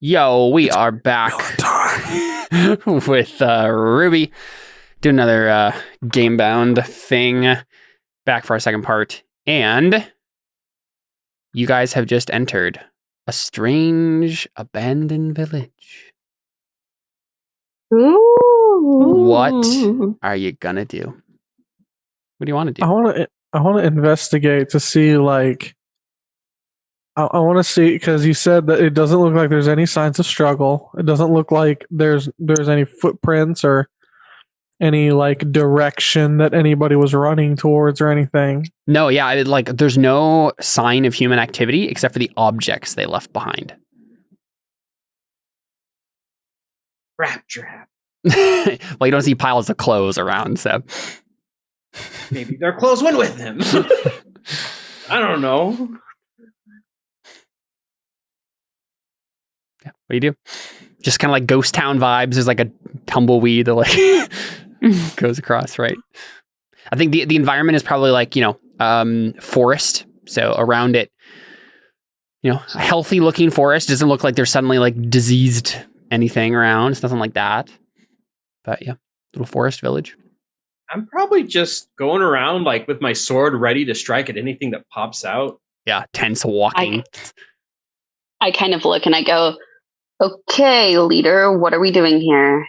Yo, we are back with RWBY. Do another Gamebound thing. Back for our second part. And you guys have just entered a strange abandoned village. Ooh. What are you gonna do? What do you want to do? I want to investigate to see, like, I want to see, because you said that it doesn't look like there's any signs of struggle. It doesn't look like there's any footprints or any, like, direction that anybody was running towards or anything. No, yeah, there's no sign of human activity except for the objects they left behind. Rat trap. Well, you don't see piles of clothes around, so Maybe their clothes went with them. I don't know. Yeah, what do you do? Just kind of like ghost town vibes. There's like a tumbleweed that like goes across, right? I think the environment is probably like, forest. So around it, a healthy looking forest. Doesn't look like there's suddenly like diseased anything around. It's nothing like that. But yeah, little forest village. I'm probably just going around like with my sword ready to strike at anything that pops out. Yeah, tense walking. I kind of look and I go, okay, leader, what are we doing here?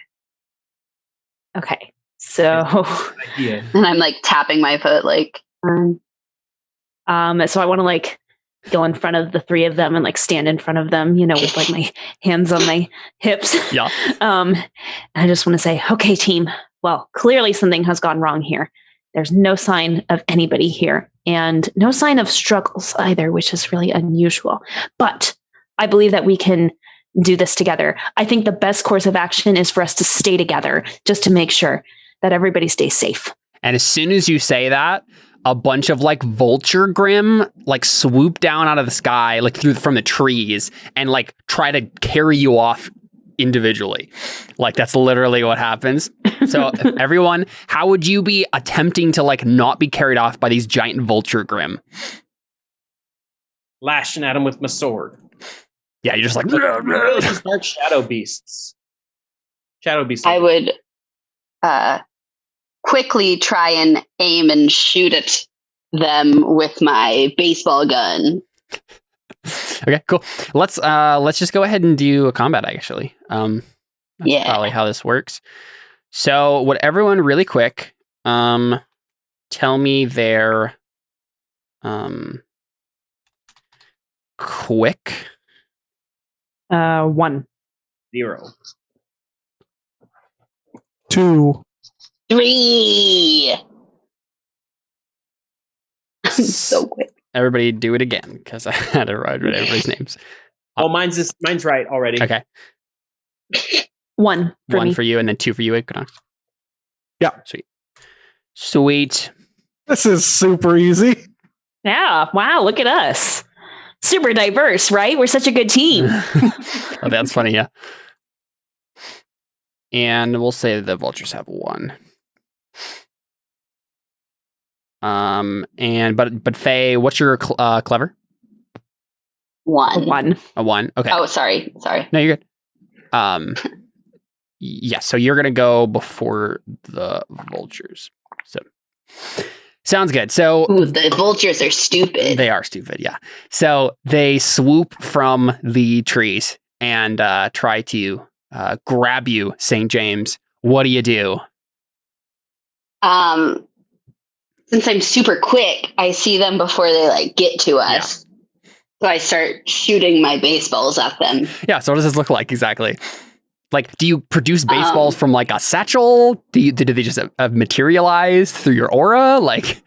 Okay, so Idea. And I'm like tapping my foot, like. so I want to like go in front of the three of them and like stand in front of them, with like my hands on my hips. Yeah. I just want to say, okay, team. Well, clearly something has gone wrong here. There's no sign of anybody here, and no sign of struggles either, which is really unusual. But I believe that we can do this together. I think the best course of action is for us to stay together just to make sure that everybody stays safe. And as soon as you say that, a bunch of like vulture grim like swoop down out of the sky, like from the trees, and like try to carry you off individually. Like that's literally what happens. So everyone, how would you be attempting to like not be carried off by these giant vulture grim? Lashing at him with my sword. Yeah, you're just like These dark shadow beasts. Shadow beasts. I would quickly try and aim and shoot at them with my baseball gun. Okay, cool. Let's just go ahead and do a combat, actually. That's probably how this works. So would everyone really quick tell me their quick 1 0 2 3. So quick. Everybody do it again because I had to write everybody's names. Oh, mine's right already. Okay. 1 for 1 me. for you and then 2 for you, Equinox. Yeah. Sweet. This is super easy. Yeah. Wow. Look at us. Super diverse, right? We're such a good team. Oh, that's funny, yeah. And we'll say the vultures have 1. But Faye, what's your clever? 1. 1. A 1. Okay. Oh, sorry. No, you're good. Yeah, so you're gonna go before the vultures. So sounds good. So Ooh, the vultures are stupid. they are stupid, yeah. So they swoop from the trees and try to grab you, St. James. What do you do? Since I'm super quick, I see them before they like get to us. Yeah. So I start shooting my baseballs at them. Yeah, so what does this look like exactly? Like, do you produce baseballs from like a satchel? Did they just materialize through your aura? Like,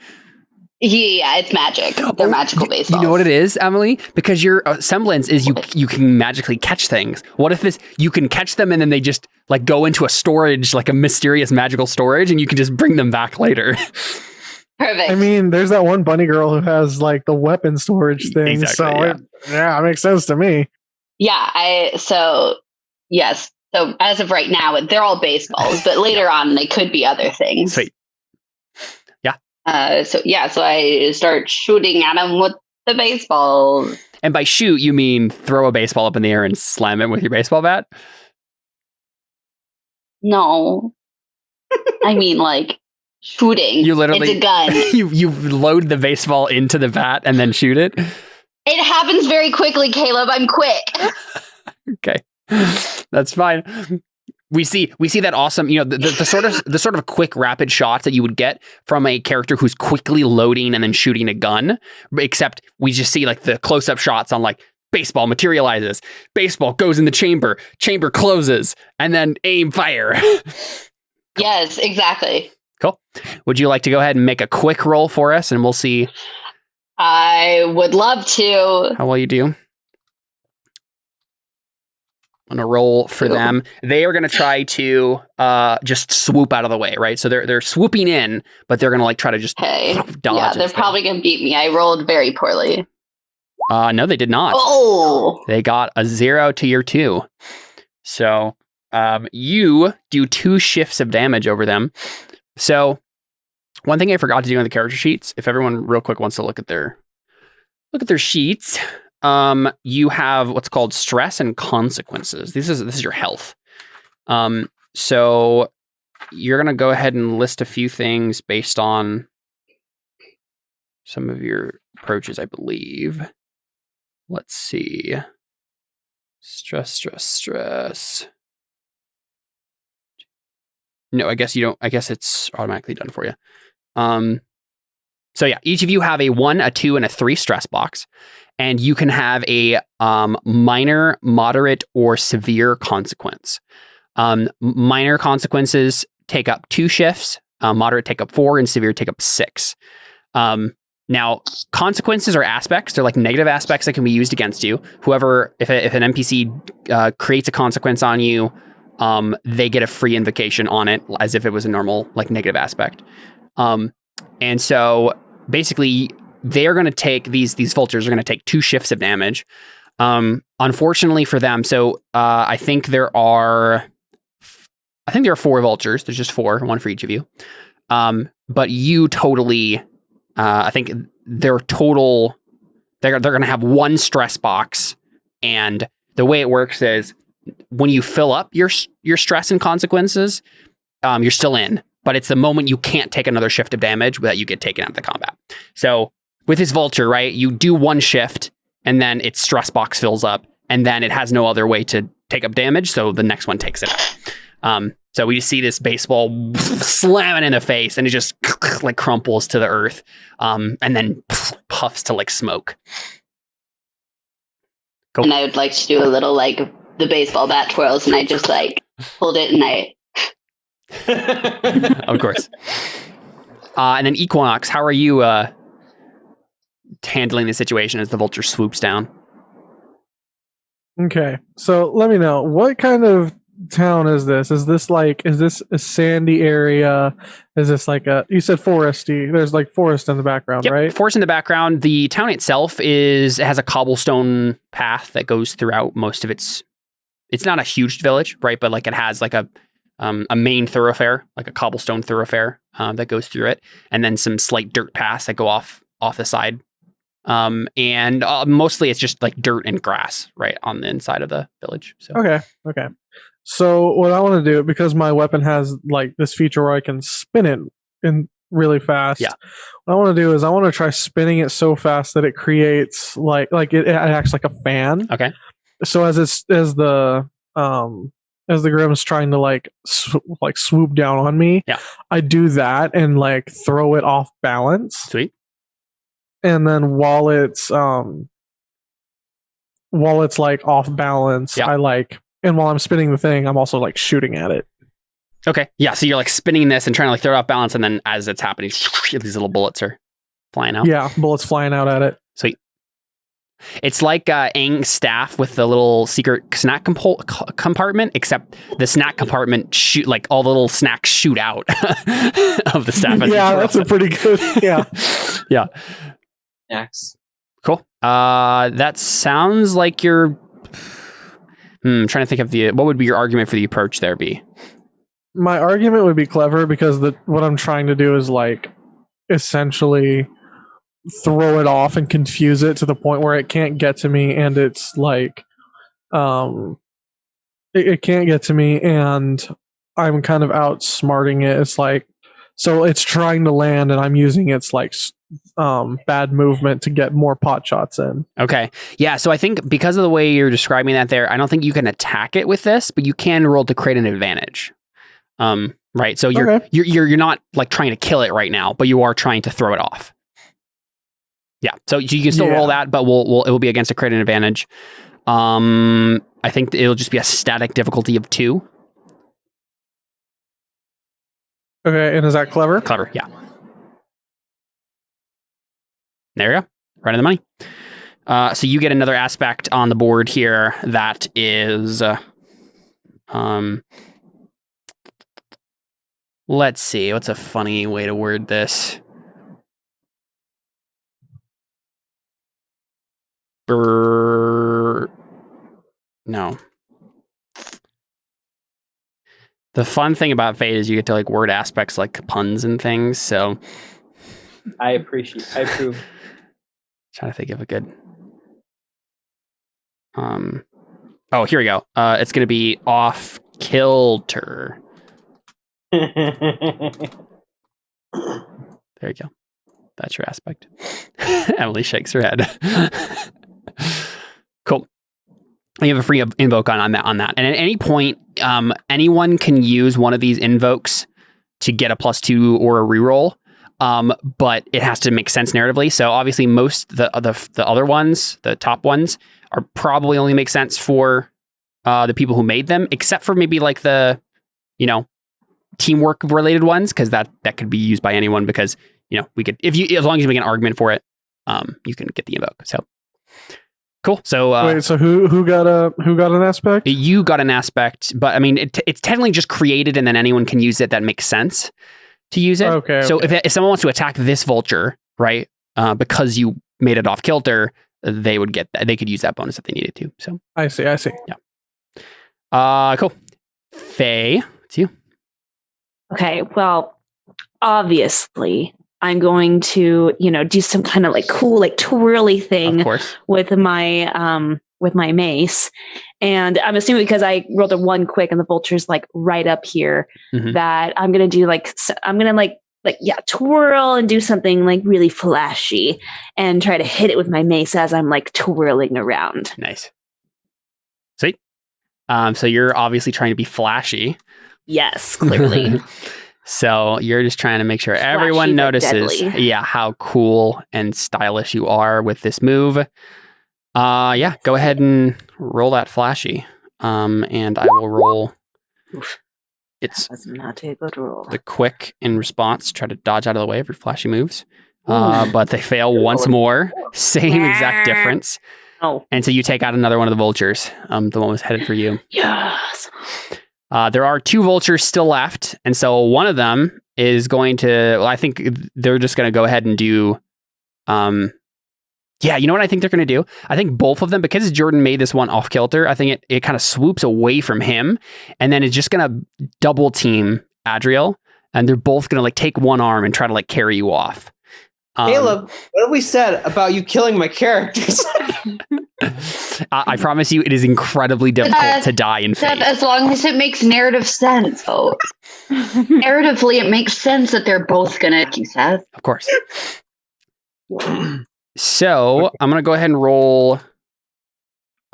yeah, it's magic. They're magical baseballs. You know what it is, Emily? Because your semblance is you can magically catch things. What if you can catch them and then they just like go into a storage, like a mysterious magical storage, and you can just bring them back later? Perfect. I mean, there's that one bunny girl who has like the weapon storage thing. Exactly, So it makes sense to me. Yeah, yes. So as of right now, they're all baseballs, but later on they could be other things. Sweet. Yeah. So I start shooting at them with the baseball. And by shoot, you mean throw a baseball up in the air and slam it with your baseball bat? No. I mean, like, shooting. You literally... It's a gun. you load the baseball into the bat and then shoot it? It happens very quickly, Caleb. I'm quick. Okay. That's fine. We see that awesome, the sort of quick rapid shots that you would get from a character who's quickly loading and then shooting a gun, except we just see like the close-up shots on like baseball materializes, baseball goes in the chamber closes, and then aim, fire. Yes, exactly. Cool. Would you like to go ahead and make a quick roll for us and we'll see I would love to. how well you do? On a roll for them. They are going to try to just swoop out of the way, right? So they're swooping in, but they're going to like try to just dodge. Yeah, they're probably going to beat me. I rolled very poorly. No, they did not. Oh! They got a 0 to your 2. So you do 2 shifts of damage over them. So one thing I forgot to do on the character sheets, if everyone real quick wants to look at their sheets, you have what's called stress and consequences. This is your health. So you're gonna go ahead and list a few things based on some of your approaches, I believe. Let's see. Stress. No, I guess you don't. I guess it's automatically done for you. So yeah, each of you have a 1, a 2, and a 3 stress box. And you can have a minor, moderate, or severe consequence. Minor consequences take up 2 shifts, moderate take up 4, and severe take up 6. Now, consequences are aspects. They're like negative aspects that can be used against you. Whoever, if an NPC creates a consequence on you, they get a free invocation on it as if it was a normal, like, negative aspect. And so basically, they're going to take these vultures are going to take 2 shifts of damage. Unfortunately for them, so I think there are 4 vultures. There's just 4, 1 for each of you. But you totally, I think their total, they're going to have 1 stress box. And the way it works is when you fill up your stress and consequences, you're still in. But it's the moment you can't take another shift of damage that you get taken out of the combat. So with this vulture, right, you do 1 shift and then its stress box fills up and then it has no other way to take up damage. So the next one takes it out. So we just see this baseball slamming in the face and it just like crumples to the earth and then puffs to like smoke. Go. And I would like to do a little like the baseball bat twirls and I just like hold it and I... Of course. And then Equinox, how are you handling the situation as the vulture swoops down? Okay, so let me know, what kind of town is this? Is this a sandy area? Is this like you said foresty? There's like forest in the background, yep, right? Forest in the background. The town itself has a cobblestone path that goes throughout most of it's not a huge village, right? But like it has like a main thoroughfare, like a cobblestone thoroughfare that goes through it, and then some slight dirt paths that go off the side. And mostly it's just like dirt and grass right on the inside of the village. So Okay. So what I want to do, because my weapon has like this feature where I can spin it in really fast. Yeah. What I want to do is I want to try spinning it so fast that it creates like it acts like a fan. Okay. So as the Grimm's trying to like swoop down on me, yeah, I do that and like throw it off balance. Sweet. And then while it's like off balance, yeah, and while I'm spinning the thing, I'm also like shooting at it. Okay. Yeah. So you're like spinning this and trying to like throw it off balance, and then as it's happening, these little bullets are flying out. Yeah, bullets flying out at it. Sweet. It's like Aang's staff with the little secret snack compartment, except the snack compartment shoot like all the little snacks shoot out of the staff. Yeah, that's a pretty good. Yeah. Yeah. Snacks. Cool. That sounds like you're. Trying to think of what would be your argument for the approach there be? My argument would be clever because what I'm trying to do is like essentially throw it off and confuse it to the point where it can't get to me, and it's like, it can't get to me, and I'm kind of outsmarting it. It's like, so it's trying to land, and I'm using its like bad movement to get more pot shots in. Okay. Yeah. So I think because of the way you're describing that there, I don't think you can attack it with this, but you can roll to create an advantage. Right. So you're not like trying to kill it right now, but you are trying to throw it off. Yeah. So you can still roll that, but it will be against a create an advantage. I think it'll just be a static difficulty of 2. Okay. And is that clever? Clever. Yeah. There you go. Right on the money. So you get another aspect on the board here that is, let's see. What's a funny way to word this? No. The fun thing about Fate is you get to like word aspects like puns and things. So I approve. Trying to think of a good. Oh, here we go. It's going to be off kilter. There you go. That's your aspect. Emily shakes her head. Cool. You have a free invoke on that. And at any point, anyone can use one of these invokes to get a +2 or a reroll. But it has to make sense narratively. So obviously, most the other ones, the top ones, are probably only make sense for the people who made them, except for maybe like the, teamwork related ones, because that could be used by anyone. Because we could, as long as you make an argument for it, you can get the invoke. So cool. So wait, so who got an aspect? You got an aspect, but I mean, it's technically just created, and then anyone can use it that makes sense to use it. Okay. So if someone wants to attack this vulture, right, because you made it off kilter, they would get that. They could use that bonus if they needed to. So I see. Yeah. Cool. Faye, it's you. Okay. Well, obviously, I'm going to, do some kind of like cool, like twirly thing of course. with my mace. And I'm assuming because I rolled a 1 quick and the vulture's like right up here, that I'm going to do twirl and do something like really flashy and try to hit it with my mace as I'm like twirling around. Nice. Sweet. So you're obviously trying to be flashy. Yes, clearly. So you're just trying to make sure everyone notices, how cool and stylish you are with this move. Go ahead and roll that flashy. And I will roll. It's not a good roll. The quick in response. Try to dodge out of the way of your flashy moves. But they fail once more. Same exact difference. Oh. And so you take out another one of the vultures. The one was headed for you. Yes. There are 2 vultures still left. And so one of them is going to, I think they're just going to go ahead and do, you know what I think they're going to do? I think both of them, because Jordan made this one off kilter, I think it kind of swoops away from him, and then it's just going to double team Adriel, and they're both going to like take one arm and try to like carry you off. Caleb, what have we said about you killing my characters? I promise you, it is incredibly difficult to die in Fate. As long as it makes narrative sense, folks. Narratively, it makes sense that they're both gonna do that. Of course. So I'm gonna go ahead and roll.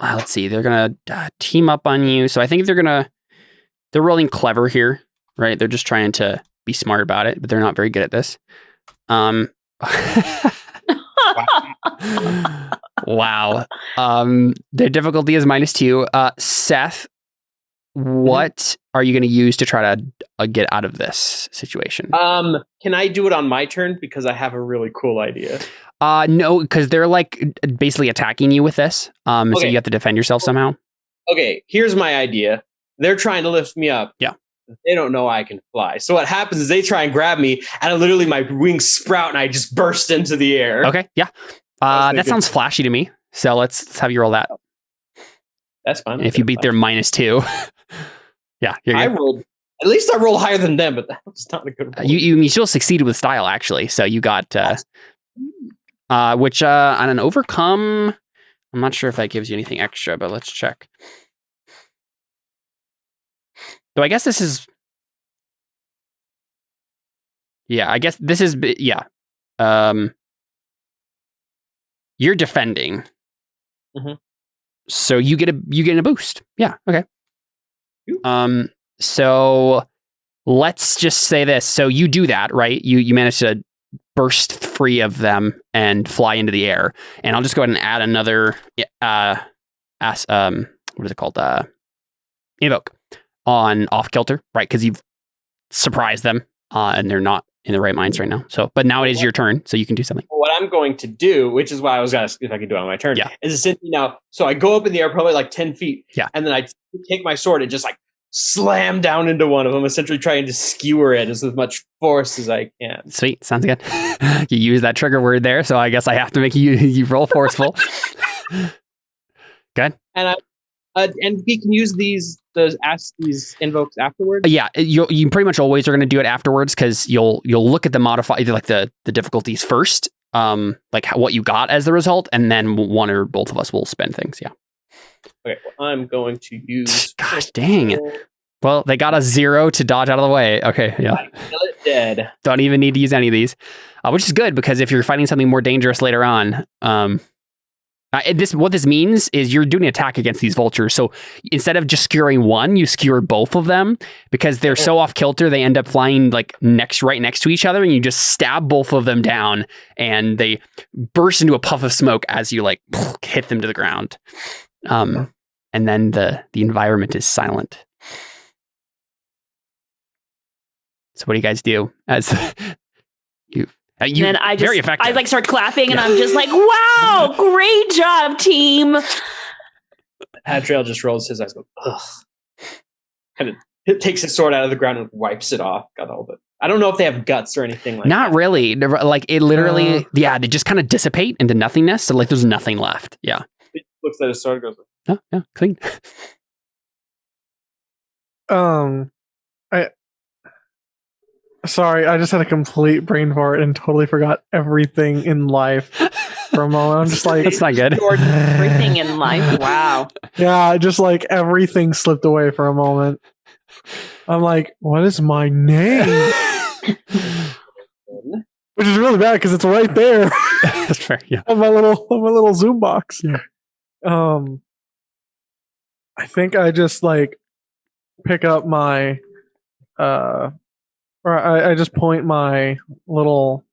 Let's see. They're gonna team up on you. So I think they're rolling clever here, right? They're just trying to be smart about it, but they're not very good at this. Wow. Their difficulty is -2. Seth, what are you going to use to try to get out of this situation? Can I do it on my turn? Because I have a really cool idea. No, because they're like basically attacking you with this. So you have to defend yourself somehow. Okay, here's my idea. They're trying to lift me up. Yeah. They don't know I can fly. So what happens is they try and grab me, and literally my wings sprout, and I just burst into the air. Okay, yeah. That sounds flashy to me. So let's have you roll that. That's fine. And if you beat their -2, yeah, I rolled. At least I rolled higher than them, but that was not a good roll. You still succeeded with style, actually. So you got which on an overcome, I'm not sure if that gives you anything extra, but let's check. So I guess this is, yeah, I guess this is, yeah. You're defending. Mm-hmm. So you get a boost. Yeah, okay. So let's just say this. So you do that, right? You manage to burst free of them and fly into the air. And I'll just go ahead and add another what is it called? Invoke on off kilter, right? Because you've surprised them and they're not in the right minds right now. So, but now it is your turn, so you can do something. What I'm going to do, which is why I was going to ask if I could do it on my turn, is essentially now. So I go up in the air, probably like 10 feet, and then I take my sword and just like slam down into one of them, essentially trying to skewer it as much force as I can. Sweet, sounds good. You use that trigger word there, so I guess I have to make you roll forceful. Good. And we can use these invokes afterwards. Yeah, you pretty much always are going to do it afterwards because you'll look at the modifier, like the difficulties first, like what you got as the result, and then one or both of us will spend things. Yeah. Okay, well, I'm going to use. Gosh dang it! Well, they got a 0 to dodge out of the way. Okay, yeah. Kill it dead. Don't even need to use any of these, which is good because if you're fighting something more dangerous later on, what this means is you're doing an attack against these vultures. So instead of just skewering one, you skewer both of them because they're so off kilter. They end up flying like right next to each other, and you just stab both of them down, and they burst into a puff of smoke as you like hit them to the ground. And then the environment is silent. So what do you guys do as you? And then I just, very effective. I like start clapping, and I'm just like, "Wow, great job, team!" Adriel just rolls his eyes, goes, ugh. Kind of takes his sword out of the ground and wipes it off. Got all the. I don't know if they have guts or anything like that. Not really. Like it literally, they just kind of dissipate into nothingness. So like, there's nothing left. Yeah. He looks at his sword, and goes, "Oh, yeah, clean." Sorry, I just had a complete brain fart and totally forgot everything in life for a moment. I'm just like, that's not good. Everything in life. Wow. Yeah, just like everything slipped away for a moment. I'm like, what is my name? Which is really bad because it's right there. That's fair. Yeah. on my little Zoom box. Yeah. I think I just like pick up my or I just point my little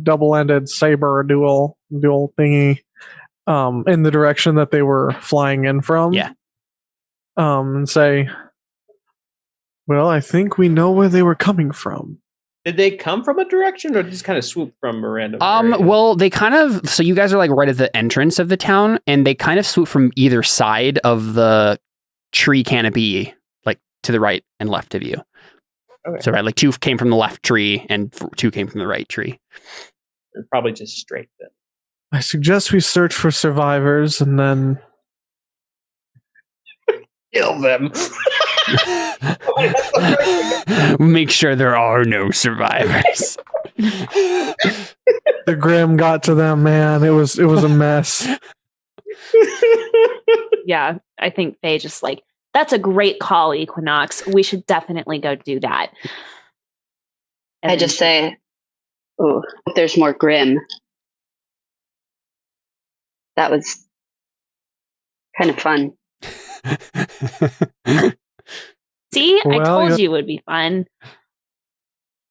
double-ended saber dual thingy in the direction that they were flying in from. Yeah. And say, well, I think we know where they were coming from. Did they come from a direction or just kind of swoop from a random area? Well, they kind of, so you guys are like right at the entrance of the town, and they kind of swoop from either side of the tree canopy, like to the right and left of you. Okay. So right, like 2 came from the left tree and 2 came from the right tree. They're probably just straight then. I suggest we search for survivors and then kill them. Make sure there are no survivors. The Grim got to them, man. It was a mess. Yeah, I think they just like, that's a great call, Equinox. We should definitely go do that. I just say, oh, if there's more Grim. That was kind of fun. See, Well, I told you it would be fun.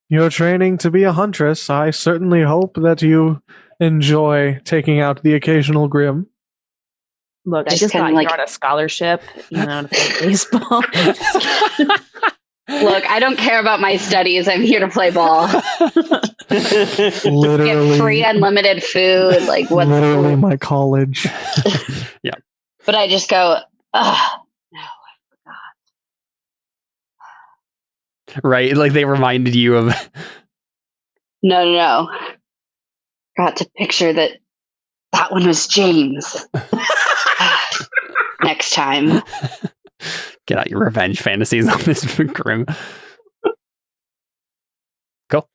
You're training to be a huntress. I certainly hope that you enjoy taking out the occasional Grim. Look, I just got here on a scholarship, to play baseball. Look, I don't care about my studies. I'm here to play ball. Literally. Get free unlimited food. Like what's literally my college. Yeah. But I just go, oh, no, I forgot. Right? Like they reminded you of... No. Forgot to picture that one was James. Next time. Get out your revenge fantasies on this Grim. Cool.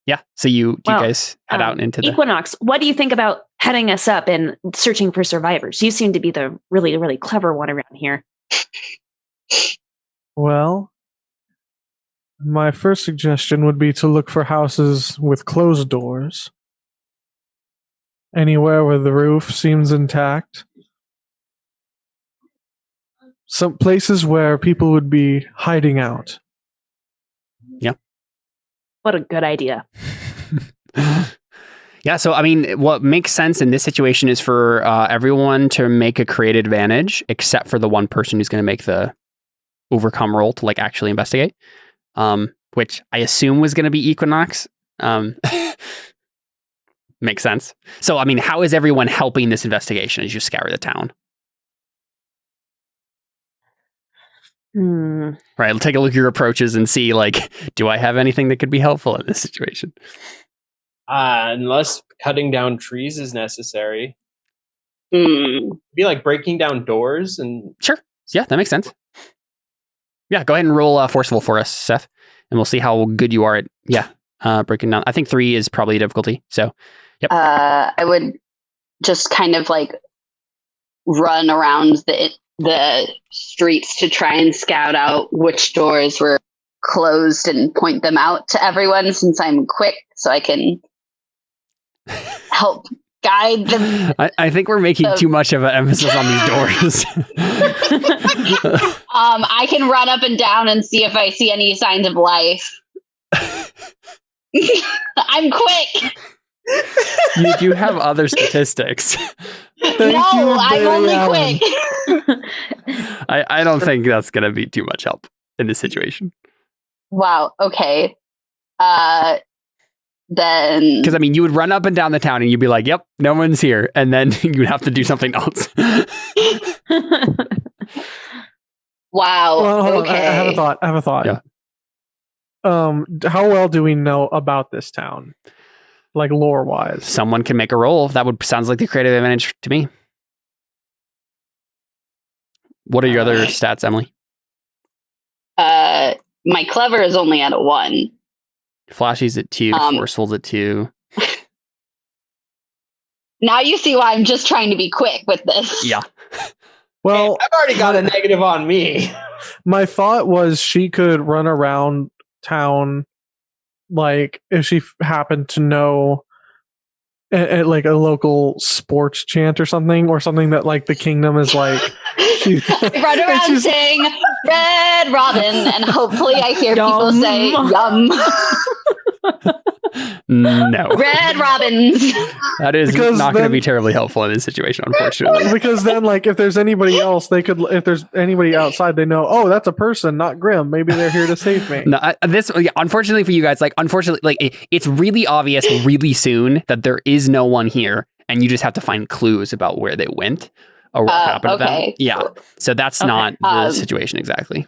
Yeah. So you guys head out into the Equinox. What do you think about heading us up and searching for survivors? You seem to be the really, really clever one around here. Well, my first suggestion would be to look for houses with closed doors. Anywhere where the roof seems intact. Some places where people would be hiding out. Yeah. What a good idea. Yeah, so I mean, what makes sense in this situation is for everyone to make a create advantage, except for the one person who's going to make the overcome roll to like actually investigate, which I assume was going to be Equinox. Makes sense. So, I mean, how is everyone helping this investigation as you scour the town? Right, take a look at your approaches and see, like, do I have anything that could be helpful in this situation? Unless cutting down trees is necessary. Hmm. Be like breaking down doors and... Sure. Yeah, that makes sense. Yeah, go ahead and roll forceful for us, Seth. And we'll see how good you are at, breaking down. I think 3 is probably a difficulty, so, yep. I would just kind of like run around the streets to try and scout out which doors were closed and point them out to everyone since I'm quick so I can help guide them. I think we're making too much of an emphasis on these doors. I can run up and down and see if I see any signs of life. I'm quick. You do have other statistics. I'm only quick. I don't think that's going to be too much help in this situation. Wow. Okay. Then... Because, I mean, you would run up and down the town and you'd be like, yep, no one's here. And then you'd have to do something else. Wow. Well, hold on. Okay. I have a thought. Yeah. How well do we know about this town? Like lore-wise. Someone can make a roll. That sounds like the creative advantage to me. What are your other stats, Emily? My clever is only at a 1. Flashy's at 2, forceful's at 2. Now you see why I'm just trying to be quick with this. Yeah. Well, hey, I've already got a negative on me. My thought was she could run around town, like if she happened to know at like a local sports chant or something that like the kingdom is like. Run around saying Red Robin, and hopefully I hear people say yum. No. Red Robins. That is not going to be terribly helpful in this situation, unfortunately. Because then, like, if there's anybody else, if there's anybody outside, they know, oh, that's a person, not Grim. Maybe they're here to save me. No, unfortunately for you guys, it's really obvious really soon that there is no one here, and you just have to find clues about where they went or what happened to them. Yeah. So that's not the situation exactly.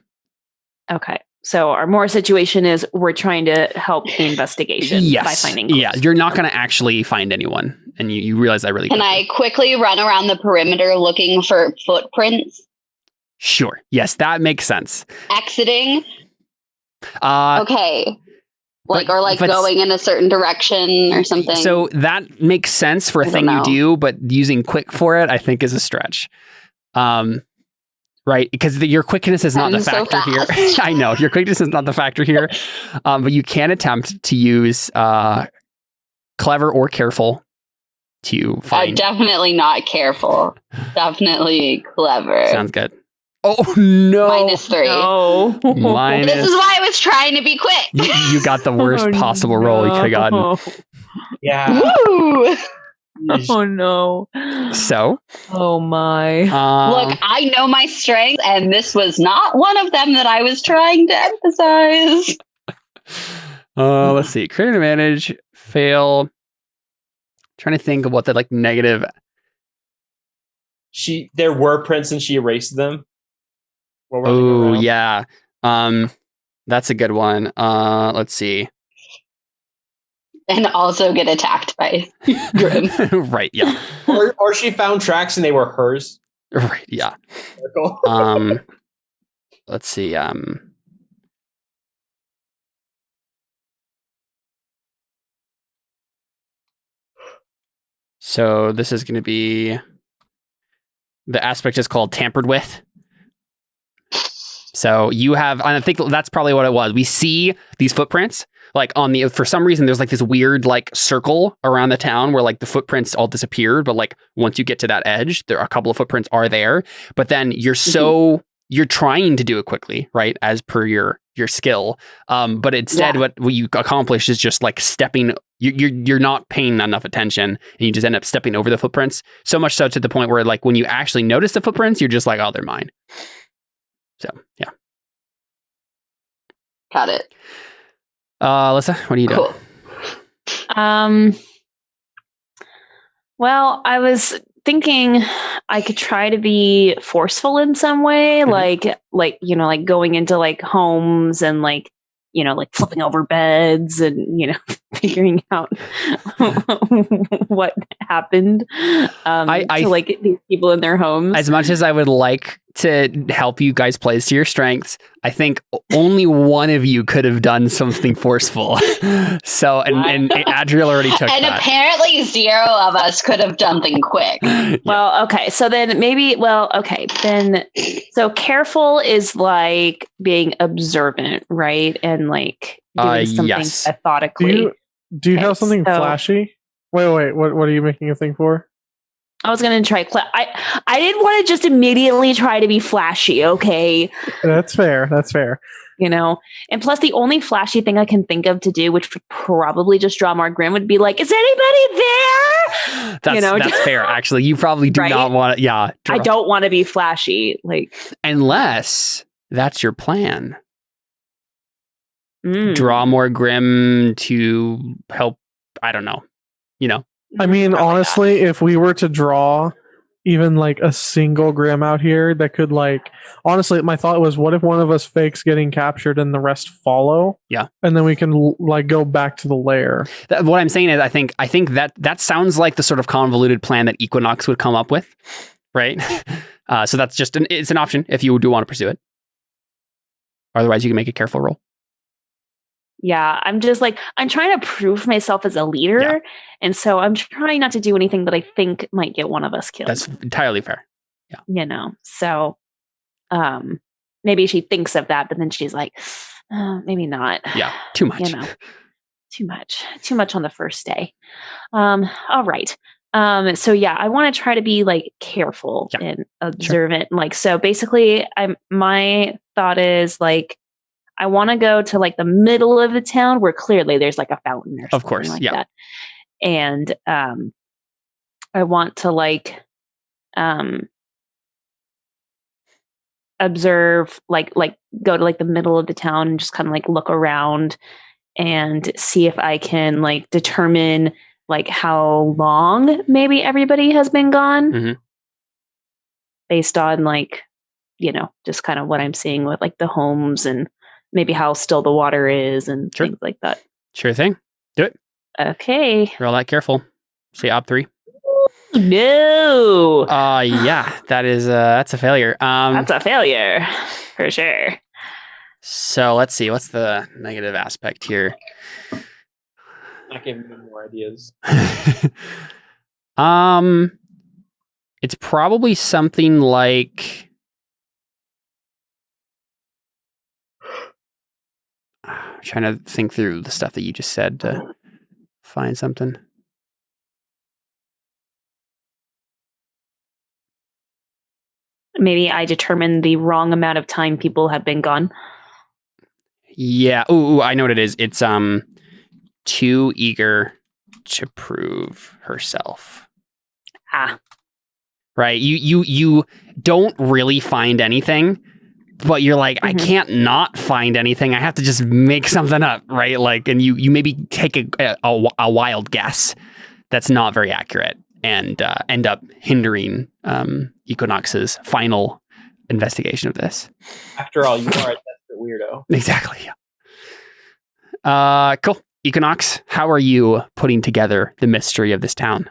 Okay. So our more situation is we're trying to help the investigation by finding clues. Yeah, you're not going to actually find anyone. And you realize that really quickly. Can I quickly run around the perimeter looking for footprints? Sure. Yes, that makes sense. Exiting? Okay. Going in a certain direction or something. So that makes sense for a thing you do, but using quick for it, I think, is a stretch. Right, because your quickness is not the factor here. I know, your quickness is not the factor here, but you can attempt to use clever or careful to find. Definitely not careful. Definitely clever. Sounds good. Oh, no. -3. No. This is why I was trying to be quick. You got the worst possible roll you could have gotten. Yeah. Woo! Oh no. So? Oh my. Look, I know my strengths, and this was not one of them that I was trying to emphasize. Let's see. Creative advantage, fail. Trying to think of what the negative. There were prints and she erased them. Oh yeah. That's a good one. Let's see. And also get attacked by Grim. Right, yeah. Or she found tracks and they were hers. Right, yeah. Let's see. So this is going to be, the aspect is called tampered with. So you have, and I think that's probably what it was. We see these footprints, like on the, for some reason, there's like this weird like circle around the town where like the footprints all disappeared. But like once you get to that edge, there are a couple of footprints are there. But then you're you're trying to do it quickly, right? As per your skill. But instead what you accomplish is just like stepping, you're not paying enough attention and you just end up stepping over the footprints. So much so to the point where like when you actually notice the footprints, you're just like, oh, they're mine. So, yeah. Got it. Alyssa, what are you doing? Cool. Well, I was thinking I could try to be forceful in some way, like you know, like going into like homes and like, you know, like flipping over beds and, you know, figuring out what happened to like these people in their homes. As much as I would like to help you guys play to your strengths, I think only one of you could have done something forceful. So, and Adriel already took and that. Apparently 0 of us could have done something quick. Well, okay. So then maybe, then, so careful is like being observant, right? And like doing something methodically. Do you have something flashy? Wait. What are you making a thing for? I was going to try. I didn't want to just immediately try to be flashy. Okay. That's fair. You know, and plus the only flashy thing I can think of to do, which would probably just draw more grim, would be like, is anybody there? That's fair. Actually, you probably do not want to. Yeah. I don't want to be flashy. Like, unless that's your plan. Draw more grim to help. I don't know. You know. I mean, honestly, if we were to draw even like a single grim out here that could like, honestly, my thought was, what if one of us fakes getting captured and the rest follow? Yeah. And then we can like go back to the lair. What I'm saying is I think that sounds like the sort of convoluted plan that Equinox would come up with. Right. So that's just it's an option if you do want to pursue it. Otherwise you can make a careful roll. Yeah, I'm just like, I'm trying to prove myself as a leader. Yeah. And so I'm trying not to do anything that I think might get one of us killed. That's entirely fair. Yeah. You know, so maybe she thinks of that, but then she's like, maybe not. Yeah, too much. You know, too much on the first day. All right. So yeah, I want to try to be like careful and observant. Sure. Like, so basically my thought is like, I want to go to like the middle of the town where clearly there's like a fountain or something, of course, like that. And I want to like observe, like go to like the middle of the town and just kind of like look around and see if I can like determine like how long maybe everybody has been gone based on like, you know, just kind of what I'm seeing with like the homes and maybe how still the water is and things like that. Sure thing. Do it. Okay. Roll that careful. Say op 3. No. Yeah, that's a failure. That's a failure for sure. So let's see. What's the negative aspect here? Not giving me more ideas. It's probably something like. I'm trying to think through the stuff that you just said to find something. Maybe I determined the wrong amount of time people have been gone. Yeah. Ooh, I know what it is. It's too eager to prove herself. Right. You don't really find anything. But you're like, I can't not find anything. I have to just make something up, right? Like, and you maybe take a wild guess that's not very accurate and end up hindering Equinox's final investigation of this. After all, you are a desperate weirdo. Exactly. Yeah. Cool. Equinox, how are you putting together the mystery of this town?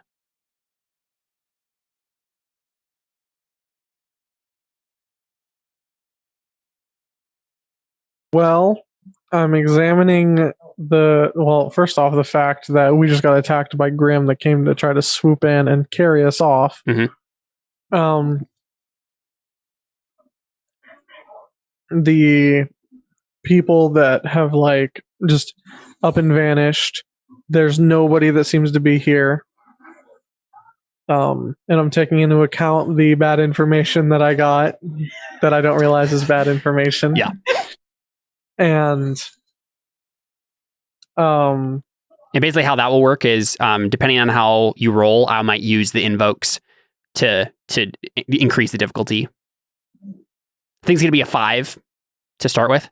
Well, I'm examining first off, the fact that we just got attacked by Grimm that came to try to swoop in and carry us off. The people that have like just up and vanished. There's nobody that seems to be here. And I'm taking into account the bad information that I got that I don't realize is bad information. Yeah. And basically how that will work is depending on how you roll, I might use the invokes to increase the difficulty. I think it's going to be a 5 to start with.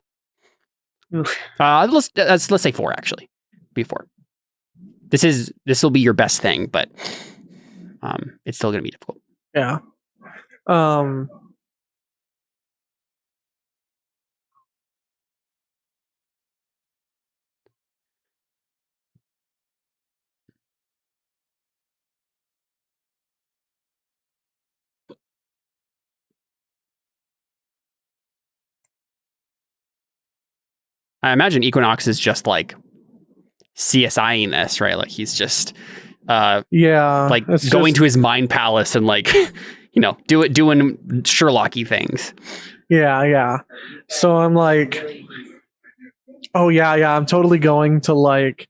Let's say 4 actually. Be 4. This will be your best thing, but it's still going to be difficult. Yeah. I imagine Equinox is just like CSIing this, right? Like he's just like going to his mind palace and like doing Sherlock-y things. Yeah. So I'm like, oh yeah, I'm totally going to like,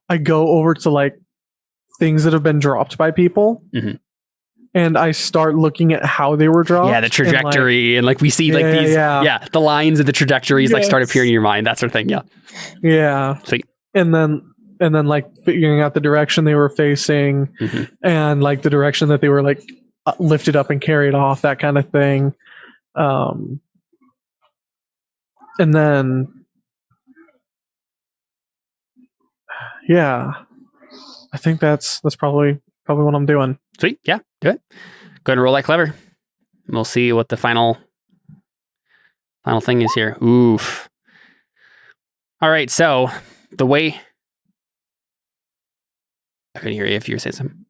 I go over to like things that have been dropped by people. And I start looking at how they were dropped. Yeah, the trajectory, and like we see like these, the lines of the trajectories like start appearing in your mind, that sort of thing. Yeah. Sweet. And then like figuring out the direction they were facing, and like the direction that they were like lifted up and carried off, that kind of thing. And then, I think that's probably what I'm doing. Sweet. Yeah, do it. Go ahead and roll like clever. We'll see what the final thing is here. Oof. All right, so the way... I couldn't hear you if you were saying something.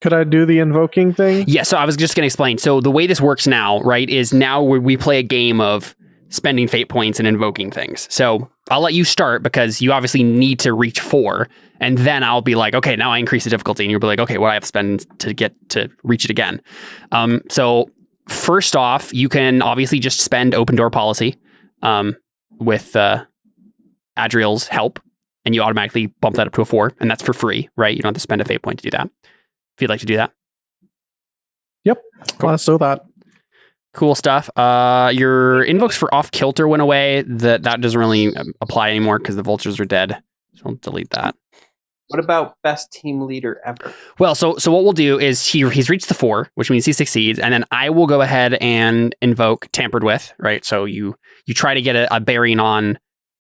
Could I do the invoking thing? Yeah, so I was just going to explain. So the way this works now, right, is now we play a game of spending fate points and invoking things. So I'll let you start because you obviously need to reach 4, and then I'll be like, okay, now I increase the difficulty, and you'll be like, okay, what do I have to spend to get to reach it again? So first off, you can obviously just spend open door policy with Adriel's help, and you automatically bump that up to a 4, and that's for free, right? You don't have to spend a fate point to do that. If you'd like to do that. Yep. Cool. Let's do that. Cool stuff. Your invokes for off kilter went away. That doesn't really apply anymore because the vultures are dead. So I'll delete that. What about best team leader ever? Well, so what we'll do is he's reached the 4, which means he succeeds, and then I will go ahead and invoke tampered with, right? So you try to get a bearing on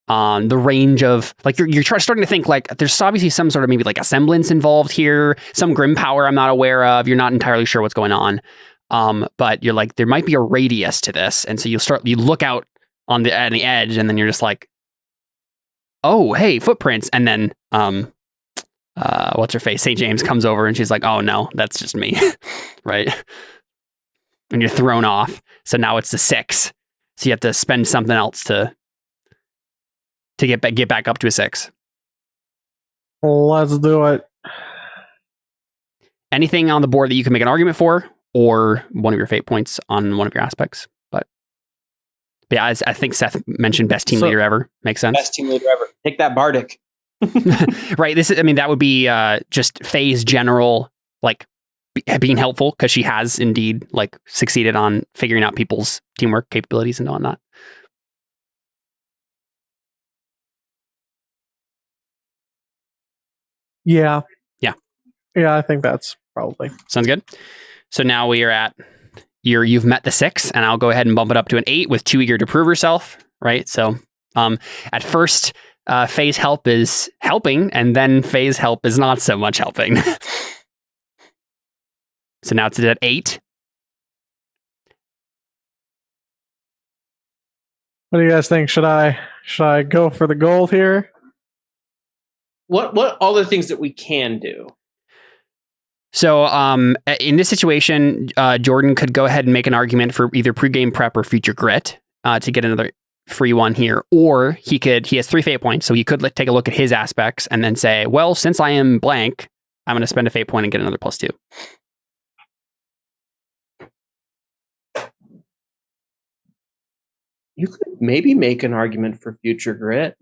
the range of, like, you're starting to think like there's obviously some sort of maybe like a semblance involved here, some grim power I'm not aware of. You're not entirely sure what's going on. But you're like, there might be a radius to this. And so you look out on the edge, and then you're just like, oh, hey, footprints. And then, what's her face? St. James comes over and she's like, oh no, that's just me. Right. And you're thrown off. So now it's the 6. So you have to spend something else to get back up to a 6. Let's do it. Anything on the board that you can make an argument for, or one of your fate points on one of your aspects. But yeah, I think Seth mentioned best team leader ever. Makes sense. Best team leader ever. Take that, Bardic. Right. That would be just Faye's general, like, being helpful, because she has indeed like succeeded on figuring out people's teamwork capabilities and whatnot. Yeah, I think that's probably sounds good. So now we are at you've met the 6, and I'll go ahead and bump it up to an 8 with too eager to prove herself. Right. So at first, Faye's help is helping, and then Faye's help is not so much helping. So now it's at 8. What do you guys think? Should I go for the gold here? What other things that we can do? So in this situation, Jordan could go ahead and make an argument for either pregame prep or future grit to get another free one here, or he has 3 fate points, so he could take a look at his aspects and then say, well, since I am blank, I'm going to spend a fate point and get another +2. You could maybe make an argument for future grit.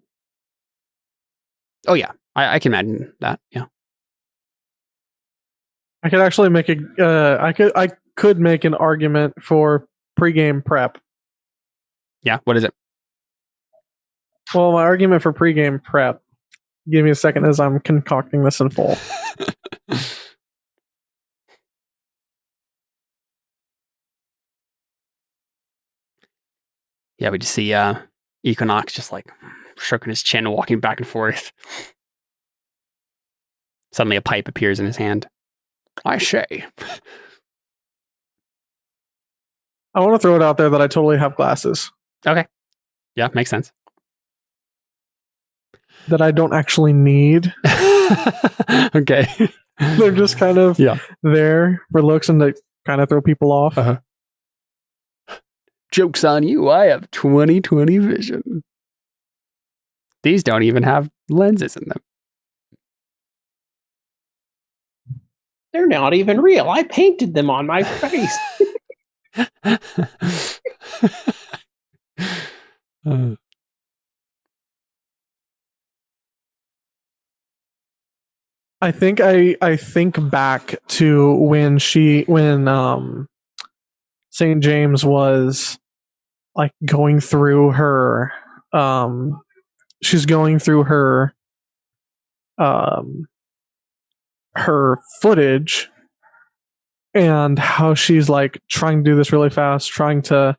Oh yeah, I can imagine that. Yeah, I could actually make I could make an argument for pregame prep. Yeah, what is it? Well, my argument for pregame prep. Give me a second as I'm concocting this in full. Yeah, we just see Equinox just like stroking his chin, walking back and forth. Suddenly a pipe appears in his hand. I say. I want to throw it out there that I totally have glasses. Okay. Yeah, makes sense. That I don't actually need. Okay. They're just kind of there for looks and to kind of throw people off. Uh-huh. Joke's on you. I have 20/20 vision. These don't even have lenses in them. They're not even real. I painted them on my face. I think I think back to when St. James was like going through her she's going through her her footage and how she's like trying to do this really fast, trying to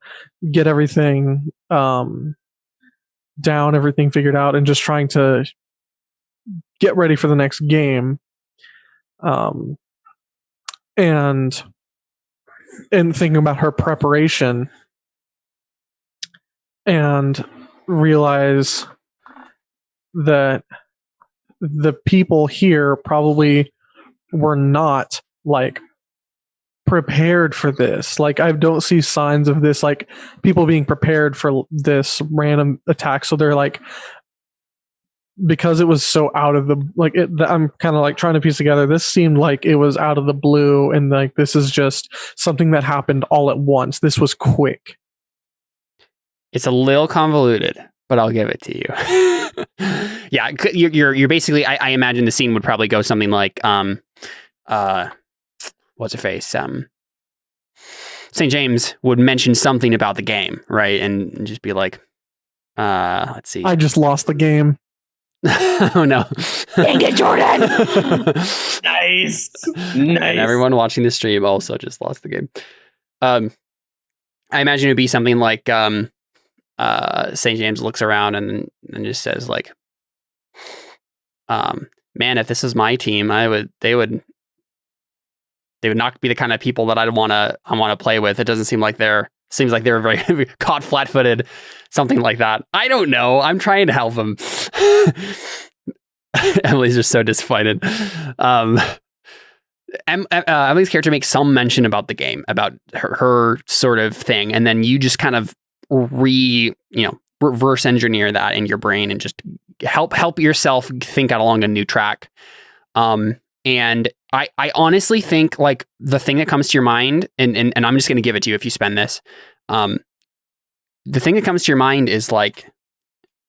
get everything down, everything figured out, and just trying to get ready for the next game. And thinking about her preparation and realize that the people here probably were not like prepared for this. Like I don't see signs of this, like people being prepared for this random attack. So they're like, because it was so out of the like I'm kind of like trying to piece together, this seemed like it was out of the blue and like this is just something that happened all at once. This was quick. It's a little convoluted, but I'll give it to you. Yeah, you're basically I imagine the scene would probably go something like what's her face? St. James would mention something about the game, right? And just be like, let's see. I just lost the game. Oh no. Dang it, Jordan. Nice. And everyone watching the stream also just lost the game. I imagine it'd be something like St. James looks around and just says like, man, if this is my team, they would not be the kind of people that I want to play with. It doesn't seem like seems like they're very caught flat-footed, something like that. I don't know. I'm trying to help them. Emily's just so disappointed. Emily's character makes some mention about the game, about her sort of thing, and then you just kind of reverse engineer that in your brain and just help yourself think out along a new track. And I honestly think like the thing that comes to your mind, and I'm just going to give it to you if you spend this. The thing that comes to your mind is like,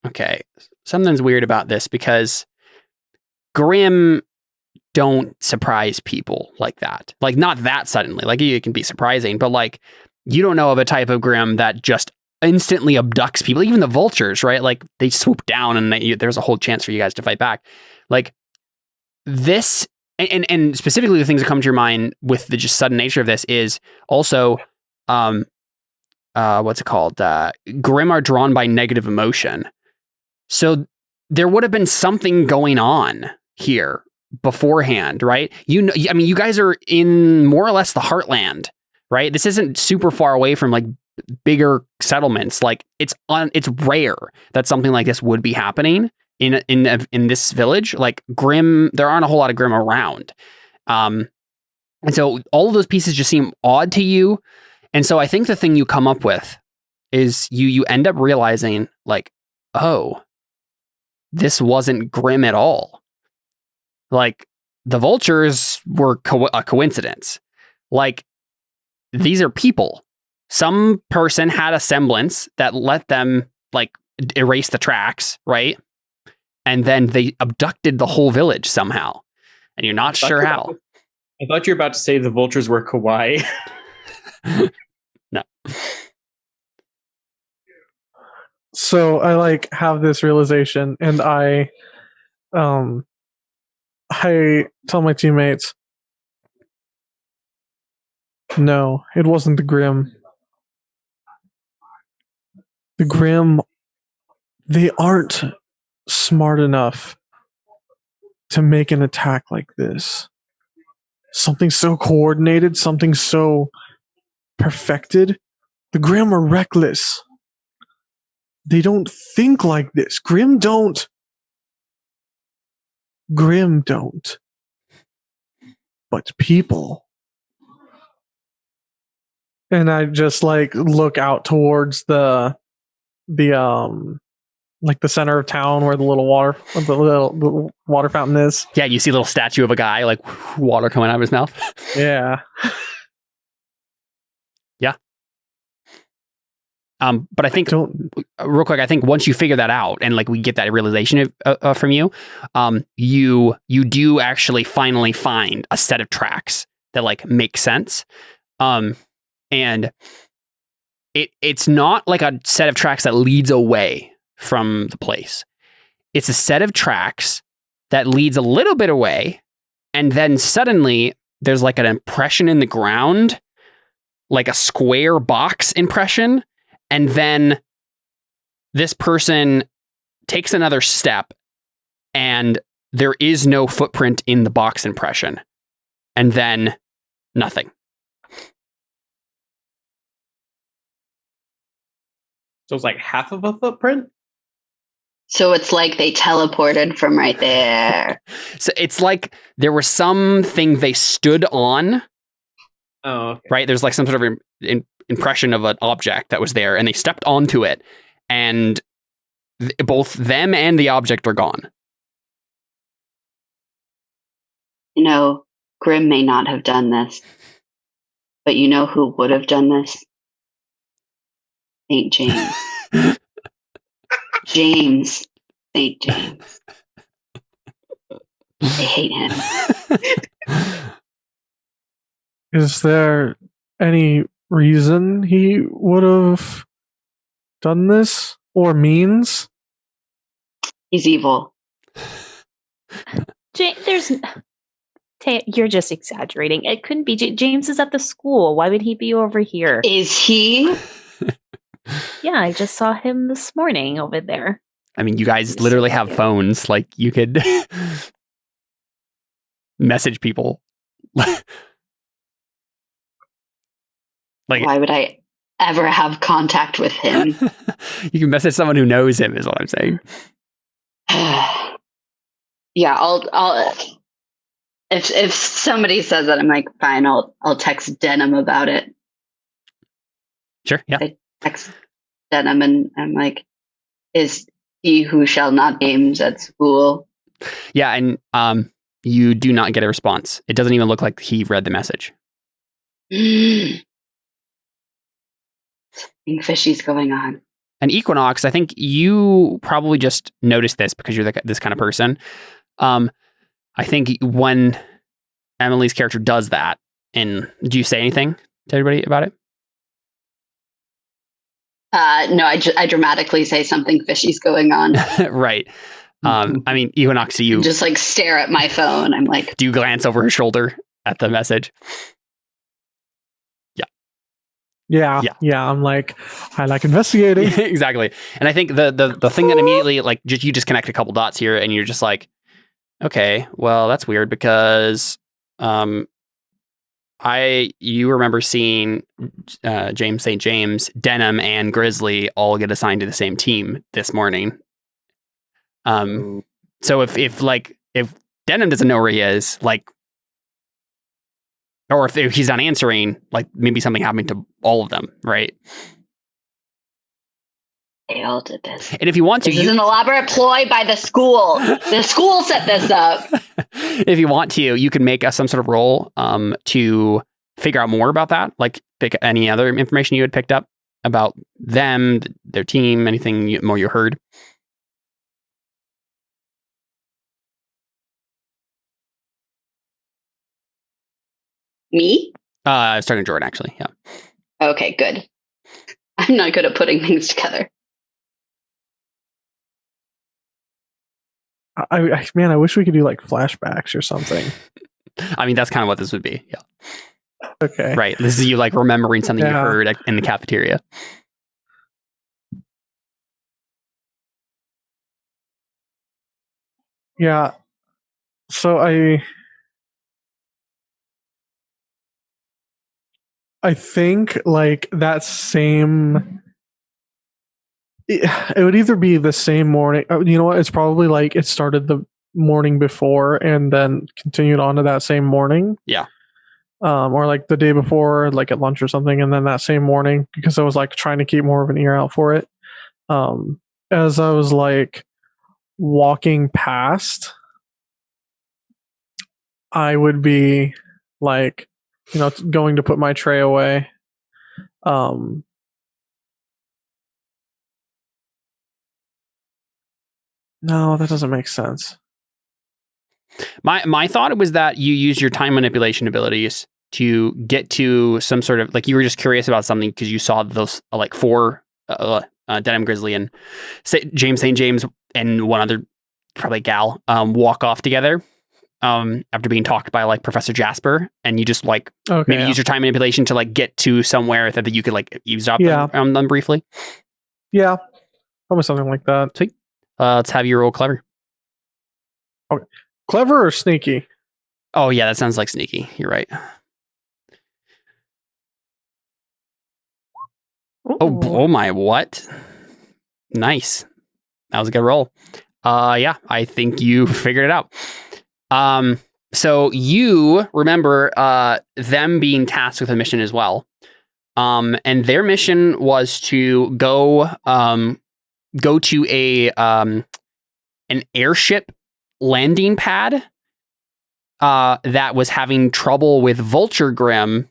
okay, something's weird about this because Grimm don't surprise people like that. Like not that suddenly. Like it can be surprising, but like you don't know of a type of Grimm that just instantly abducts people. Even the vultures, right? Like they swoop down and there's a whole chance for you guys to fight back. Like this. And specifically the things that come to your mind with the just sudden nature of this is also, what's it called? Grimm are drawn by negative emotion. So there would have been something going on here beforehand, right? I mean, you guys are in more or less the heartland, right? This isn't super far away from like bigger settlements. Like it's rare that something like this would be happening in this village. Like Grimm, there aren't a whole lot of Grimm around. And so all of those pieces just seem odd to you. And so I think the thing you come up with is you end up realizing like, oh, this wasn't Grim at all. Like the vultures were a coincidence. Like these are people. Some person had a semblance that let them like erase the tracks, right? And then they abducted the whole village somehow. And you're not sure how. I thought you were about to say the vultures were kawaii. No. So I like have this realization, and I tell my teammates, no, it wasn't the Grim. The Grim, they aren't smart enough to make an attack like this. Something so coordinated, something so perfected. The Grim are reckless. They don't think like this. Grim don't. But people. And I just like look out towards the like the center of town where the little water fountain is. Yeah, you see a little statue of a guy, like water coming out of his mouth. Yeah. Yeah. But I think real quick, I think once you figure that out and like we get that realization from you, you do actually finally find a set of tracks that like make sense. And it's not like a set of tracks that leads away from the place. It's a set of tracks that leads a little bit away, and then suddenly there's like an impression in the ground, like a square box impression, and then this person takes another step and there is no footprint in the box impression, and then nothing. So it's like half of a footprint? So it's like they teleported from right there. So it's like there was something they stood on. Oh, okay. Right? There's like some sort of impression of an object that was there, and they stepped onto it, and both them and the object are gone. You know, Grim may not have done this, but you know who would have done this? St. James. St. James. I hate him. Is there any reason he would have done this or means? He's evil. You're just exaggerating. It couldn't be. James is at the school. Why would he be over here? Is he? Yeah, I just saw him this morning over there. I mean, you guys literally have phones. Like, you could message people. Like, why would I ever have contact with him? You can message someone who knows him, is what I'm saying. Yeah, I'll if somebody says that, I'm like, fine, I'll text Denim about it. Sure, yeah. I text Denim and I'm like, is he who shall not games at school? Yeah, and you do not get a response. It doesn't even look like he read the message. Something fishy's going on. And Equinox, I think you probably just noticed this because you're this kind of person. I think when Emily's character does that, and do you say anything to everybody about it? No, I dramatically say something fishy's going on. Right. I mean, Equinox, do you just like stare at my phone? I'm like, do you glance over her shoulder at the message? Yeah. I'm like, I like investigating. Exactly. And I think the thing that immediately, like, you just connect a couple dots here, and you're just like, okay, well, that's weird because you remember seeing James St. James, Denim, and Grizzly all get assigned to the same team this morning. So if Denim doesn't know where he is, like, or if he's not answering, like, maybe something happened to all of them, right? They all did this. And if you want to, this is an elaborate ploy by the school. The school set this up. If you want to, you can make some sort of roll to figure out more about that. Like pick any other information you had picked up about them, their team, anything more you heard. Me? I was talking to Jordan, actually. Yeah. Okay, good. I'm not good at putting things together. Man, I wish we could do like flashbacks or something. I mean, that's kind of what this would be. Yeah. Okay. Right. This is you like remembering something you heard in the cafeteria. Yeah. So I think like that same. It would either be the same morning. You know what? It's probably like it started the morning before and then continued on to that same morning. Yeah. Or like the day before, like at lunch or something, and then that same morning, because I was like trying to keep more of an ear out for it. As I was like walking past, I would be like, you know, going to put my tray away. No, that doesn't make sense. My thought was that you use your time manipulation abilities to get to some sort of, like, you were just curious about something because you saw those like four Denim Grizzly and James St. James and one other probably gal walk off together after being talked by like Professor Jasper, and you just like use your time manipulation to like get to somewhere that you could like eavesdrop on them briefly. Yeah, probably something like that. Sweet. Let's have you roll clever. Okay. Clever or sneaky? Oh yeah, that sounds like sneaky. You're right. Oh my, what? Nice. That was a good roll. Yeah, I think you figured it out. So you remember them being tasked with a mission as well. And their mission was to go to an airship landing pad that was having trouble with Vulture Grim,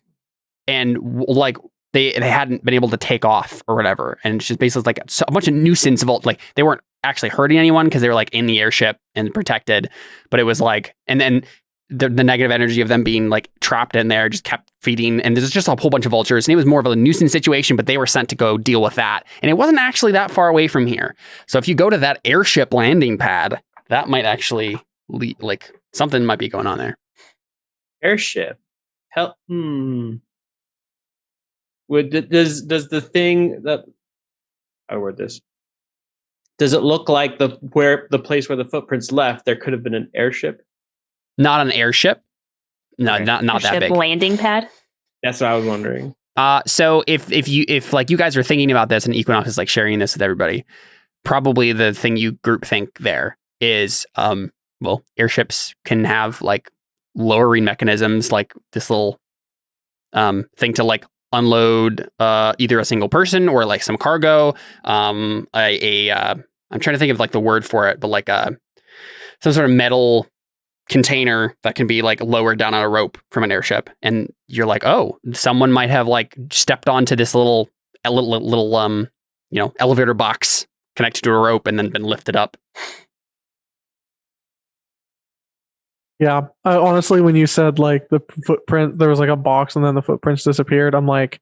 and like they hadn't been able to take off or whatever, and it's just basically like a bunch of nuisance like they weren't actually hurting anyone because they were like in the airship and protected, but it was like, and then the negative energy of them being like trapped in there just kept feeding, and there's just a whole bunch of vultures, and it was more of a nuisance situation, but they were sent to go deal with that, and it wasn't actually that far away from here. So if you go to that airship landing pad, that might actually like something might be going on there. Airship. Help. Does the thing that I word this? Does it look like the place where the footprints left? There could have been an airship. Not an airship. No, okay. not airship that big. Landing pad. That's what I was wondering. So if like you guys are thinking about this and Equinox is like sharing this with everybody, probably the thing you group think there is well, airships can have like lowering mechanisms, like this little thing to like unload either a single person or like some cargo. I'm trying to think of like the word for it, but like some sort of metal container that can be like lowered down on a rope from an airship, and you're like, oh, someone might have like stepped onto this little elevator box connected to a rope and then been lifted up. Yeah, honestly, when you said like the footprint, there was like a box and then the footprints disappeared, I'm like,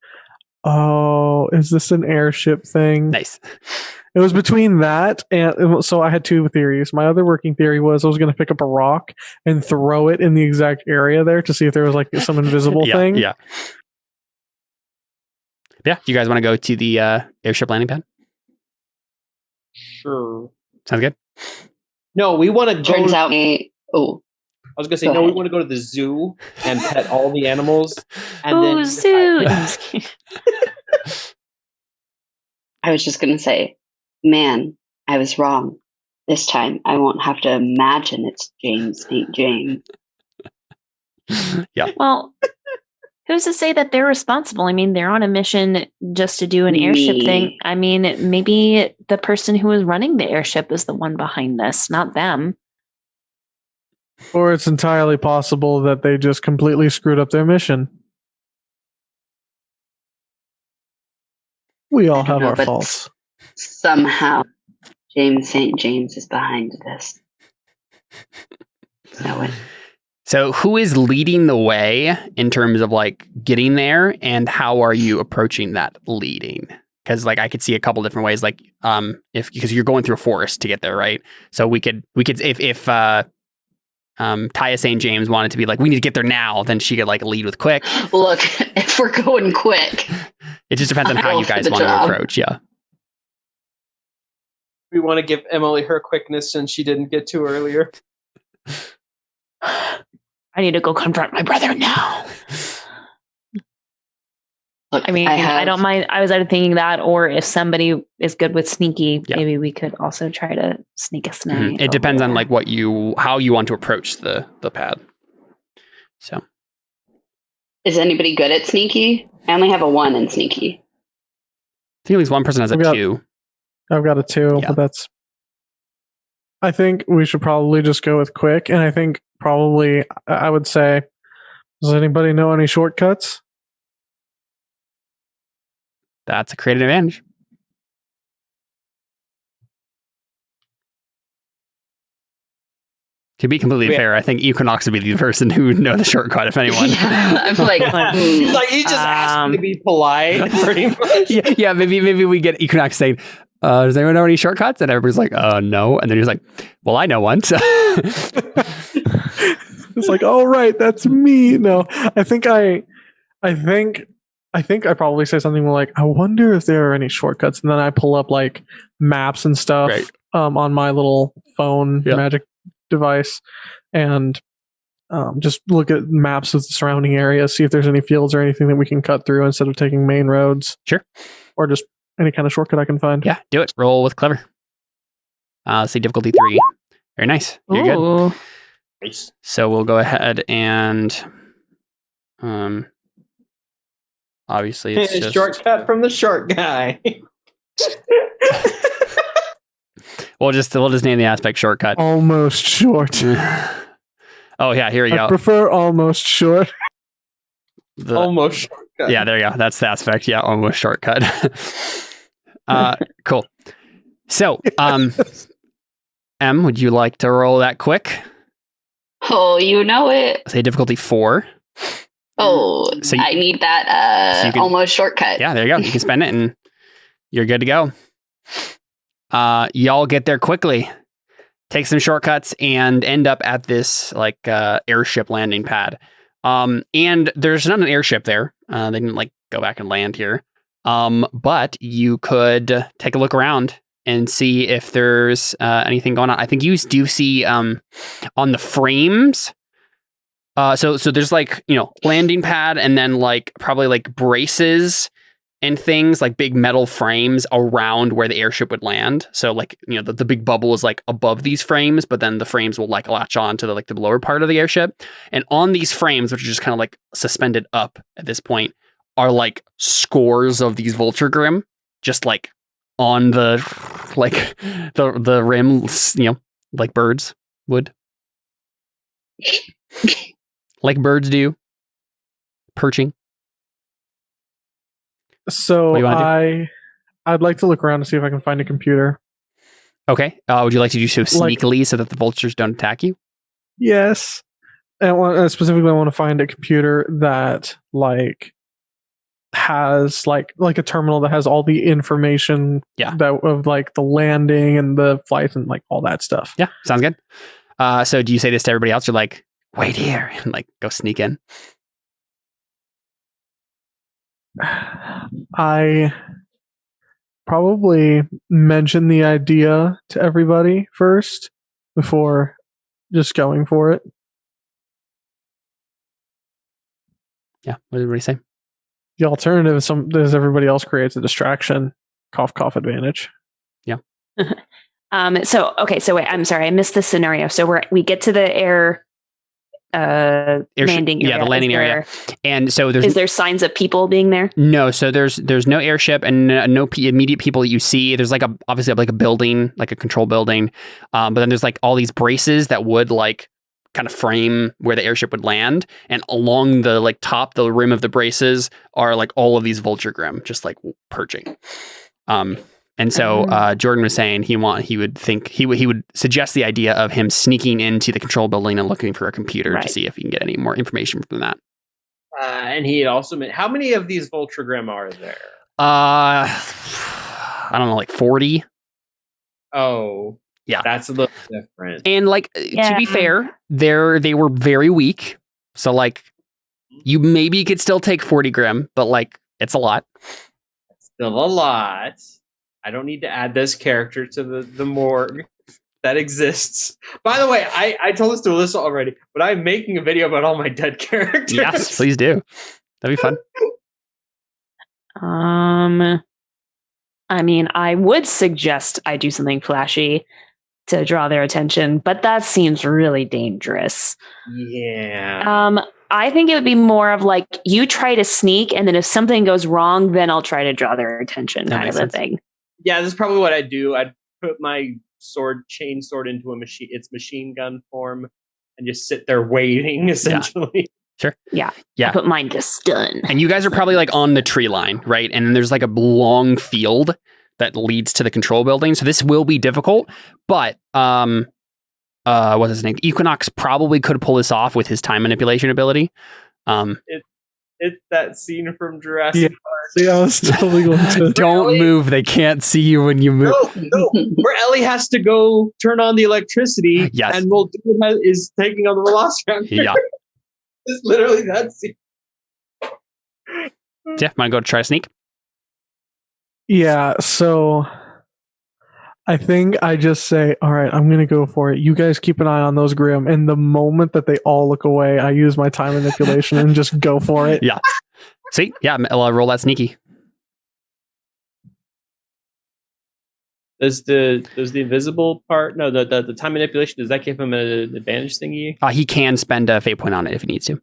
oh, is this an airship thing? Nice. It was between that and so I had two theories. My other working theory was I was going to pick up a rock and throw it in the exact area there to see if there was like some invisible thing. Yeah. Do you guys want to go to the airship landing pad? Sure. Sounds good. No, we want to go. Turns out, I was going to say, we want to go to the zoo and pet all the animals. And then zoo! I was just going to say, man, I was wrong. This time I won't have to imagine it's James St. James. Yeah. Well, who's to say that they're responsible? I mean, they're on a mission just to do an airship thing. I mean, maybe the person who is running the airship is the one behind this, not them. Or it's entirely possible that they just completely screwed up their mission. We all have our faults. Somehow, James St. James is behind this. So who is leading the way in terms of like getting there, and how are you approaching that leading? Because like I could see a couple different ways, like because you're going through a forest to get there, right? So we could if Taya St. James wanted to be like, we need to get there now, then she could like lead with quick. Look, if we're going quick, it just depends on how you guys want to approach. Yeah. We want to give Emily her quickness since she didn't get to earlier. I need to go confront my brother now. Look, I mean, I don't mind. I was either thinking that, or if somebody is good with sneaky, maybe we could also try to sneak a snag. Mm-hmm. It depends on like how you want to approach the pad. So, is anybody good at sneaky? I only have a 1 in sneaky. I think at least one person has a 2. I've got a 2, but that's. I think we should probably just go with quick, and I think probably I would say, does anybody know any shortcuts? That's a creative advantage. To be completely fair, I think Equinox would be the person who would know the shortcut, if anyone. I'm like, like he just asked me to be polite, pretty much. Yeah, maybe we get Equinox saying, does anyone know any shortcuts? And everybody's like, no. And then he's like, well, I know one. So. It's like, oh, right, that's me. No, I think I probably say something like, I wonder if there are any shortcuts. And then I pull up like maps and stuff on my little phone magic device and just look at maps of the surrounding area, see if there's any fields or anything that we can cut through instead of taking main roads. Sure. Or just any kind of shortcut I can find. Yeah, do it. Roll with clever. Let's see, difficulty 3. Very nice. You're good. Nice. So we'll go ahead and obviously it's just shortcut from the short guy. We'll just name the aspect shortcut. Almost short. Oh yeah, here we go. I prefer almost short. Almost shortcut. Yeah, there you go. That's the aspect. Yeah, almost shortcut. Cool. So, Em, would you like to roll that quick? Oh, you know it. Say difficulty 4. Oh, so I need that almost shortcut. Yeah, there you go. You can spend it and you're good to go. Y'all get there quickly, take some shortcuts, and end up at this like airship landing pad. And there's not an airship there. They didn't like go back and land here. But you could take a look around and see if there's anything going on. I think you do see on the frames. So there's like, landing pad and then like probably like braces and things like big metal frames around where the airship would land. So like, the big bubble is like above these frames, but then the frames will like latch on to the lower part of the airship. And on these frames, which are just kind of like suspended up at this point, are like scores of these vulture grim, just like on the the rim, like birds would. Like birds do. Perching. So I'd like to look around to see if I can find a computer. Okay. Would you like to do so sneakily so that the vultures don't attack you? Yes. And specifically, I want to find a computer that has like a terminal that has all the information of like the landing and the flights and like all that stuff. Yeah, sounds good. So do you say this to everybody else? You're like, wait here, and like go sneak in. I probably mention the idea to everybody first before just going for it. Yeah, what did everybody say? The alternative is everybody else creates a distraction. Cough, cough advantage. Yeah. So wait, I'm sorry, I missed this scenario. So we get to the landing area. Yeah, the landing area. And so is there signs of people being there? No, so there's no airship and no immediate people that you see. There's obviously like a building, like a control building, but then there's like all these braces that would like kind of frame where the airship would land, and along the like the rim of the braces are like all of these vulture grim just like perching. And so Jordan was saying he would suggest the idea of him sneaking into the control building and looking for a computer to see if he can get any more information from that. And he had also meant, how many of these vulture grim are there? I don't know, like 40. Oh, yeah, that's a little different. And like to be fair, they were very weak, so like you maybe could still take 40 grim, but like it's a lot. It's still a lot. I don't need to add this character to the morgue that exists. By the way, I told this to Alyssa already, but I'm making a video about all my dead characters. Yes, please do. That'd be fun. I mean, I would suggest I do something flashy to draw their attention, but that seems really dangerous. Yeah. I think it would be more of like you try to sneak, and then if something goes wrong, then I'll try to draw their attention, kind of a thing. Yeah, this is probably what I'd do. I'd put my chain sword into its machine gun form and just sit there waiting, essentially. Yeah. Sure. Yeah. Yeah. I put mine to stun. And you guys are probably like on the tree line, right? And then there's like a long field that leads to the control building. So this will be difficult, but what's his name? Equinox probably could pull this off with his time manipulation ability. It's that scene from Jurassic Park. Yeah, I was totally going to. Don't move. They can't see you when you move. No. Where Ellie has to go turn on the electricity, yes, and Muldoon is taking on the Velociraptor. Yeah. It's literally that scene. Yeah, want to go to try to sneak? Yeah, so I think I just say, all right, I'm going to go for it. You guys keep an eye on those Grim. And the moment that they all look away, I use my time manipulation and just go for it. Yeah. See? Yeah, I'll roll that sneaky. Does the invisible part, no, the time manipulation, does that give him an advantage thingy? He can spend a fate point on it if he needs to.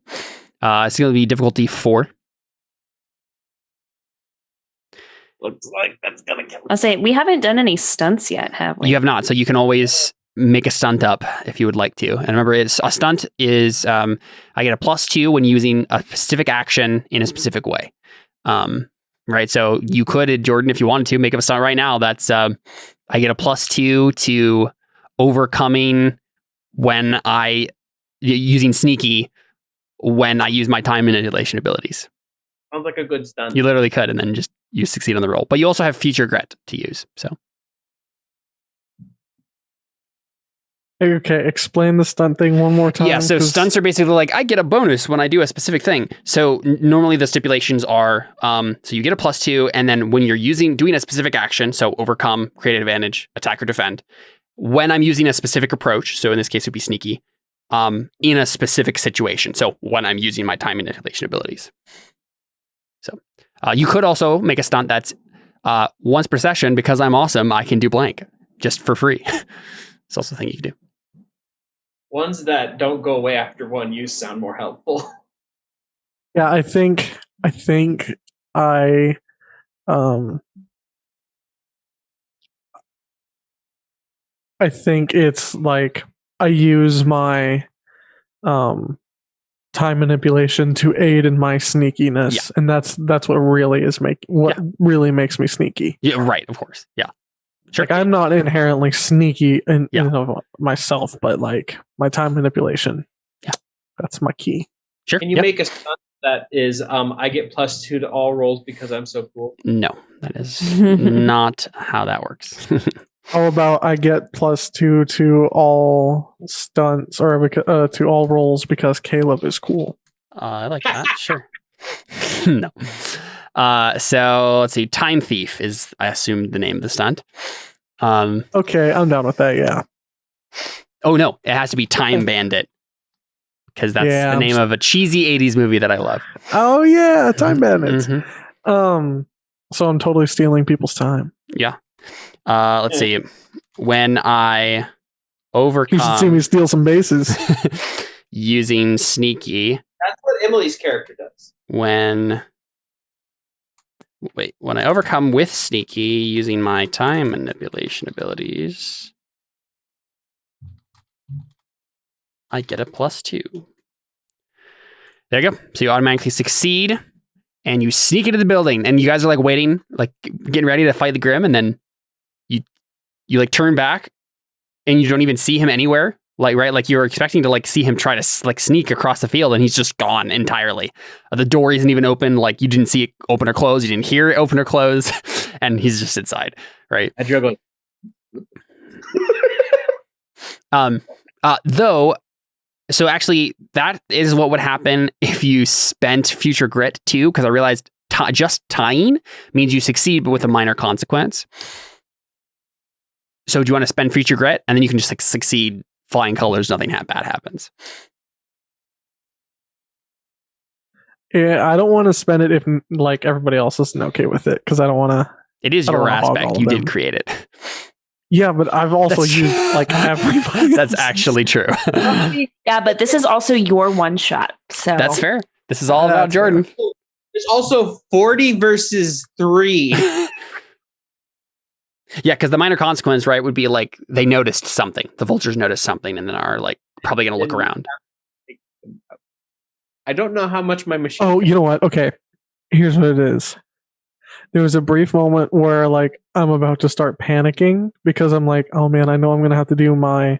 It's going to be difficulty 4. Looks like that's gonna kill him. I'll say we haven't done any stunts yet, have we? You have not, so you can always make a stunt up if you would like to. And remember, a stunt is I get a +2 when using a specific action in a specific way. Right, so you could, Jordan, if you wanted to, make up a stunt right now. That's I get a +2 to overcoming when using sneaky when I use my time manipulation abilities. Sounds like a good stunt. You literally could, and then just you succeed on the roll. But you also have future regret to use. So okay, explain the stunt thing one more time. Yeah, so stunts are basically like I get a bonus when I do a specific thing. So normally the stipulations are so you get a +2, and then when you're doing a specific action, so overcome, create advantage, attack or defend. When I'm using a specific approach, so in this case it would be sneaky, in a specific situation. So when I'm using my time manipulation abilities. So you could also make a stunt that's once per session, because I'm awesome, I can do blank just for free. It's also a thing you can do. Ones that don't go away after one use sound more helpful. Yeah, I think I think it's like I use my time manipulation to aid in my sneakiness, and that's what really is really makes me sneaky. Yeah, right, of course. Yeah. Sure. Like I'm not inherently sneaky in myself, but like my time manipulation. Yeah. That's my key. Sure. Can you make a stunt that is I get +2 to all rolls because I'm so cool? No, that is not how that works. How about I get +2 to all stunts or to all rolls because Caleb is cool? I like that. Sure. No. So let's see. Time Thief is, I assume, the name of the stunt. Okay, I'm down with that. Yeah. Oh no, it has to be Time Bandit, because that's the name of a cheesy '80s movie that I love. Oh yeah, Time Bandits. Mm-hmm. So I'm totally stealing people's time. Yeah. Let's see. When I overcome, you should see me steal some bases. using sneaky. That's what Emily's character does. When I overcome with sneaky using my time manipulation abilities, I get a +2. There you go. So you automatically succeed, and you sneak into the building, and you guys are like waiting, like getting ready to fight the Grim, and then you like turn back, and you don't even see him anywhere. Like, right, like you're expecting to like see him try to like sneak across the field, and he's just gone entirely. The door isn't even open. Like you didn't see it open or close. You didn't hear it open or close, and he's just inside. Right. I dribble. Though, so actually, that is what would happen if you spent Future Grit too, because I realized just tying means you succeed, but with a minor consequence. So do you want to spend Future Grit, and then you can just like, succeed, flying colors, nothing bad happens. Yeah, I don't want to spend it if like everybody else isn't okay with it, because I don't want to. It is your aspect. You did create it. Yeah, but I've also used like everybody. That's actually true. Yeah, but this is also your one shot. So that's fair. This is all about Jordan. Fair. There's also 40 versus 3. Yeah, because the minor consequence, right, would be like they noticed something. The vultures noticed something, and then are like probably going to look around. I don't know how much my machine. Oh, you know what? Okay, here's what it is. There was a brief moment where like I'm about to start panicking because I'm like, oh man, I know I'm going to have to do my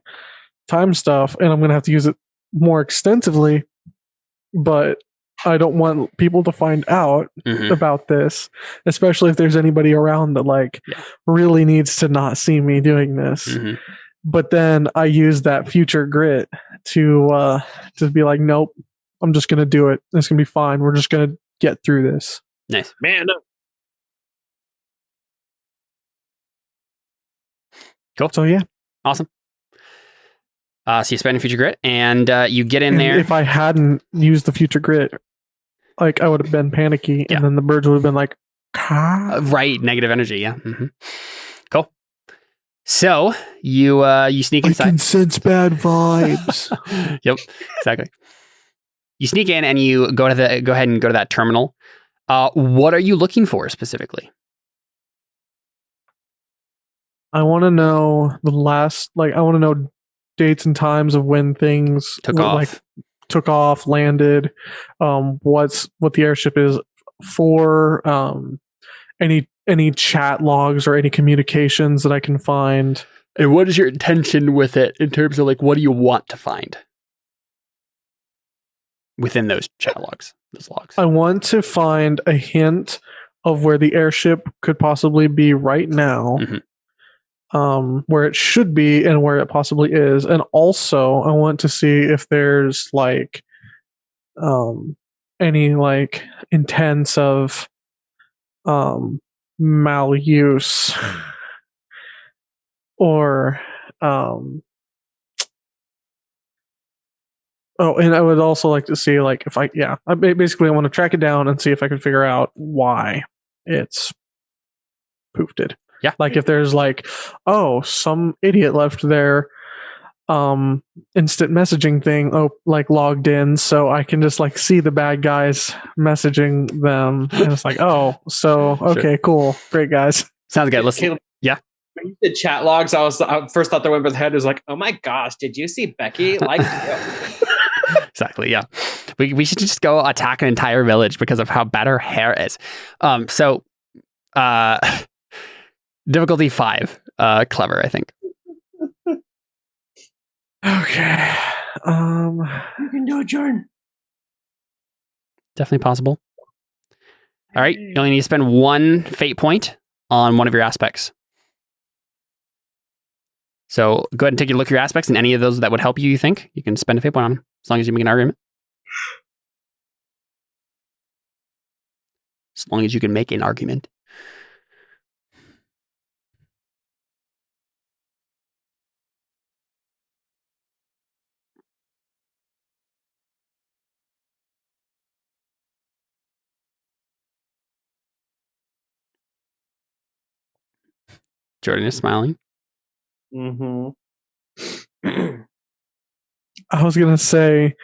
time stuff, and I'm going to have to use it more extensively, but I don't want people to find out about this, especially if there's anybody around that like really needs to not see me doing this. But then I use that Future Grit to be like, nope, I'm just going to do it. It's going to be fine. We're just going to get through this. Nice. Man, no. Cool. So yeah. Awesome. So you spend a Future Grit, and you get in there. If I hadn't used the Future Grit, like I would have been panicky, and then the birds would have been like, right, negative energy. Yeah. Cool. So you sneak inside. I can sense bad vibes. Yep, exactly. You sneak in, and you go ahead and go to that terminal. What are you looking for specifically? I want to know I want to know dates and times of when things took off, landed, what the airship is for, any chat logs or any communications that I can find. And what is your intention with it in terms of like, what do you want to find within those chat logs, those logs? I want to find a hint of where the airship could possibly be right now. Where it should be and where it possibly is. And also I want to see if there's like any like intents of maluse or and I would also like to see like if I basically I want to track it down and see if I can figure out why it's poofed it. Yeah. Like if there's like, oh, some idiot left their instant messaging thing like logged in, so I can just like see the bad guys messaging them, and it's like, oh, so okay, cool, great guys. Sounds good. Listen, yeah. When you did chat logs, I first thought that went over the head. It was like, oh my gosh, did you see Becky? Like, exactly, yeah. We should just go attack an entire village because of how bad her hair is. Difficulty 5. Clever, I think. Okay. You can do it, Jordan. Definitely possible. All right. You only need to spend 1 fate point on one of your aspects. So go ahead and take a look at your aspects, and any of those that would help you think, you can spend a fate point on them, as long as you make an argument. As long as you can make an argument. Jordan is smiling. I was gonna say,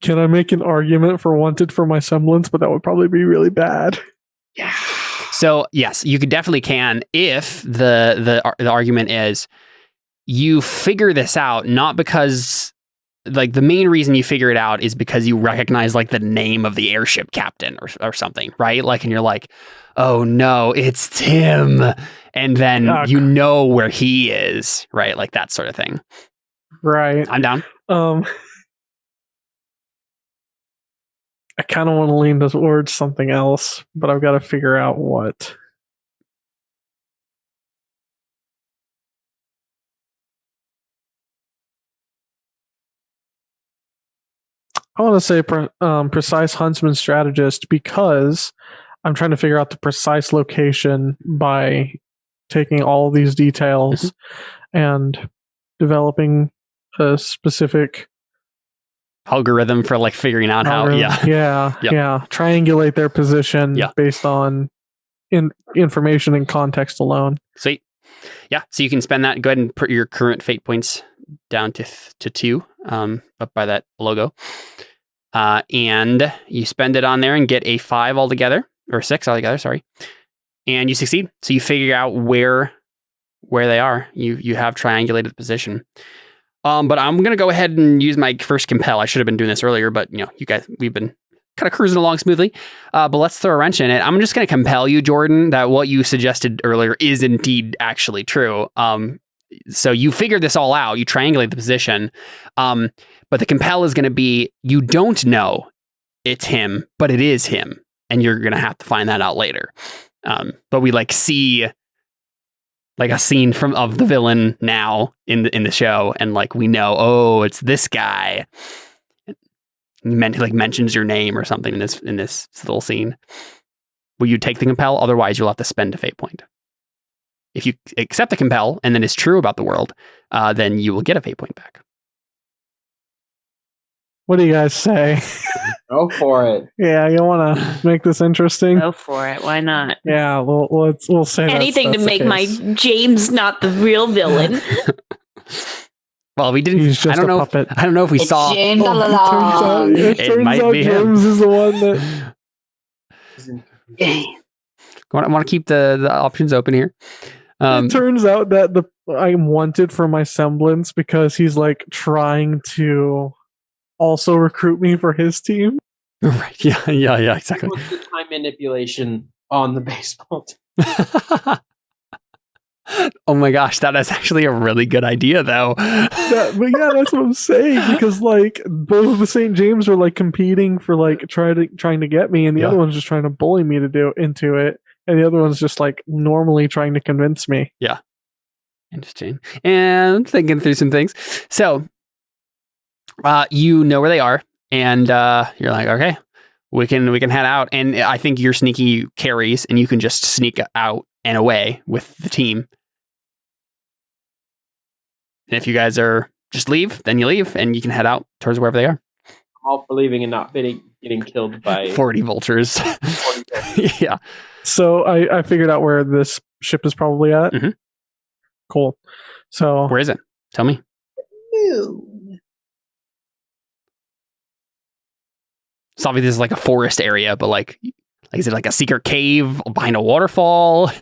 can I make an argument for wanted for my semblance? But that would probably be really bad. Yeah. So yes, you definitely can if the argument is you figure this out not because like the main reason you figure it out is because you recognize like the name of the airship captain or something, right? Like, and you're like, oh no, it's Tim, and then you know where he is, right? Like that sort of thing. Right. I'm down. I kind of want to lean towards something else, but I've got to figure out what. I want to say precise huntsman strategist because I'm trying to figure out the precise location by taking all these details and developing a specific algorithm for like figuring out how. Triangulate their position based on information and context alone. Sweet. Yeah, so you can spend that. Go ahead and put your current fate points down to 2 up by that logo. And you spend it on there and get a 5 altogether, or 6 altogether, sorry. And you succeed. So you figure out where they are. You have triangulated the position. But I'm going to go ahead and use my first compel. I should have been doing this earlier, but you guys, we've been kind of cruising along smoothly. But let's throw a wrench in it. I'm just going to compel you, Jordan, that what you suggested earlier is indeed actually true. So you figure this all out. You triangulate the position. But the compel is going to be, you don't know it's him, but it is him. And you're going to have to find that out later. But we like see like a scene of the villain now in the show. And like, we know, oh, it's this guy. He mentions your name or something in this little scene. Will you take the compel? Otherwise, you'll have to spend a fate point. If you accept the compel and then it's true about the world, then you will get a fate point back. What do you guys say? Go for it. Yeah, you want to make this interesting? Go for it. Why not? Yeah, we'll say anything to make my James not the real villain. Well, we didn't. He's just I don't a know. puppet. I don't know if we saw. James It might be James is the one that. I want to keep the options open here. It turns out that I'm wanted for my semblance because he's like trying to also recruit me for his team. Right. Yeah. Exactly. What's the time manipulation on the baseball team? Oh my gosh, that is actually a really good idea, though. But yeah, that's what I'm saying. Because like both of the St. James were like competing for like trying to get me, and the other one's just trying to bully me to do into it, and the other one's just like normally trying to convince me. Yeah, interesting. And thinking through some things. So, you know where they are, and you're like, okay, we can head out. And I think your sneaky carries, and you can just sneak out and away with the team. And if you guys are just leave, then you leave and you can head out towards wherever they are. All for leaving and not getting killed by 40 vultures. Yeah. So I figured out where this ship is probably at. Mm-hmm. Cool. So where is it? Tell me. It's obviously this is like a forest area, but like is it like a secret cave behind a waterfall?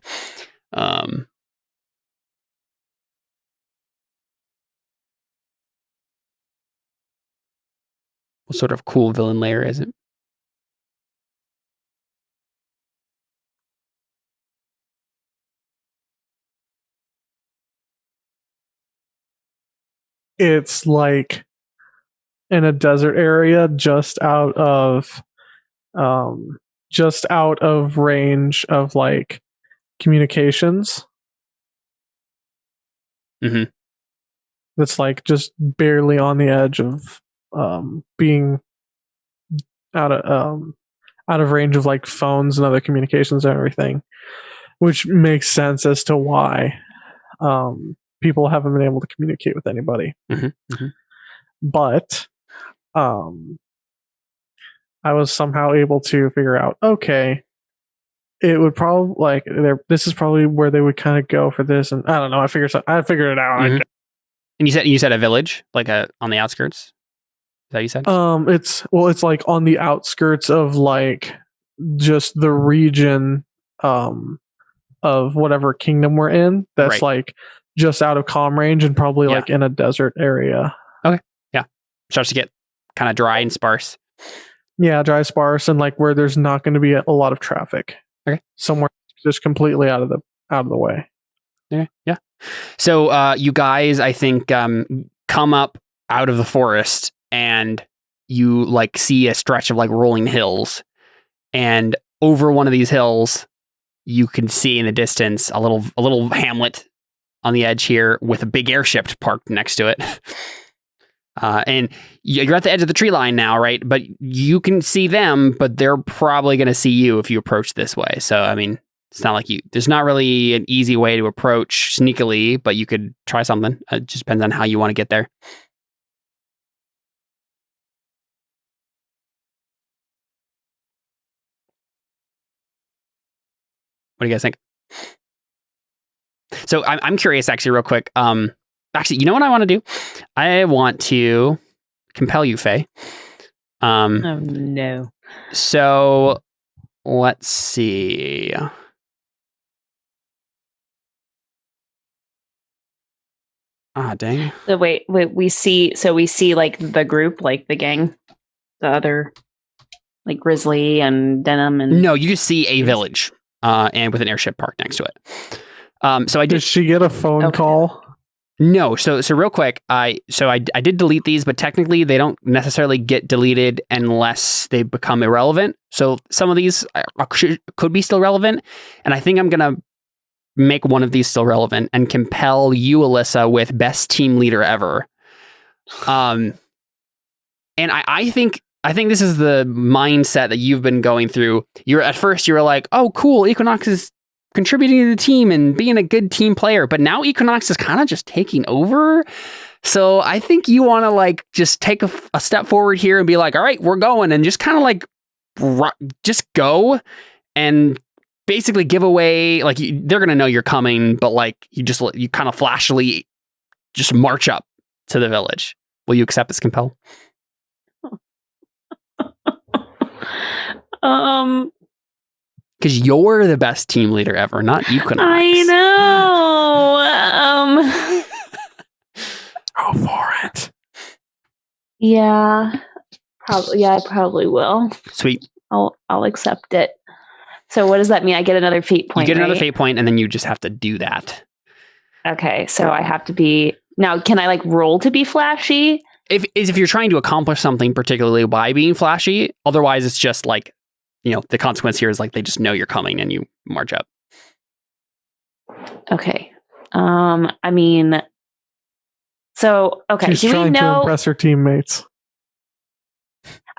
What sort of cool villain lair is it? It's like in a desert area just out of range of like communications. Mm-hmm. That's like just barely on the edge of being out of range of like phones and other communications and everything, which makes sense as to why people haven't been able to communicate with anybody. Mm-hmm. Mm-hmm. But I was somehow able to figure out, okay, it would probably like this is probably where they would kind of go for this, and I don't know. I figured it out. Mm-hmm. And you said a village, like on the outskirts. that what you said? It's like on the outskirts of like just the region of whatever kingdom we're in. That's like just out of comm range and probably like in a desert area. Okay. Yeah. Starts to get kind of dry and sparse. Yeah, dry, sparse, and like where there's not going to be a lot of traffic. Okay. Somewhere just completely out of the way. Yeah. So you guys, I think, come up out of the forest and you like see a stretch of like rolling hills, and over one of these hills you can see in the distance a little hamlet on the edge here with a big airship parked next to it. And you're at the edge of the tree line now, right? But you can see them, but they're probably going to see you if you approach this way. So, I mean, it's not like there's not really an easy way to approach sneakily, but you could try something. It just depends on how you want to get there. What do you guys think? So I'm curious, actually, real quick. Actually, you know what I want to do? I want to compel you, Faye. Oh no. So let's see. Ah, dang. So wait, we see like the group, like the gang, the other, like Grizzly and Denim and. No, you just see a village, and with an airship parked next to it. So I did. Did she get a phone call? No. So real quick, I did delete these, but technically they don't necessarily get deleted unless they become irrelevant. So some of these could be still relevant, and I think I'm gonna make one of these still relevant and compel you, Alyssa, with best team leader ever. And I think this is the mindset that you've been going through. At first you were like, oh, cool, Equinox is contributing to the team and being a good team player, but now Equinox is kind of just taking over. So I think you want to like just take a step forward here and be like, all right, we're going, and just kind of like just go and basically give away, like they're gonna know you're coming, but like you kind of flashily just march up to the village. Will you accept this compel? Because you're the best team leader ever, not Equinox. I know. Go for it. Yeah, probably. Yeah, I probably will. Sweet. I'll accept it. So what does that mean? I get another fate point. You get another fate point, and then you just have to do that. Okay, so I have to be now. Can I like roll to be flashy? If you're trying to accomplish something particularly by being flashy, otherwise it's just like, the consequence here is like they just know you're coming and you march up. Okay. I mean, so okay. She's trying to impress her teammates.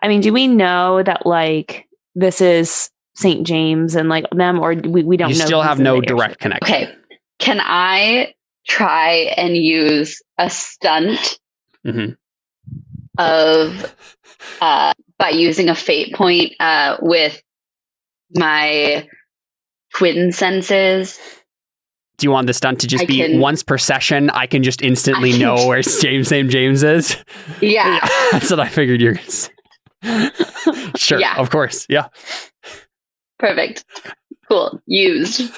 I mean, do we know that like this is St. James and like them, or we don't know? You still have no direct connection. Okay. Can I try and use a stunt of by using a fate point with my twin senses? Do you want the stunt to just be once per session? I can just instantly know where St. James is. Yeah. That's what I figured you're going to say. Sure. Yeah. Of course. Yeah. Perfect. Cool. Used.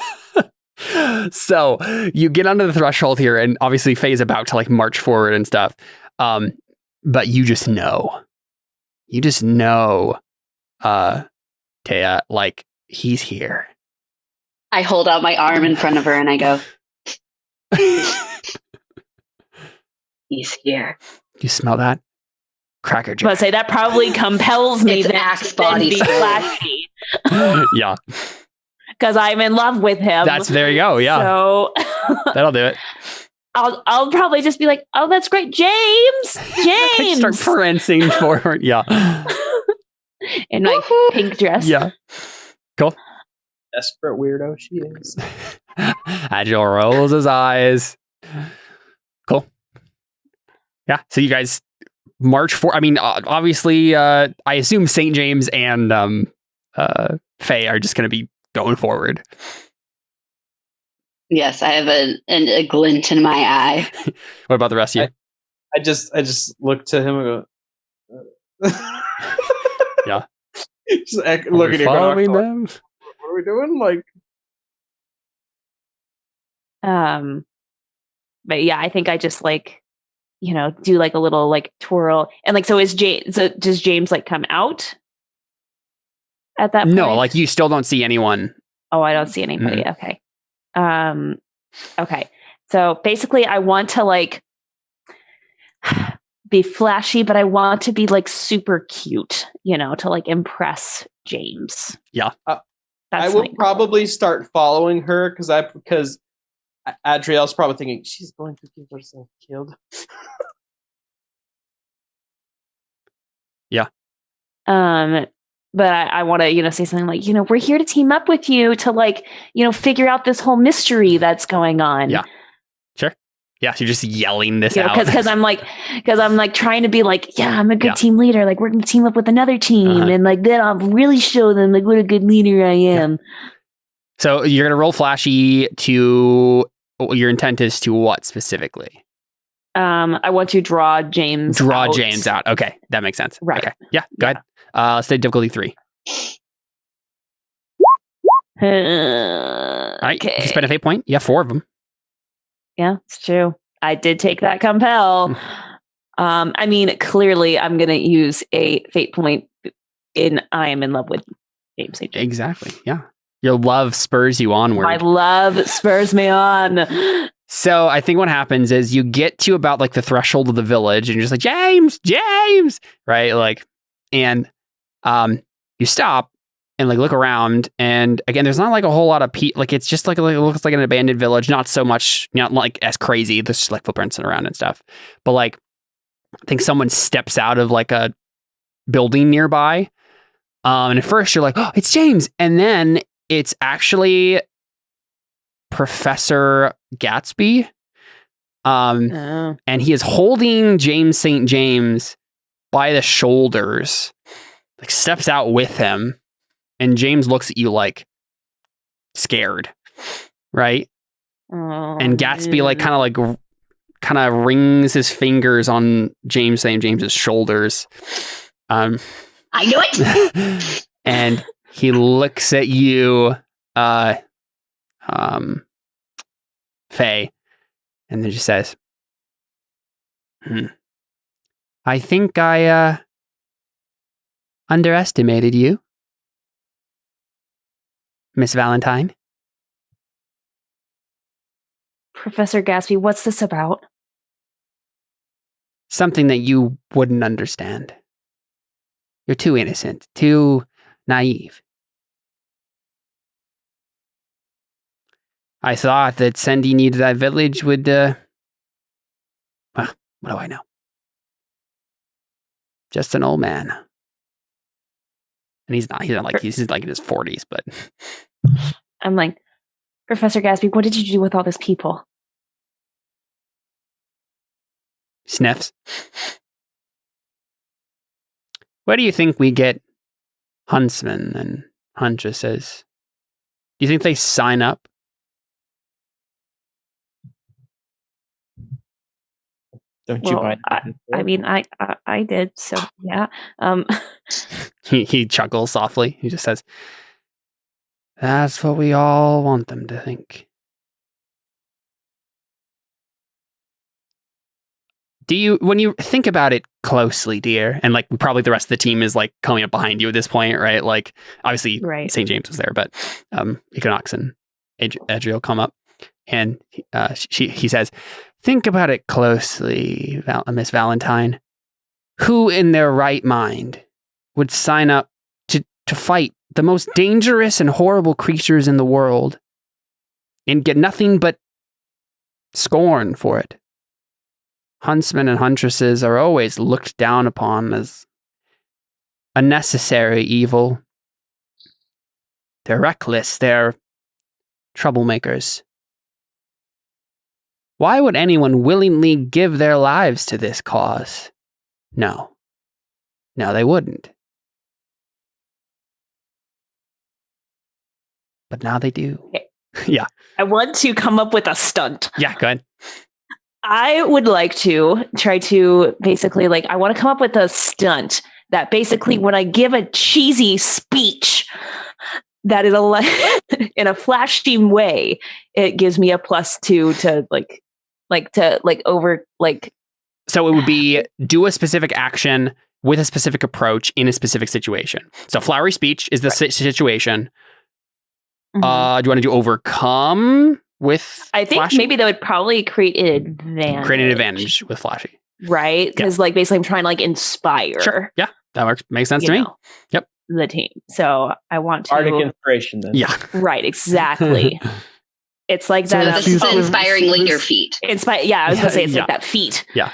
So you get under the threshold here, and obviously Faye's about to like march forward and stuff. But you just know. Taya, like he's here. I hold out my arm in front of her and I go, he's here. You smell that? Cracker Jack. I say that probably compels me to Axe body be flashy. Yeah. Because I'm in love with him. There you go. Yeah. So that'll do it. I'll probably just be like, oh, that's great. James. Start prancing forward. Yeah. In my pink dress. Yeah. Cool. Desperate weirdo she is. Agile rolls his eyes. Cool. Yeah. So you guys march for. I mean, obviously, I assume St. James and Faye are just going to be going forward. Yes, I have a glint in my eye. What about the rest of you? I just look to him and go, Yeah. Just look at you following them. What are we doing? Like, but yeah, I think I just like, do like a little like twirl, and like, so does James like come out at that point? No, like you still don't see anyone. Oh, I don't see anybody. Okay. Okay. So basically I want to like be flashy, but I want to be like super cute, to like impress James. Yeah. I will probably start following her because Adriel's probably thinking she's going to get herself killed. Yeah. But I want to, say something like, we're here to team up with you to like, figure out this whole mystery that's going on. Yeah. Sure. Yeah. So you're just yelling this out. Because I'm like trying to be like, yeah, I'm a good team leader. Like we're going to team up with another team. And like, then I'll really show them like what a good leader I am. Yeah. So you're going to roll flashy to, your intent is to what specifically? I want to draw James out. James out. Okay. That makes sense. Right. Okay. Yeah. Go ahead. Let's say difficulty 3. All right. Okay. You spend a fate point. You have 4 of them. Yeah, it's true. I did take that compel. I mean, clearly I'm going to use a fate point I am in love with James St. James. Exactly. Yeah. Your love spurs you onward. My love spurs me on. So I think what happens is you get to about like the threshold of the village and you're just like, James, right? Like, and you stop and like look around, and again, there's not like a whole lot of like it's just like it looks like an abandoned village, not so much, not like as crazy. There's just like footprints around and stuff, but like I think someone steps out of like a building nearby, and at first you're like, oh, it's James, and then it's actually Professor Gatsby, and he is holding James St. James by the shoulders, like steps out with him, and James looks at you like scared, right? And Gatsby like kind of rings his fingers on James St. James's shoulders. I knew it. And he looks at you, Faye, and then just says, I think I underestimated you, Miss Valentine. Professor Gatsby, what's this about? Something that you wouldn't understand. You're too innocent, too naive. I thought that sending you to that village would, well, what do I know? Just an old man. And he's not like, he's like in his 40s, but. I'm like, Professor Gatsby, what did you do with all these people? Sniffs. Where do you think we get huntsmen and huntresses? Do you think they sign up? Don't you buy that? I mean, I did, so yeah. He chuckles softly. He just says, that's what we all want them to think. When you think about it closely, dear, and like probably the rest of the team is like coming up behind you at this point, right? Like obviously St. James was there, but Equinox and Adriel come up, and he says, think about it closely, Miss Valentine. Who in their right mind would sign up to fight the most dangerous and horrible creatures in the world and get nothing but scorn for it? Huntsmen and huntresses are always looked down upon as a necessary evil. They're reckless, they're troublemakers. Why would anyone willingly give their lives to this cause? No, they wouldn't. But now they do. Okay. Yeah. I want to come up with a stunt. Yeah, go ahead. I would like to try to basically, like, I want to come up with a stunt that basically when I give a cheesy speech that is in a flashy way, it gives me a +2 to So it would be do a specific action with a specific approach in a specific situation. So flowery speech is the situation. Mhm. Do you want to do overcome with I think flashy? maybe that would probably create an advantage. Create an advantage with flashy. Right? Because like basically I'm trying to like inspire. Sure. Yeah, that works. Makes sense to me. Yep. The team. So I want to Arctic inspiration then. Yeah. Right, exactly. It's like So that. This is the inspiring leader feat. Yeah, I was gonna say it's like that feat. Yeah.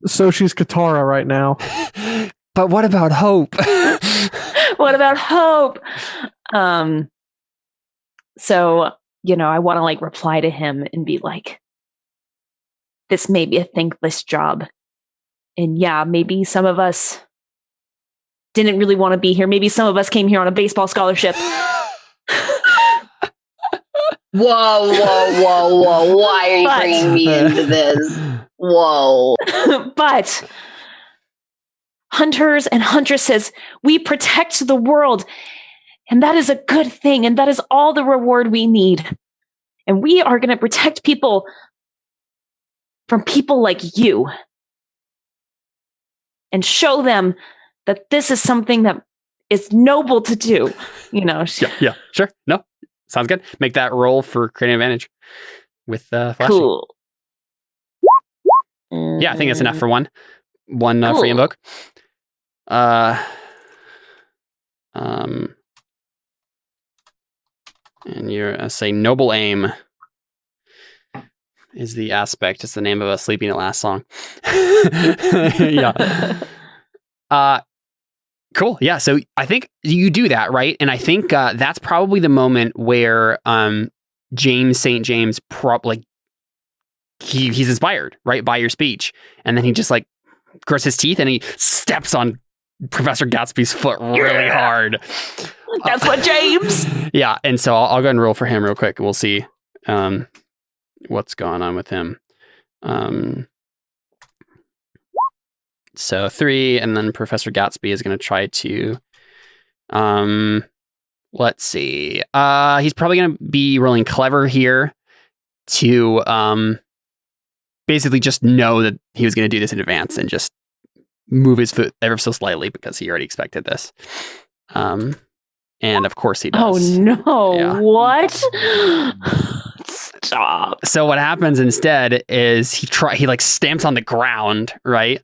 So she's Katara right now. But what about hope? What about hope? So, I want to like reply to him and be like, this may be a thankless job. And yeah, maybe some of us didn't really want to be here. Maybe some of us came here on a baseball scholarship. Whoa. Why are you bringing me into this? Whoa. But hunters and huntresses, we protect the world. And that is a good thing. And that is all the reward we need. And we are going to protect people from people like you. And show them that this is something that is noble to do. Yeah, sure. No, sounds good. Make that roll for creating advantage with flashy. Cool. Yeah, I think that's enough for one Cool. free invoke. And you're say noble aim is the aspect. It's the name of a Sleeping at Last song. Yeah. Cool. Yeah. So I think you do that, right? And I think that's probably the moment where James St. James he's inspired, right, by your speech, and then he just like grits his teeth and he steps on Professor Gatsby's foot really hard. That's what James. Yeah, and so I'll go ahead and roll for him real quick. We'll see what's going on with him. So 3, and then Professor Gatsby is going to try to. Let's see. He's probably going to be rolling clever here to basically just know that he was going to do this in advance and just move his foot ever so slightly because he already expected this. And of course he does. Oh no! Yeah. What? Stop. So what happens instead is he like stamps on the ground, right?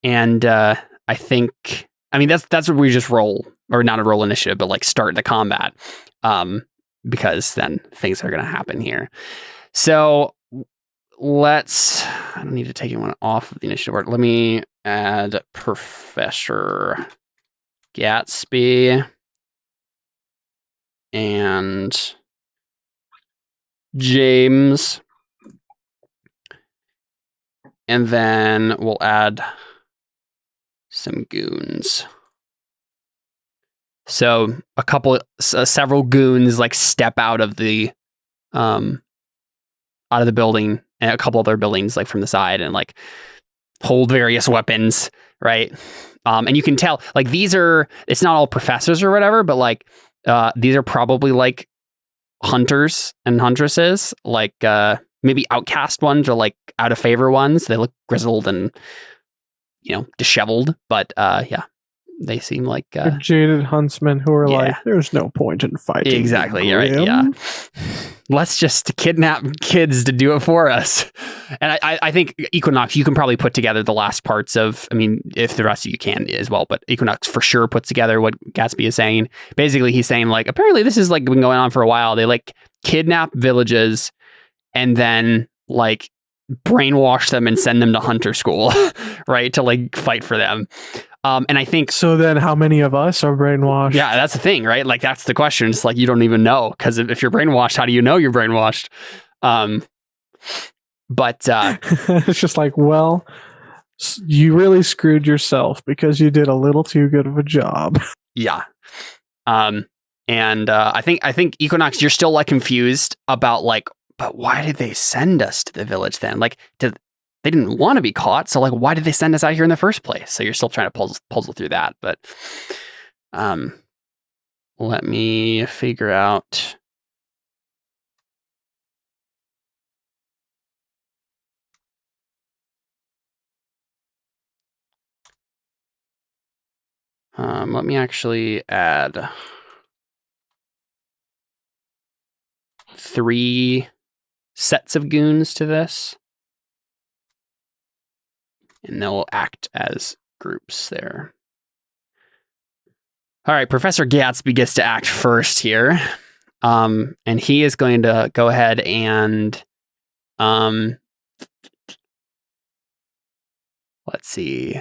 And I mean that's what we just roll, or not a roll initiative, but like start the combat, because then things are going to happen here. So I don't need to take anyone off of the initiative order. Let me add Professor Gatsby and James. And then we'll add some goons. So several goons like step out of the building, and a couple other buildings like from the side, and like hold various weapons, right? And you can tell like it's not all professors or whatever, but like these are probably like hunters and huntresses, like maybe outcast ones or like out of favor ones. They look grizzled and disheveled, but yeah, they seem like jaded huntsmen who are like, there's no point in fighting. Exactly. You're right. Yeah. Let's just kidnap kids to do it for us. And I think Equinox, you can probably put together the last parts of, I mean, if the rest of you can as well, but Equinox for sure puts together what Gatsby is saying. Basically, he's saying like, apparently this has like been going on for a while. They like kidnap villages and then like brainwash them and send them to hunter school, right? To like fight for them. And I think so. Then, how many of us are brainwashed? Yeah, that's the thing, right? Like that's the question. It's like you don't even know, because if you're brainwashed, how do you know you're brainwashed? But it's just like, well, you really screwed yourself because you did a little too good of a job. Yeah. And I think Equinox, you're still like confused about like, but why did they send us to the village then? Like, they didn't want to be caught. So like, why did they send us out here in the first place? So you're still trying to puzzle through that. But let me figure out. Let me actually add 3 sets of goons to this. And they'll act as groups there. All right, Professor Gatsby gets to act first here. And he is going to go ahead and let's see.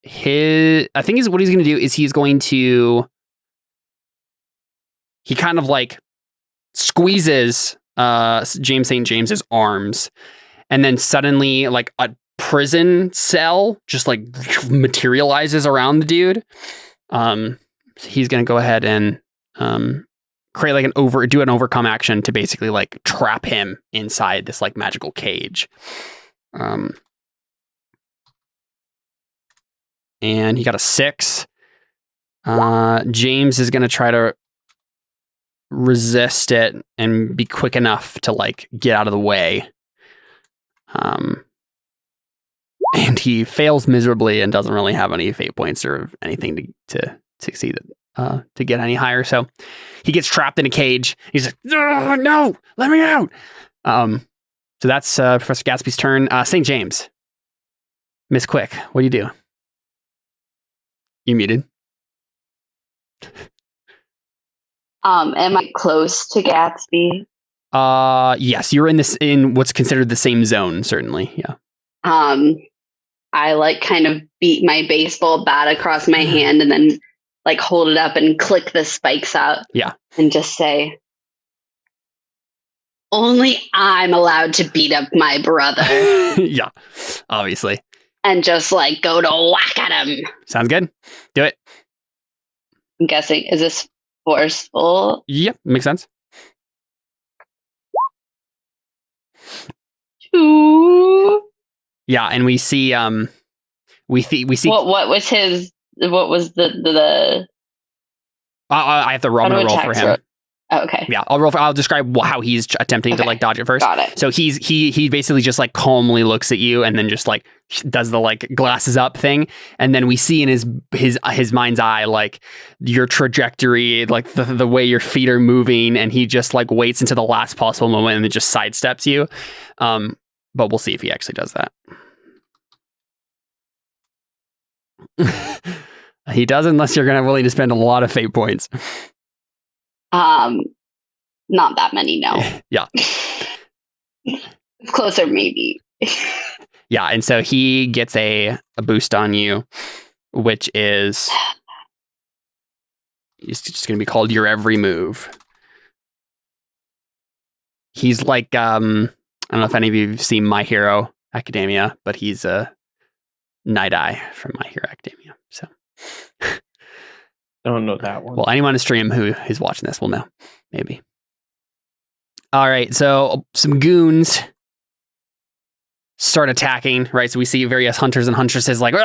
I think what he's going to do is he kind of like squeezes James St. James's arms, and then suddenly like a prison cell just like materializes around the dude. He's going to go ahead and create like do an overcome action to basically like trap him inside this like magical cage. And he got a 6. James is going to try to resist it and be quick enough to like get out of the way. And he fails miserably and doesn't really have any fate points or anything to succeed to get any higher. So he gets trapped in a cage. He's like, oh, no, let me out. So that's Professor Gatsby's turn. St. James. Miss Quick, what do you do? You muted. Am I close to Gatsby? Yes, you're in what's considered the same zone, certainly. Yeah. I like kind of beat my baseball bat across my hand and then like hold it up and click the spikes out. Yeah. And just say, only I'm allowed to beat up my brother. Yeah, obviously. And just like go to whack at him. Sounds good. Do it. I'm guessing, is this forceful? Yep, makes sense. 2. Yeah, and we see we see what was the I have to roll for him. Oh, okay. Yeah, I'll describe how he's attempting to like dodge it first. Got it. So he basically just like calmly looks at you and then just like does the like glasses up thing, and then we see in his mind's eye like your trajectory, like the way your feet are moving, and he just like waits until the last possible moment and then just sidesteps you. But we'll see if he actually does that. He does, unless you're willing to spend a lot of fate points. Not that many, no. Yeah. Closer, maybe. Yeah, and so he gets a boost on you, which is it's just going to be called your every move. He's like, I don't know if any of you have seen My Hero Academia, but he's a Night Eye from My Hero Academia. So, I don't know that one. Well, anyone on stream who is watching this will know, maybe. All right, so some goons start attacking, right? So we see various hunters and huntresses like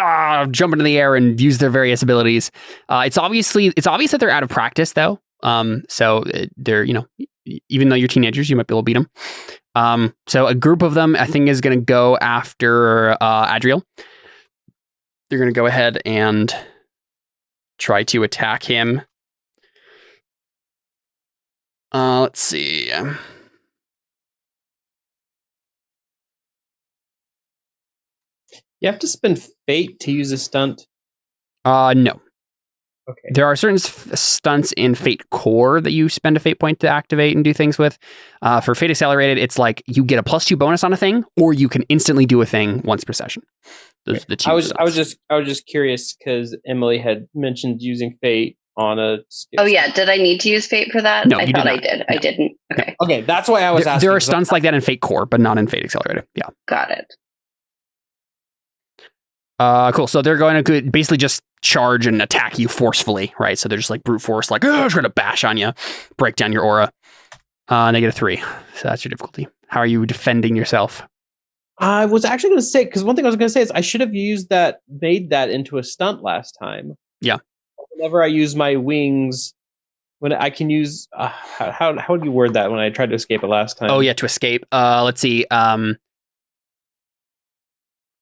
jump into the air and use their various abilities. It's obvious that they're out of practice, though. So they're, even though you're teenagers, you might be able to beat them. So a group of them, I think, is going to go after Adriel. They're going to go ahead and try to attack him. Let's see. You have to spend fate to use a stunt? No. Okay. There are certain stunts in Fate Core that you spend a fate point to activate and do things with. For Fate Accelerated, it's like you get a +2 bonus on a thing, or you can instantly do a thing once per session. Those are the two. I was just curious because Emily had mentioned using fate on a. Oh yeah, did I need to use fate for that? No, I thought I did. No. I didn't. Okay. Okay, that's why I was asking. There are stunts like that in Fate Core, but not in Fate Accelerated. Yeah. Got it. Cool. So they're going to basically just charge and attack you forcefully, right? So they're just like brute force, like trying to bash on you, break down your aura. -3. So that's your difficulty. How are you defending yourself? I was actually going to say, because one thing I was going to say is I should have made that into a stunt last time. Yeah. Whenever I use my wings, when I can use, how do you word that when I tried to escape it last time? Oh yeah, to escape. Let's see. When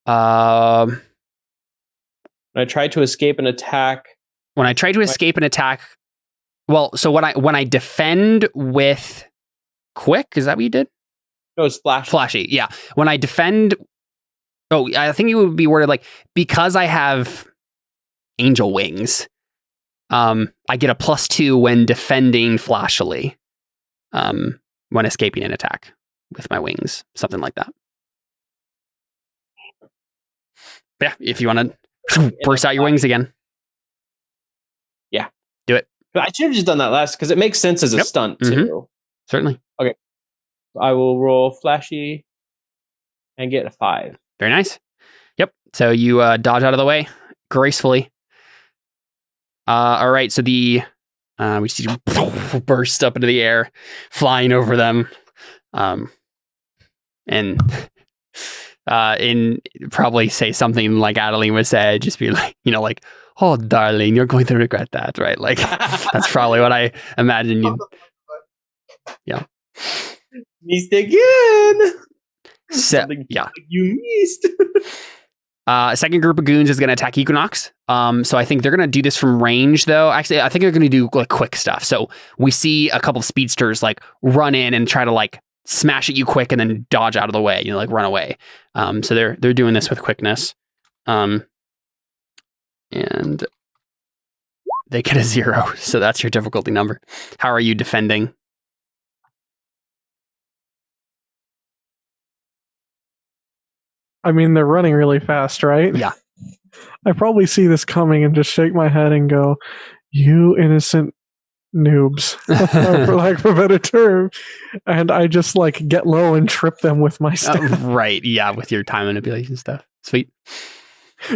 I tried to escape an attack. When I try to escape an attack, well, so when I defend with quick, is that what you did? No, it's flashy. Flashy, yeah. When I defend, I think it would be worded like, because I have angel wings, I get a +2 when defending flashily, when escaping an attack with my wings, something like that. But yeah, if you want to burst out your wings again. Yeah. Do it. I should have just done that last, because it makes sense as a stunt, too. Certainly. Okay. I will roll flashy and get a 5. Very nice. Yep. So you dodge out of the way gracefully. All right. So we see you burst up into the air, flying over them, and probably say something like Adeline would say, just be like, like, "Oh, darling, you're going to regret that," right? Like that's probably what I imagine you. Yeah. Missed again. Yeah. You missed. Second group of goons is going to attack Equinox. So I think they're going to do this from range, though. Actually, I think they're going to do like quick stuff. So we see a couple of speedsters like run in and try to like smash at you quick and then dodge out of the way. Like run away. So they're doing this with quickness. And they get a 0. So that's your difficulty number. How are you defending? I mean, they're running really fast, right? Yeah. I probably see this coming and just shake my head and go, "You innocent noobs," for lack of a better term. And I just like get low and trip them with my staff. Right. Yeah. With your time manipulation stuff. Sweet.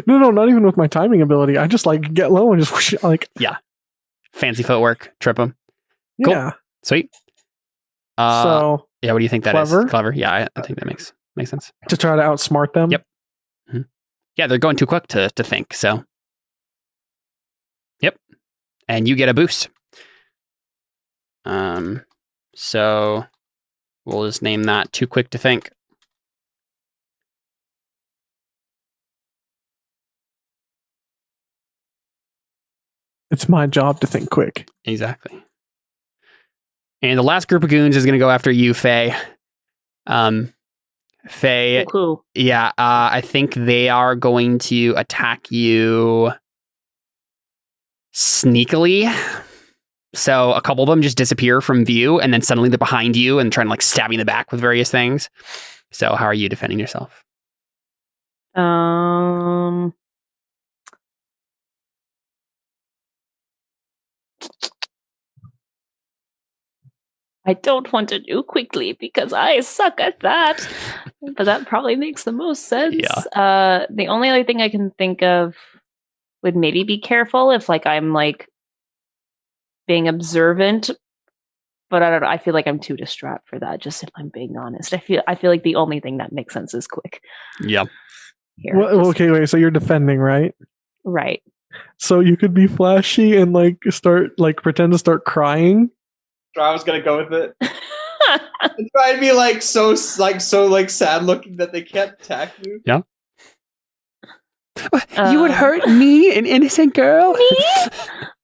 No, not even with my timing ability. I just like get low and just whoosh, like. Yeah. Fancy footwork. Trip them. Cool. Yeah. Sweet. So. Yeah. What do you think that clever? is? Clever. Yeah. I think that makes sense. To try to outsmart them? Yep. Mm-hmm. Yeah, they're going too quick to think, so. Yep. And you get a boost. So we'll just name that too quick to think. It's my job to think quick. Exactly. And the last group of goons is going to go after you, Faye. Faye, cool. Yeah, I think they are going to attack you sneakily. So a couple of them just disappear from view, and then suddenly they're behind you and trying to like stab you in the back with various things. So how are you defending yourself? I don't want to do quickly because I suck at that. But that probably makes the most sense. Yeah. The only other thing I can think of would maybe be careful if like I'm like being observant. But I don't know. I feel like I'm too distraught for that, just if I'm being honest. I feel like the only thing that makes sense is quick. Yeah. Well, okay, wait, so you're defending, right? Right. So you could be flashy and like pretend to start crying. I was gonna go with it. And try to be like so sad looking that they can't attack you. Yeah. You would hurt me, an innocent girl. Me?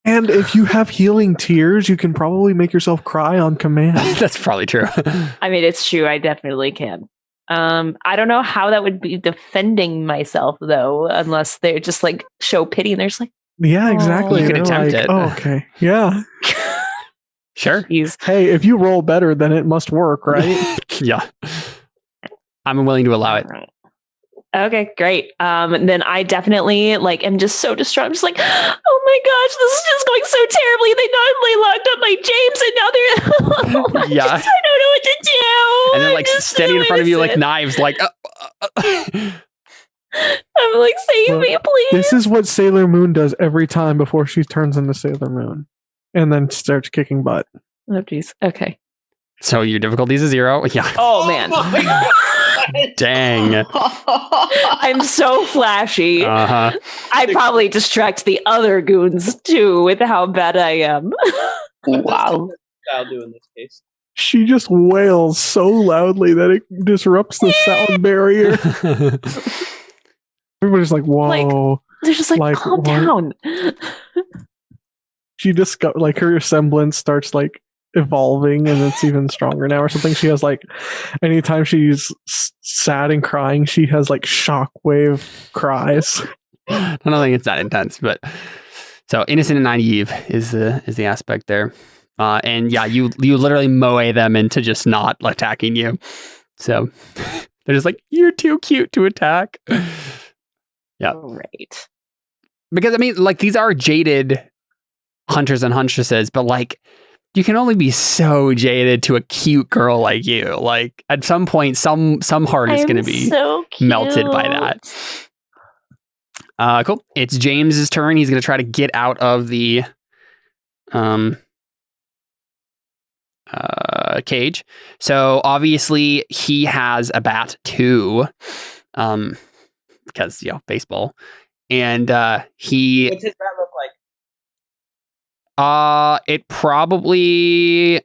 And if you have healing tears, you can probably make yourself cry on command. That's probably true. I mean, it's true. I definitely can. I don't know how that would be defending myself though, unless they just like show pity and they're just like, yeah, exactly. You could attempt like, it. Oh, okay. Yeah. Sure. Jeez. Hey, if you roll better, then it must work, right? Yeah. I'm willing to allow it. Okay, great. Then I definitely like am just so distraught. I'm just like, oh my gosh, this is just going so terribly. They not only locked up my James, and now they're Yeah. I don't know what to do. And then like standing in front of you like knives, like. I'm like, save me, please. This is what Sailor Moon does every time before she turns into Sailor Moon, and then starts kicking butt. Oh jeez. Okay. So your difficulty is a 0. Yeah. Oh man. Dang. I'm so flashy. Uh-huh. I probably distract the other goons too with how bad I am. Wow. I'll do in this case. She just wails so loudly that it disrupts the sound barrier. Everybody's like, whoa. They're just like calm what? down. She just got like her semblance starts like evolving and it's even stronger now or something. She has like anytime she's sad and crying, she has like shockwave cries. I don't think it's that intense, but so innocent and naive is the aspect there. And yeah, you literally moe them into just not attacking you. So they're just like, you're too cute to attack. Yeah. Right. Because I mean, like, these are jaded hunters and huntresses, but like, you can only be so jaded to a cute girl like you. Like, at some point, some heart is going to be so melted by that. Cool. It's James's turn. He's going to try to get out of the cage. So obviously he has a bat too, because baseball. And he. What's his bat look like? It probably.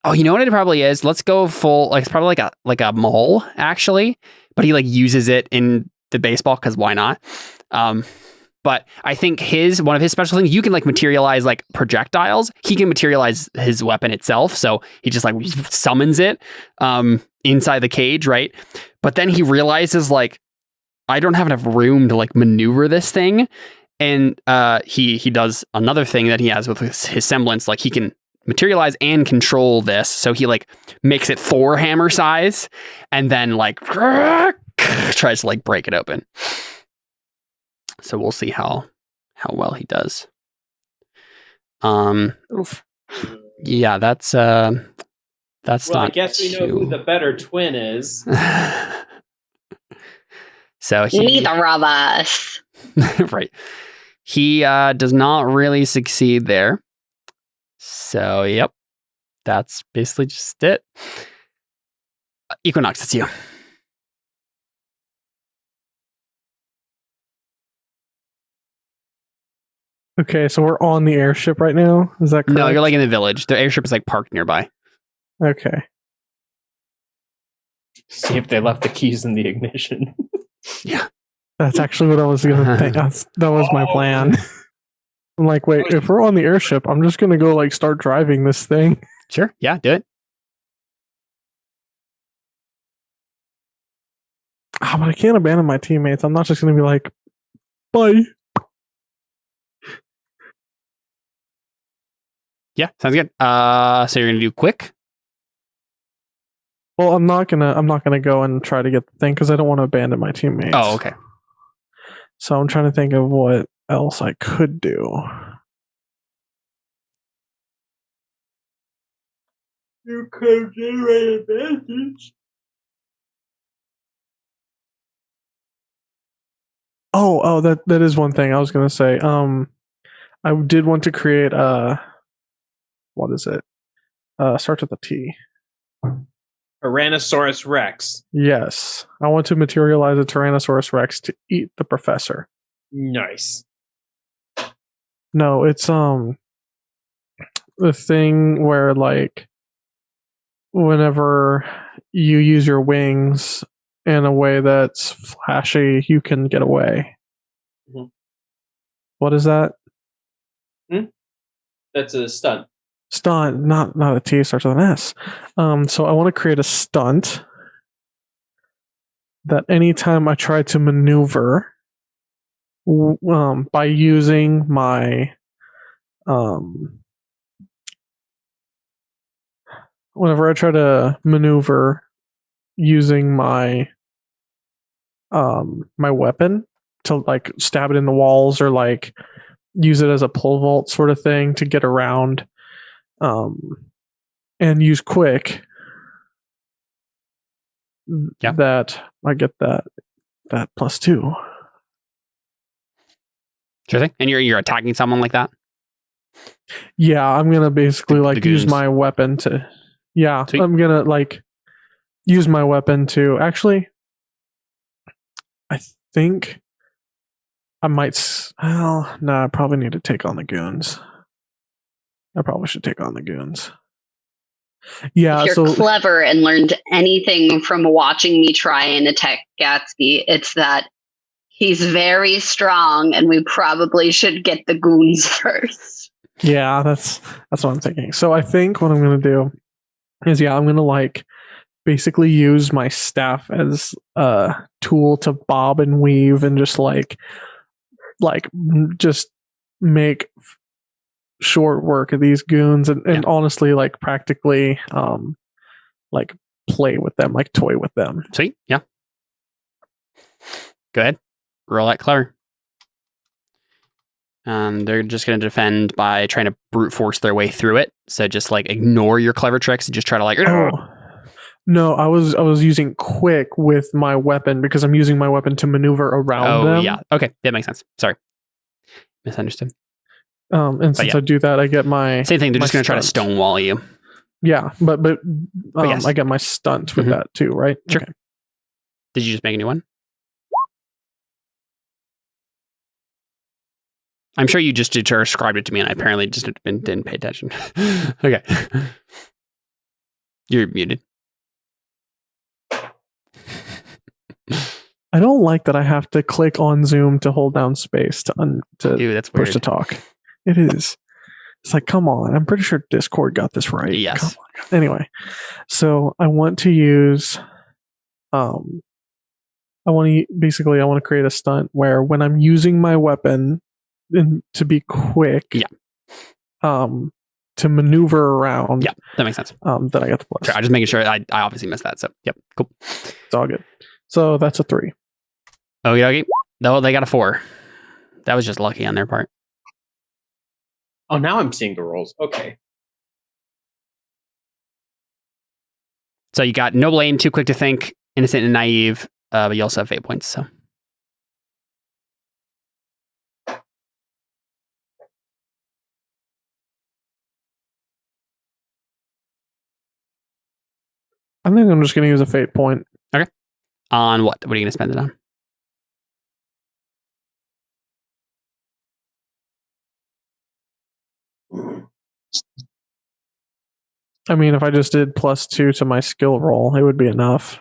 Oh, you know what it probably is? Let's go full. Like, it's probably like a mole actually, but he like uses it in the baseball because why not? But I think one of his special things, you can like materialize like projectiles. He can materialize his weapon itself. So he just like summons it inside the cage, right? But then he realizes like, I don't have enough room to like maneuver this thing. And he does another thing that he has with his semblance. Like he can materialize and control this. So he like makes it Thor hammer size and then like tries to like break it open. So we'll see how well he does. Oof. Yeah, that's well, not. I guess we know who the better twin is. So Neither of us. right. He does not really succeed there. So yep, that's basically just it. Equinox, it's you. Okay, so we're on the airship right now. Is that correct? No, you're like in the village. The airship is like parked nearby. Okay. See if they left the keys in the ignition. Yeah. That's actually what I was going to think. That was my plan. I'm like, wait, if we're on the airship, I'm just going to go like start driving this thing. Sure. Yeah, do it. But I can't abandon my teammates. I'm not just going to be like, bye. Yeah, sounds good. So you're gonna do quick? Well, I'm not gonna go and try to get the thing because I don't want to abandon my teammates. Oh, okay. So I'm trying to think of what else I could do. You could generate advantage. Oh, that is one thing I was gonna say. I did want to create what is it? Starts with a T. Tyrannosaurus Rex. Yes. I want to materialize a Tyrannosaurus Rex to eat the professor. Nice. No, it's the thing where like whenever you use your wings in a way that's flashy, you can get away. Mm-hmm. What is that? That's a stunt. Stunt, not a T, starts with an S. So I want to create a stunt that anytime I try to maneuver by using my whenever I try to maneuver using my my weapon to like stab it in the walls or like use it as a pole vault sort of thing to get around and use quick, that I get that +2. Sure thing. And you're attacking someone like that? Yeah, I'm gonna basically like use my weapon to Yeah, Sweet. I'm gonna like use my weapon to actually. I think I might. Well, no, I probably need to take on the goons. I probably should take on the goons. Yeah, If you're so clever and learned anything from watching me try and attack Gatsby, it's that he's very strong, and we probably should get the goons first. yeah, that's what I'm thinking. So I think what I'm gonna do is I'm gonna like basically use my staff as a tool to bob and weave and just just make short work of these goons and honestly like practically like play with them, like toy with them. Sweet. Yeah. Go ahead. Roll that clever. They're just going to defend by trying to brute force their way through it. So just like ignore your clever tricks and just try to like. Oh. No, I was using quick with my weapon because I'm using my weapon to maneuver around them. Oh yeah. Okay, that makes sense. Sorry, misunderstood. And since I do that, I get my same thing. They're just going to try to stonewall you. Yeah, but yes. I get my stunt with that too, right? Sure. Okay. Did you just make a new one? I'm sure you just described it to me, and I apparently just didn't pay attention. Okay, you're muted. I don't like that I have to click on Zoom to hold down space to Ew, that's weird. push to talk. It is. It's like, come on. I'm pretty sure Discord got this right. Yes. Come on. Anyway, so I want to use. I want to create a stunt where when I'm using my weapon and to be quick. To maneuver around. Yeah, that makes sense. That I got the plus. Sure, I'm just making sure. I obviously missed that. So, yep, cool. It's all good. So that's a 3. Okay. No, they got a 4. That was just lucky on their part. Oh, now I'm seeing the rolls. Okay. So you got no blame, too quick to think, innocent and naive, but you also have fate points. So. I think I'm just going to use a fate point. Okay. On what? What are you going to spend it on? I mean, if I just did +2 to my skill roll, it would be enough.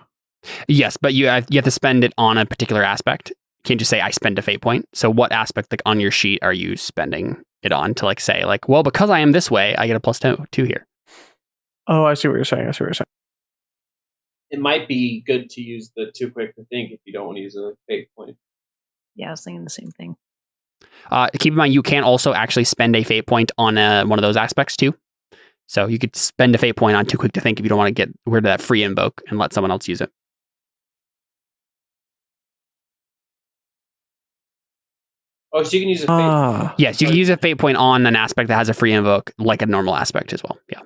Yes, but you have to spend it on a particular aspect. You can't just say, I spend a fate point. So what aspect like on your sheet are you spending it on to like say, like, well, because I am this way, I get a +2 here. Oh, I see what you're saying. It might be good to use the too quick to think if you don't want to use a fate point. Yeah, I was thinking the same thing. Keep in mind, you can also actually spend a fate point on one of those aspects too. So you could spend a fate point on too quick to think if you don't want to get rid of that free invoke and let someone else use it. Oh, so you can use a fate. Yes, you can use a fate point on an aspect that has a free invoke, like a normal aspect as well. Yeah.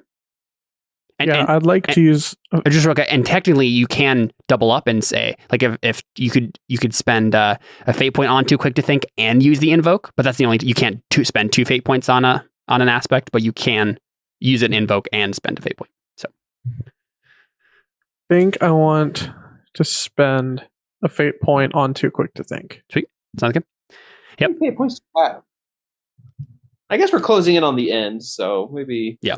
I'd like to use. Just real quick, and technically, you can double up and say, like, if you could spend a fate point on too quick to think and use the invoke, but that's the only you can't spend 2 fate points on an aspect, but you can use an invoke and spend a fate point. So, I think I want to spend a fate point on too quick to think. Sweet, sounds good. Yep. Fate points. I guess we're closing in on the end, so maybe. Yeah.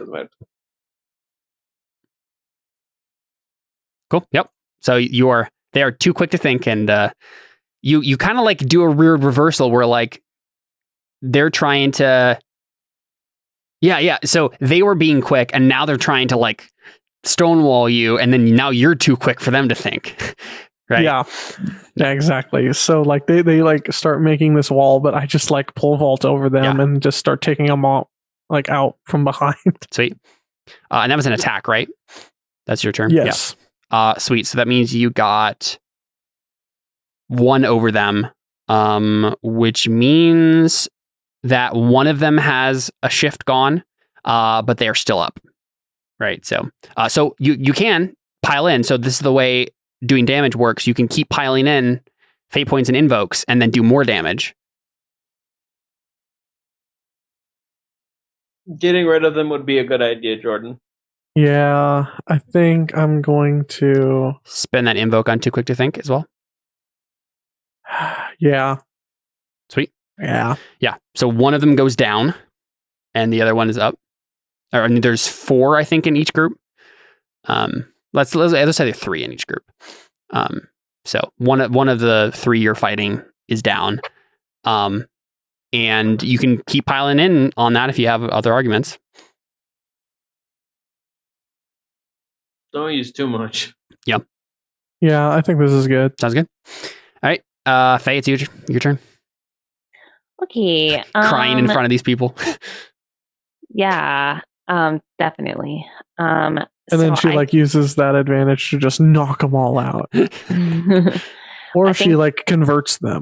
Cool. Yep. So they are too quick to think, and you kind of like do a weird reversal where like they're trying to. Yeah. So they were being quick, and now they're trying to like stonewall you, and then now you're too quick for them to think. Right. Yeah, exactly. So like they like start making this wall, but I just like pole vault over them and just start taking them all like out from behind. Sweet. And that was an attack, right? That's your turn. Yes. Yeah. Sweet. So that means you got 1 over them, which means that one of them has a shift gone, but they are still up. Right. So you can pile in. So this is the way doing damage works. You can keep piling in fate points and invokes and then do more damage. Getting rid of them would be a good idea, Jordan. Yeah, I think I'm going to spend that invoke on Too Quick to Think as well. Yeah. Sweet. Yeah. Yeah. So one of them goes down, and the other one is up. Or, I mean, there's 4, I think, in each group. Let's say there's 3 in each group. So one of the 3 you're fighting is down. And you can keep piling in on that if you have other arguments. Don't use too much. Yep. Yeah, I think this is good. Sounds good. All right. Faye, it's your turn. Okay. Crying in front of these people. Yeah. Definitely. And then she uses that advantage to just knock them all out. Or she converts them.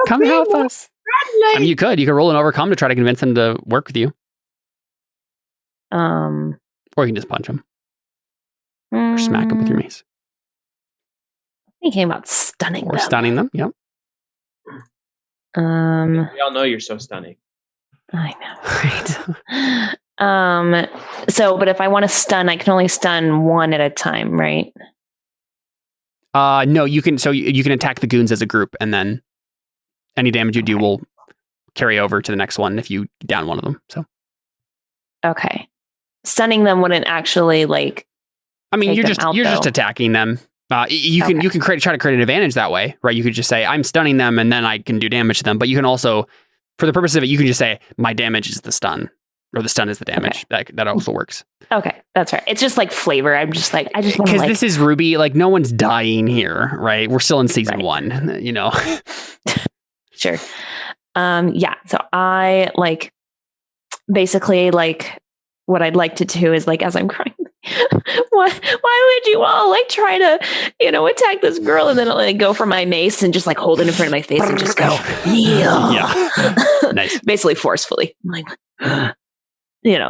Come help us. I mean, you could roll an overcome to try to convince them to work with you. Or you can just punch them. Or smack them with your mace. Thinking about stunning them. Or stunning them, yep. We all know you're so stunning. I know, right? But if I want to stun, I can only stun one at a time, right? No, you can. So you can attack the goons as a group, and then any damage you do will carry over to the next one if you down one of them. So, okay, stunning them wouldn't actually I mean, you're just attacking them. You can try to create an advantage that way, right? You could just say I'm stunning them, and then I can do damage to them. But you can also, for the purpose of it, you can just say my damage is the stun, or the stun is the damage. Okay. That also works. Okay, that's right. It's just flavor. I'm just I just want because this is RWBY. No one's dying here, right? We're still in season 1. You know. Sure. Yeah. So I basically what I'd like to do is as I'm crying. why would you all try to attack this girl and then go for my mace and just hold it in front of my face and just go kneel. Yeah. Nice. Basically forcefully.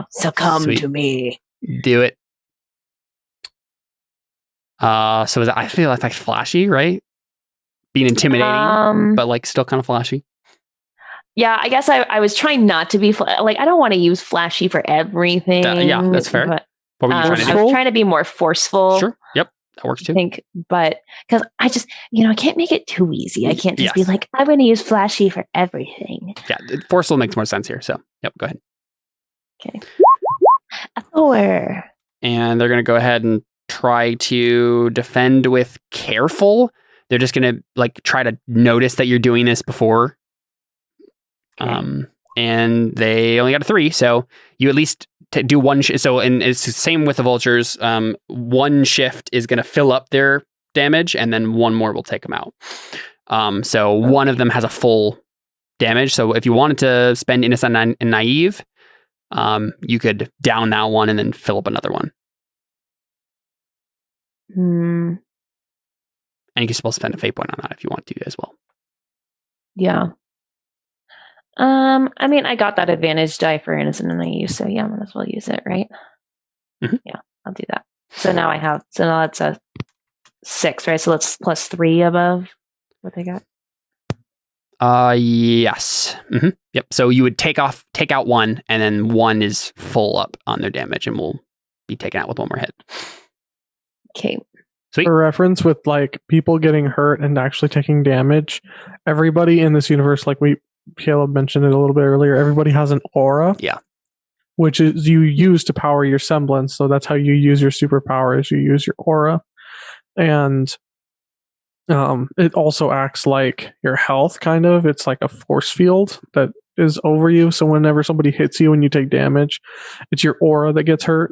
Succumb to me. Do it. So is that, I feel like flashy, right? Being intimidating, but still kind of flashy. Yeah, I guess I was trying not to be I don't want to use flashy for everything. Yeah, that's fair. But, what were you trying to do? I was trying to be more forceful. Sure. Yep. That works too. I think, but because I just, I can't make it too easy. I can't just be I'm going to use flashy for everything. Yeah, forceful makes more sense here. So, yep, go ahead. Okay. A 4. And they're going to go ahead and try to defend with careful. They're just going to try to notice that you're doing this before. Okay. And they only got a 3, so you at least do one. And it's the same with the vultures. One shift is going to fill up their damage, and then one more will take them out. So one of them has a full damage. So if you wanted to spend innocent and naive, you could down that one and then fill up another one. And you can still spend a fate point on that if you want to as well. Yeah. I mean, I got that advantage die for innocent and naive, so yeah, I might as well use it, right? Mm-hmm. Yeah, I'll do that. So now that's a 6, right? So that's plus 3 above what they got. Yes. Mm-hmm. Yep. So you would take out one, and then one is full up on their damage, and will be taken out with one more hit. Okay. Sweet. For reference, with people getting hurt and actually taking damage, everybody in this universe, Caleb mentioned it a little bit earlier, everybody has an aura. Yeah. Which is you use to power your semblance. So that's how you use your superpower, is you use your aura. And it also acts like your health, kind of. It's like a force field that is over you. So whenever somebody hits you and you take damage, it's your aura that gets hurt.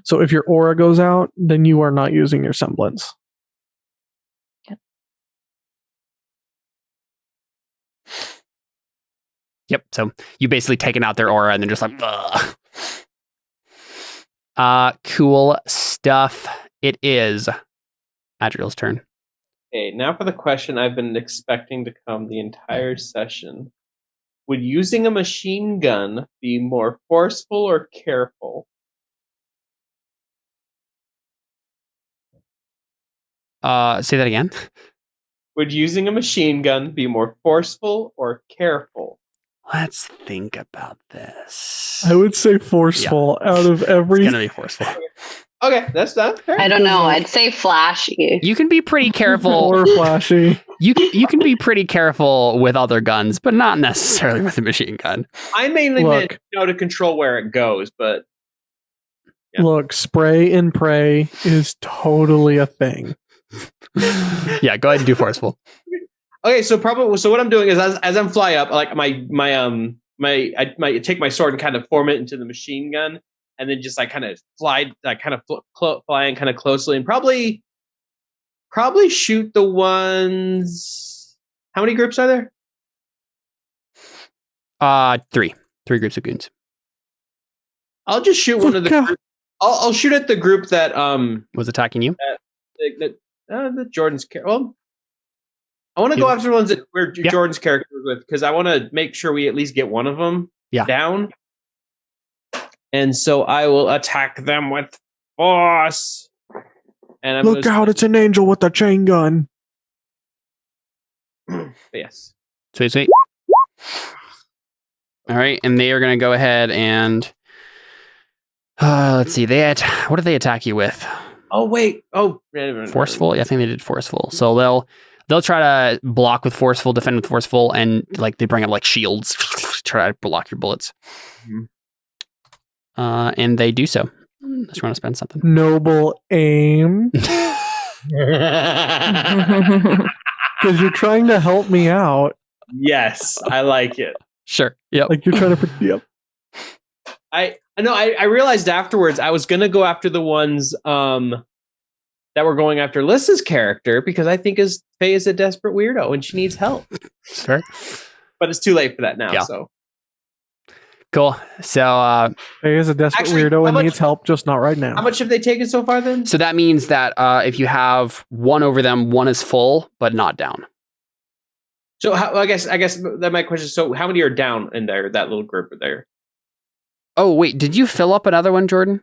So if your aura goes out, then you are not using your semblance. Yep. So you basically taken out their aura and then just ugh. Cool stuff. It is Adriel's turn. Okay, now for the question I've been expecting to come the entire session. Would using a machine gun be more forceful or careful? Say that again. Would using a machine gun be more forceful or careful? Let's think about this. I would say forceful out of every. It's gonna be forceful. Okay, that's done. I don't know. I'd say flashy. You can be pretty careful. Or flashy. You can be pretty careful with other guns, but not necessarily with a machine gun. I mainly meant to control where it goes, but Look, spray and pray is totally a thing. Yeah, go ahead and do forceful. Okay, so what I'm doing is as I'm fly up, like I take my sword and kind of form it into the machine gun, and then just like kind of fly, like kind of flying kind of closely, and probably shoot the ones. How many groups are there? 3 groups of goons. I'll just shoot one of the. Group. I'll shoot at the group that was attacking you. That Jordan's character. Well, I want to go after the ones where Jordan's character was with, because I want to make sure we at least get one of them down. And so I will attack them with force. And I'm look out! It's an angel with a chain gun. Yes. Sweet. All right, and they are going to go ahead and let's see. What did they attack you with? Oh wait. Oh, forceful. Yeah, I think they did forceful. So they'll try to block with forceful, defend with forceful, and like they bring up like shields, try to block your bullets. Mm-hmm. And they do so. Unless you want to spend something. Noble aim. Because you're trying to help me out. Yes, I like it. Sure. Yep. Like you're trying to. Yep. I know. I realized afterwards I was gonna go after the ones that were going after Lissa's character, because I think Faye is a desperate weirdo and she needs help. Sure. But it's too late for that now. Yeah. So cool. So Faye is a desperate weirdo and needs help, just not right now. How much have they taken so far then? So that means that if you have one over them, one is full but not down. So I guess that my question. So how many are down in there? That little group there. Oh wait, did you fill up another one, Jordan?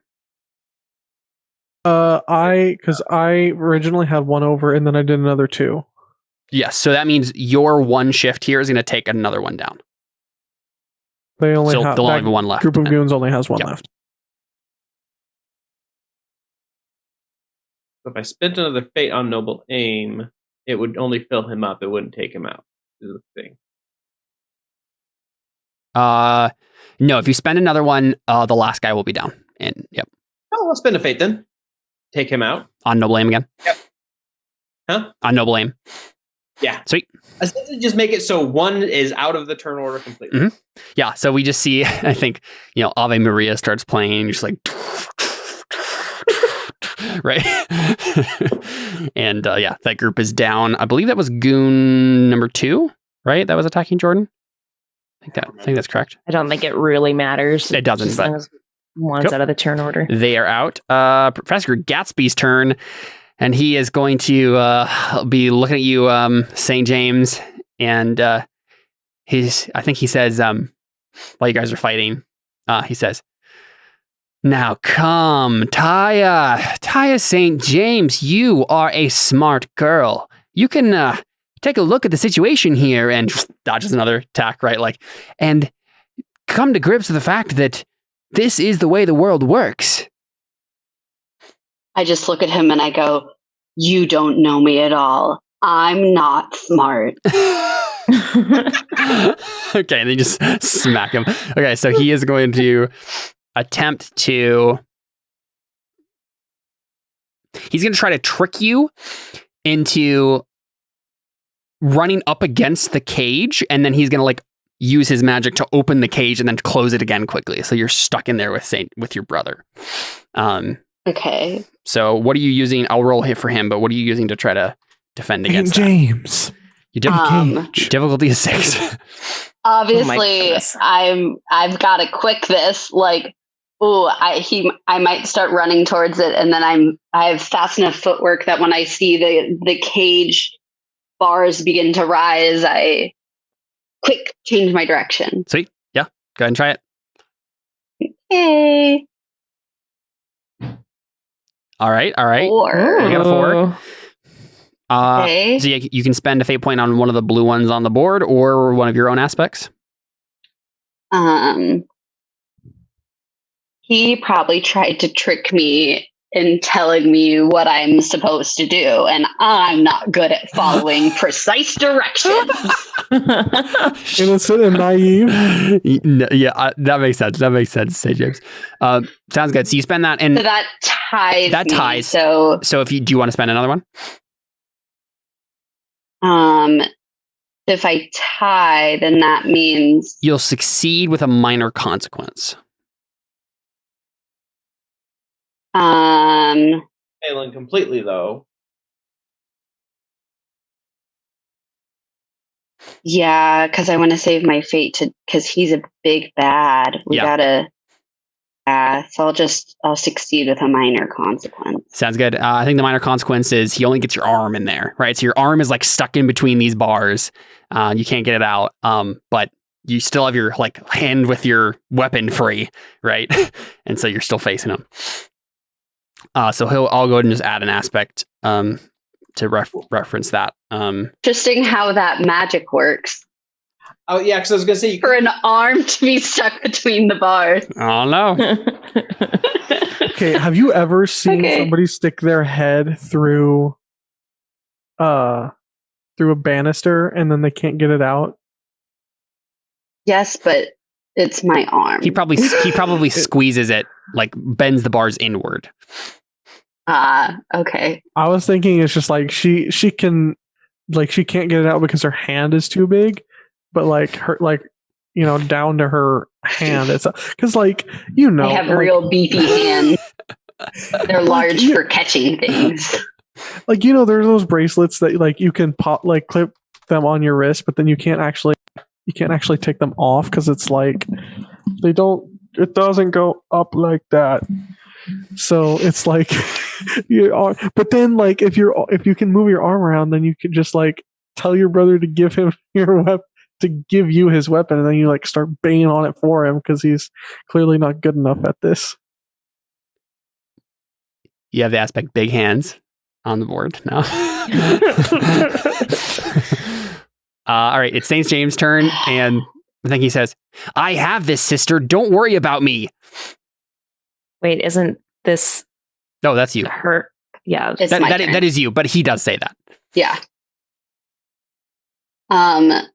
Because I originally had one over and then I did another 2. Yes, so that means your one shift here is going to take another one down. They only have one left. Group of goons only has one left. If I spent another fate on noble aim, it would only fill him up. It wouldn't take him out. Is the thing. No, if you spend another one, the last guy will be down. And yep. Oh, I'll spend a fate then. Take him out. On noble aim again? Yep. Huh? On noble aim. Yeah. Sweet. Essentially just make it so one is out of the turn order completely. Mm-hmm. Yeah, so we just see, I think, Ave Maria starts playing, just like right? And that group is down. I believe that was goon number 2, right? That was attacking Jordan. I think that's correct. I don't think it really matters. It doesn't, just but one's out of the turn order. They are out. Professor Gatsby's turn, and he is going to be looking at you, St. James, and I think he says, while you guys are fighting, he says, "Now come, Taya St. James, you are a smart girl. You can take a look at the situation here," and dodges another attack, right? And come to grips with the fact that this is the way the world works. I just look at him and I go, "You don't know me at all. I'm not smart." Okay, and then just smack him. Okay, so he is going to attempt to... He's going to try to trick you into running up against the cage, and then he's going to use his magic to open the cage and then close it again quickly. So you're stuck in there with your brother. Okay. So what are you using? I'll roll hit for him, but what are you using to try to defend against James? Difficulty is 6. Obviously, I've got to quick this. I might start running towards it, and then I have fast enough footwork that when I see the cage bars begin to rise, I quick change my direction. Sweet. Yeah. Go ahead and try it. Okay. All right. 4. You got a 4. Okay. So you can spend a fate point on one of the blue ones on the board or one of your own aspects. He probably tried to trick me in telling me what I'm supposed to do, and I'm not good at following precise directions. Innocent and naive. Yeah, that makes sense. That makes sense, say James. Sounds good. So you spend that, and So that ties. that me, ties. So if you do you want to spend another one? if I tie, then that means You'll succeed with a minor consequence. Failing completely, though. Yeah, because I want to save my fate because he's a big bad. We gotta. So I'll succeed with a minor consequence. Sounds good. I think the minor consequence is he only gets your arm in there, right? So your arm is like stuck in between these bars. You can't get it out. But you still have your like hand with your weapon free, right? And so you're still facing him. So I'll go ahead and just add an aspect to reference that. Interesting how that magic works. Oh yeah, because I was gonna say for an arm to be stuck between the bars. Oh no. Okay, have you ever seen somebody stick their head through a banister and then they can't get it out? Yes, but it's my arm. He probably squeezes it, like bends the bars inward. Okay. I was thinking it's just like she can, like, she can't get it out because her hand is too big, but like her, like, you know, down to her hand, it's because like, you know, I have like, real beefy hands. They're large for catching things. Like, you know, there's those bracelets that like you can pop, like clip them on your wrist, but then you can't actually take them off because it's like it doesn't go up like that. So it's like but then like if you can move your arm around, then you can just like tell your brother to give him your weapon, to give you his weapon, and then you like start banging on it for him because he's clearly not good enough at this. You have the aspect big hands on the board now. All right, it's St. James' turn, and I think he says, "I have this, sister. Don't worry about me." Wait, isn't this? No, that's you. Her? Yeah, that is you. But he does say that. Yeah. I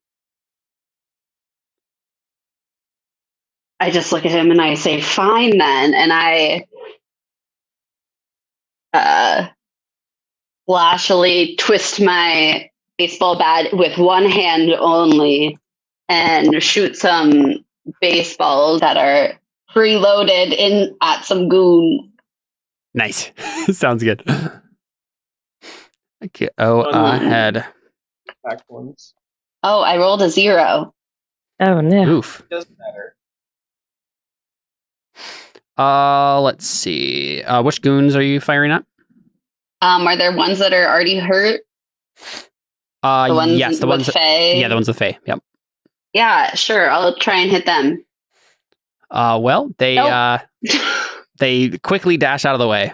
just look at him and I say, "Fine, then," and I flashily twist my baseball bat with one hand only and shoot some baseballs that are preloaded in at some goons. Nice. Sounds good. Okay. Ahead. Back ones. Oh, I rolled a 0. Oh no. Oof. It doesn't matter. Let's see. Which goons are you firing at? Are there ones that are already hurt? Yes, the ones with Faye? Yeah, the ones with Faye. Yep. Yeah, sure. I'll try and hit them. Well, they Nope. they quickly dash out of the way.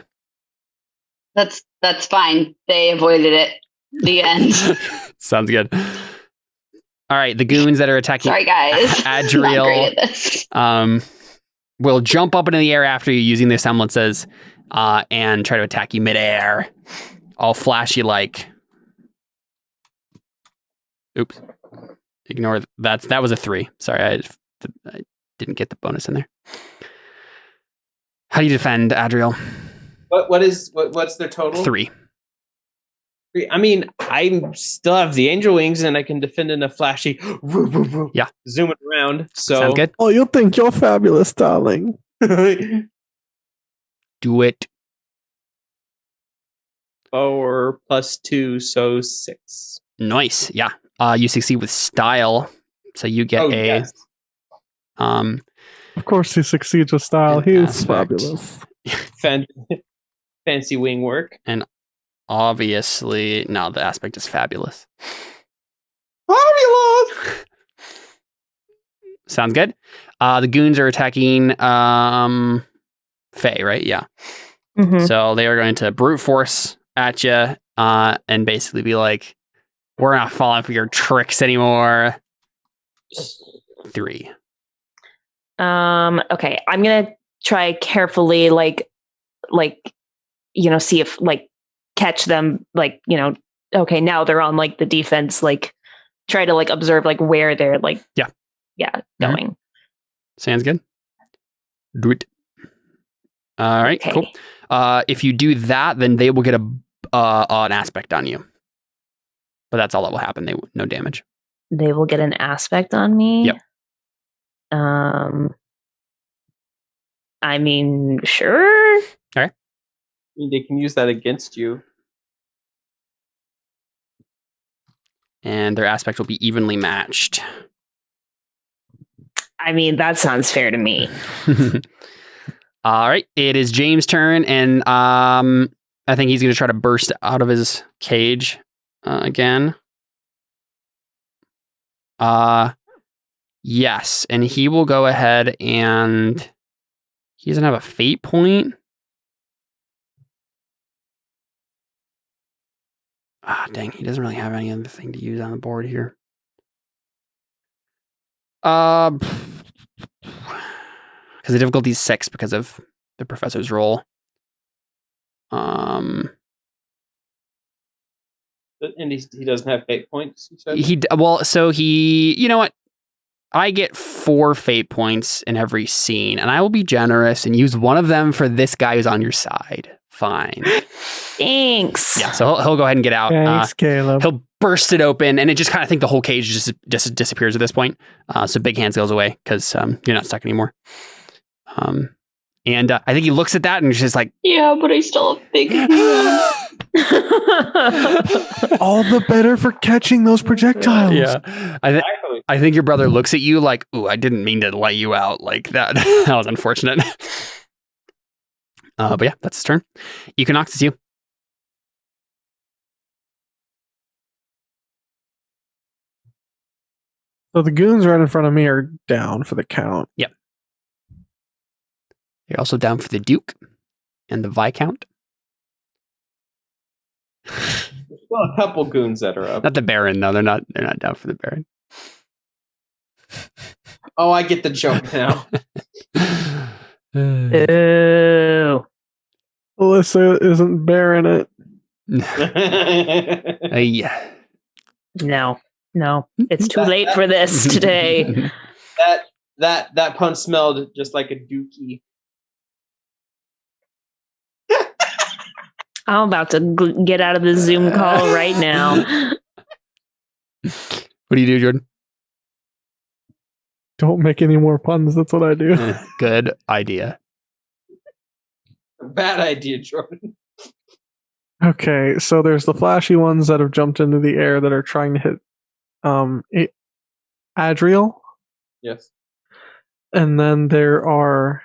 That's fine. They avoided it. The end. Sounds good. All right, the goons that are attacking Sorry, guys. Adriel, Not great at this. will jump up into the air after you using their semblances and try to attack you midair. All flashy like. Oops. Ignore that was a 3. Sorry, I didn't get the bonus in there. How do you defend, Adriel? What's their total? 3. I mean, I still have the angel wings, and I can defend in a flashy. Yeah, zooming around. So sounds good. Oh, you think you're fabulous, darling? Do it. 4 + 2, so 6. Nice. Yeah. You succeed with style, so you get a. Yes. Of course, he succeeds with style. An He's aspect. fabulous. Fancy wing work. And obviously, no, the aspect is fabulous. Fabulous. Sounds good. The goons are attacking Faye, right? Yeah. Mm-hmm. So they are going to brute force at you and basically be like, "We're not falling for your tricks anymore." 3. Okay, I'm gonna try carefully, see if catch them, okay, now they're on the defense, try to observe where they're going. Mm-hmm. Sounds good. Do it. All right, cool. If you do that, then they will get an aspect on you. But that's all that will happen. No damage. They will get an aspect on me? Yep. I mean, sure. All right. They can use that against you. And their aspect will be evenly matched. I mean, that sounds fair to me. All right. It is James' turn, and I think he's going to try to burst out of his cage again. Yes, and he will go ahead and he doesn't have a fate point. Dang, he doesn't really have any other thing to use on the board here. Because the difficulty is 6 because of the professor's role. And he doesn't have fate points, you said? You know what? I get 4 fate points in every scene, and I will be generous and use one of them for this guy who's on your side. Fine. Thanks. Yeah, so he'll go ahead and get out. Thanks, Caleb. He'll burst it open, and it just kind of think the whole cage just disappears at this point. So Big Hands goes away because you're not stuck anymore. And I think he looks at that and he's just like, yeah, but I still have big hands. All the better for catching those projectiles. Yeah. I think your brother looks at you like, ooh, I didn't mean to let you out like that. That was unfortunate. But yeah, that's his turn. Equinox, it's you. So the goons right in front of me are down for the count. Yep. You're also down for the Duke and the Viscount. There's still a couple goons that are up. Not the Baron, though. They're not down for the Baron. Oh, I get the joke now. Ooh. Alyssa isn't bearing it. Yeah. No. It's too late for this today. That punch smelled just like a dookie. I'm about to get out of the Zoom call right now. What do you do, Jordan? Don't make any more puns. That's what I do. Good idea. Bad idea, Jordan. Okay, so there's the flashy ones that have jumped into the air that are trying to hit Adriel. Yes. And then there are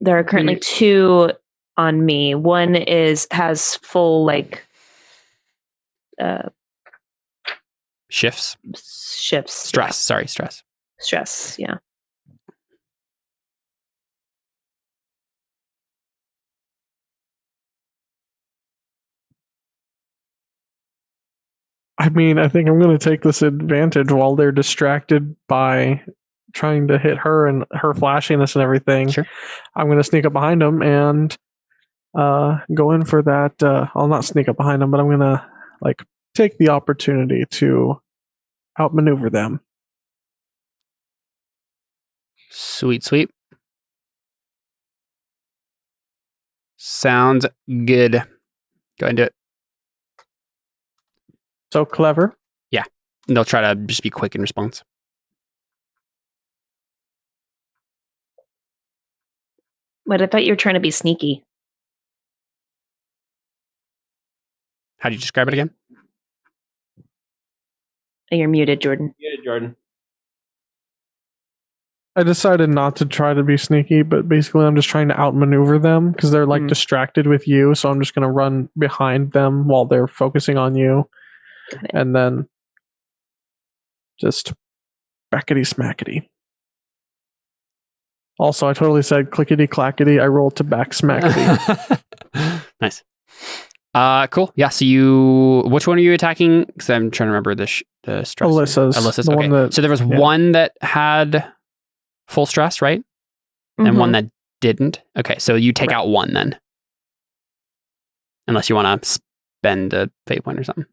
currently 2 on me. One has full Shifts. Stress. Sorry, stress. Stress, yeah. I mean, I think I'm going to take this advantage while they're distracted by trying to hit her and her flashiness and everything. Sure. I'm going to sneak up behind them and go in for that. I'll not sneak up behind them, but I'm going to take the opportunity to outmaneuver them. Sweet. Sounds good. Go ahead and do it. So clever. Yeah. They'll try to just be quick in response. But I thought you were trying to be sneaky. How do you describe it again? You're muted, Jordan. I decided not to try to be sneaky, but basically I'm just trying to outmaneuver them because they're distracted with you. So I'm just going to run behind them while they're focusing on you. And then just backety smackety. Also, I totally said clickety clackety. I rolled to back smackety. Nice. Cool. Yeah. So which one are you attacking? Because I'm trying to remember the stress. Alyssa's. Okay. So there was one that had full stress, right? And one that didn't. Okay, so you take out one then. Unless you want to spend a fate point or something.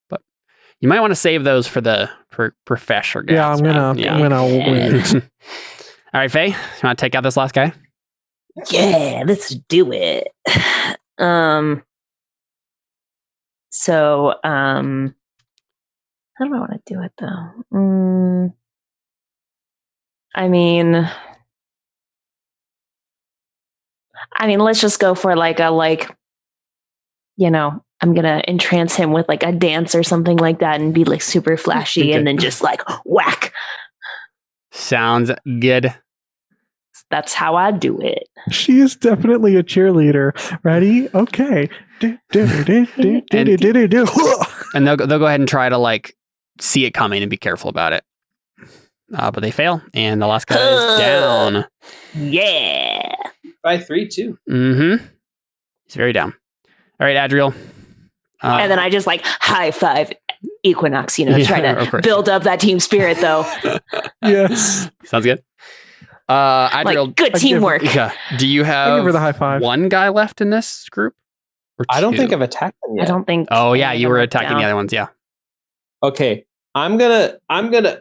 But you might want to save those for Professor Gas. Yeah, I'm gonna wait. All right, Faye, you want to take out this last guy? Yeah, let's do it. So, how do I want to do it though? I mean, let's just go for I'm gonna entrance him with like a dance or something like that and be like super flashy and then just like whack. Sounds good. That's how I do it. She is definitely a cheerleader. Ready? Okay. And they'll go ahead and try to like see it coming and be careful about it. But they fail, and the last guy is down. Yeah. By 3 too. Mm-hmm. He's very down. All right, Adriel. And then I just like high five Equinox, try to build up that team spirit though. Yes. Sounds good. Adriel, like, good teamwork. Do you have give her the high five. One guy left in this group? Or I don't think I've attacked them yet. I don't think. Oh yeah, you were attacking the other ones. Yeah. Okay. I'm gonna.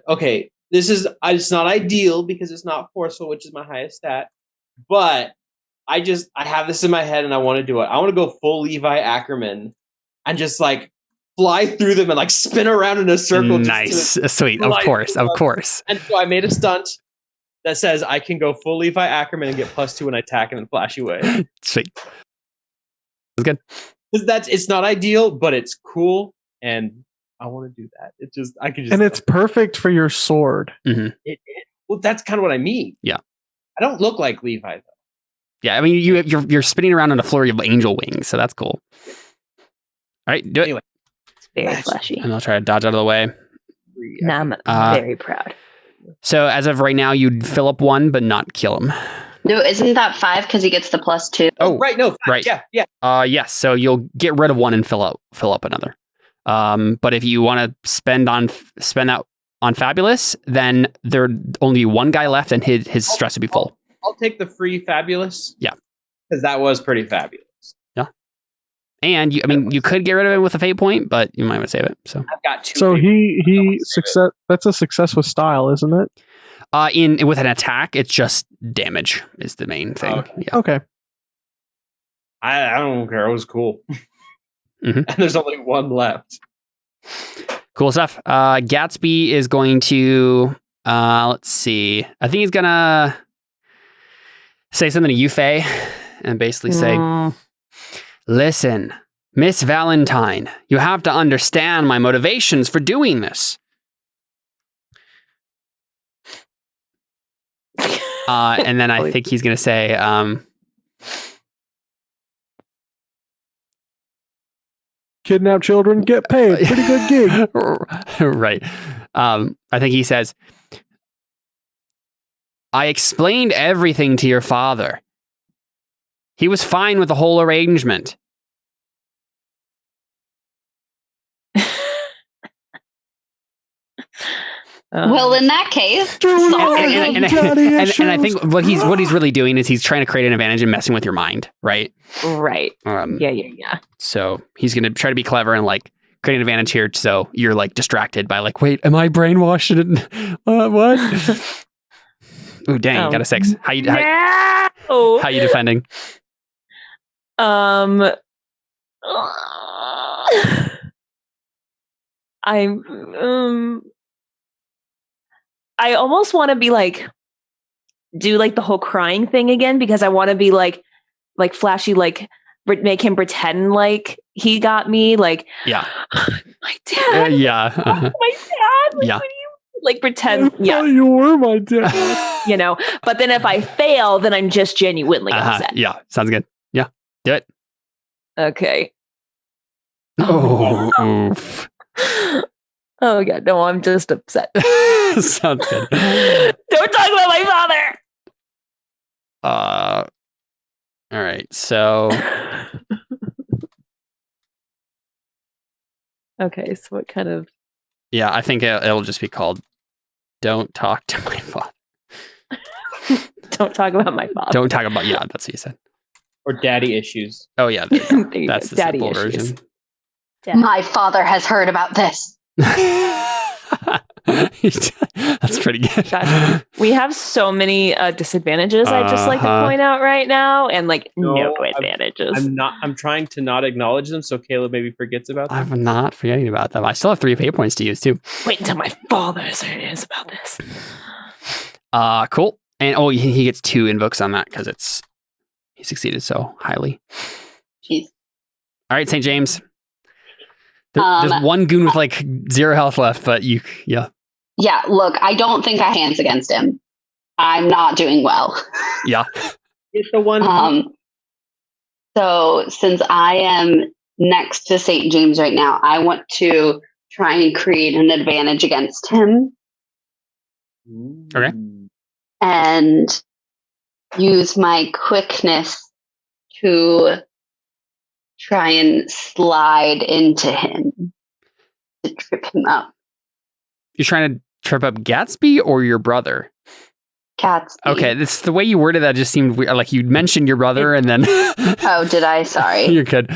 Okay. It's not ideal because it's not forceful, which is my highest stat. But I have this in my head and I want to do it. I want to go full Levi Ackerman and just like fly through them and like spin around in a circle. Nice. Sweet. Of course. And so I made a stunt that says I can go full Levi Ackerman and get +2 when I attack him and flash away. Sweet. That's good. It's not ideal, but it's cool, and I want to do that. And it's perfect for your sword. Mm-hmm. Well, that's kind of what I mean. Yeah. I don't look like Levi though. Yeah, I mean you're spinning around on a flurry of angel wings, so that's cool. All right, do it. Anyway. It's very flashy. And I'll try to dodge out of the way. Now I'm very proud. So as of right now, you'd fill up one, but not kill him. No, isn't that 5 because he gets the +2? Oh, right. No, 5. Right. Yeah. Yes. So you'll get rid of one and fill up another. But if you want to spend out on Fabulous, then there'd only be one guy left, and his stress would be full. I'll take the free Fabulous. Yeah, because that was pretty fabulous. Yeah, and you could get rid of it with a fate point, but you might want to save it. So I've got 2. So he success. That's a success with style, isn't it? With an attack, it's just damage is the main thing. Okay. Yeah. Okay. I don't care. It was cool. Mm-hmm. And there's only one left. Cool stuff. Gatsby is going to let's see. I think he's gonna say something to you, Faye, and basically say, "Listen, Miss Valentine, you have to understand my motivations for doing this." And then I think he's going to say, kidnap children, get paid. Pretty good gig. Right. I think he says, I explained everything to your father. He was fine with the whole arrangement. Well, in that case, and I think what he's really doing is he's trying to create an advantage and messing with your mind, right? Right. Yeah. So he's going to try to be clever and like create an advantage here, so you're like distracted by like, wait, am I brainwashed? What? Ooh, dang! You got a 6. How you defending? I almost want to be like, do like the whole crying thing again, because I want to be like flashy, like make him pretend like he got me, like, yeah, my dad, yeah, my dad, like, yeah, what do you like pretend? Yeah, you were my dad, But then if I fail, then I'm just genuinely upset. Yeah, sounds good. Yeah, do it. Okay. Oh, oof. Oh god, no, I'm just upset. Sounds good. Don't talk about my father. All right, so. Okay, so what kind of? Yeah, I think it'll just be called "Don't Talk to My Father." Don't talk about my father. Don't talk about, yeah, that's what you said. Or daddy issues. Oh, yeah. There you go. There you That's go. the Daddy simple issues. version. My father has heard about this. That's pretty good. Gosh, we have so many disadvantages. I'd just like to point out right now, and like no advantages. I'm trying to not acknowledge them, so Caleb maybe forgets about them. I'm not forgetting about them. I still have 3 fate points to use too. Wait until my father is about this. Cool. And he gets 2 invokes on that because he succeeded so highly. Jeez. All right, St. James. There's one goon with like 0 health left, but yeah. Yeah, look, I don't think I hands against him. I'm not doing well. Yeah. It's the one. So since I am next to St. James right now, I want to try and create an advantage against him. Okay. And use my quickness to try and slide into him to trip him up. You're trying to trip up Gatsby or your brother? Gatsby. Okay, this the way you worded that just seemed weird. Like you mentioned your brother and then. Oh, did I? Sorry. You're good.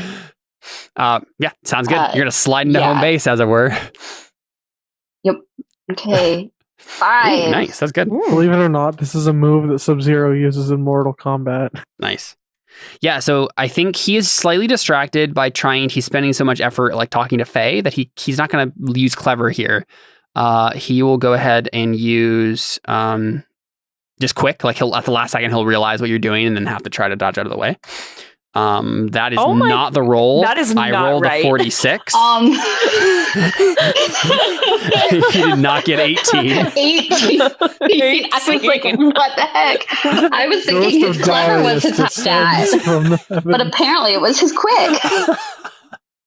Yeah, sounds good. You're gonna slide into home base, as it were. Yep. Okay. 5. Ooh, nice. That's good. Believe it or not, this is a move that Sub-Zero uses in Mortal Kombat. Nice. Yeah, so I think he is slightly distracted by he's spending so much effort like talking to Faye that he's not going to use clever here. He will go ahead and use just quick, like at the last second he'll realize what you're doing and then have to try to dodge out of the way. That is not the roll. That is I not rolled right. a 46. He did not get 18. 18. I was like, what the heck? I was thinking his clever was his stat. But apparently it was his quick.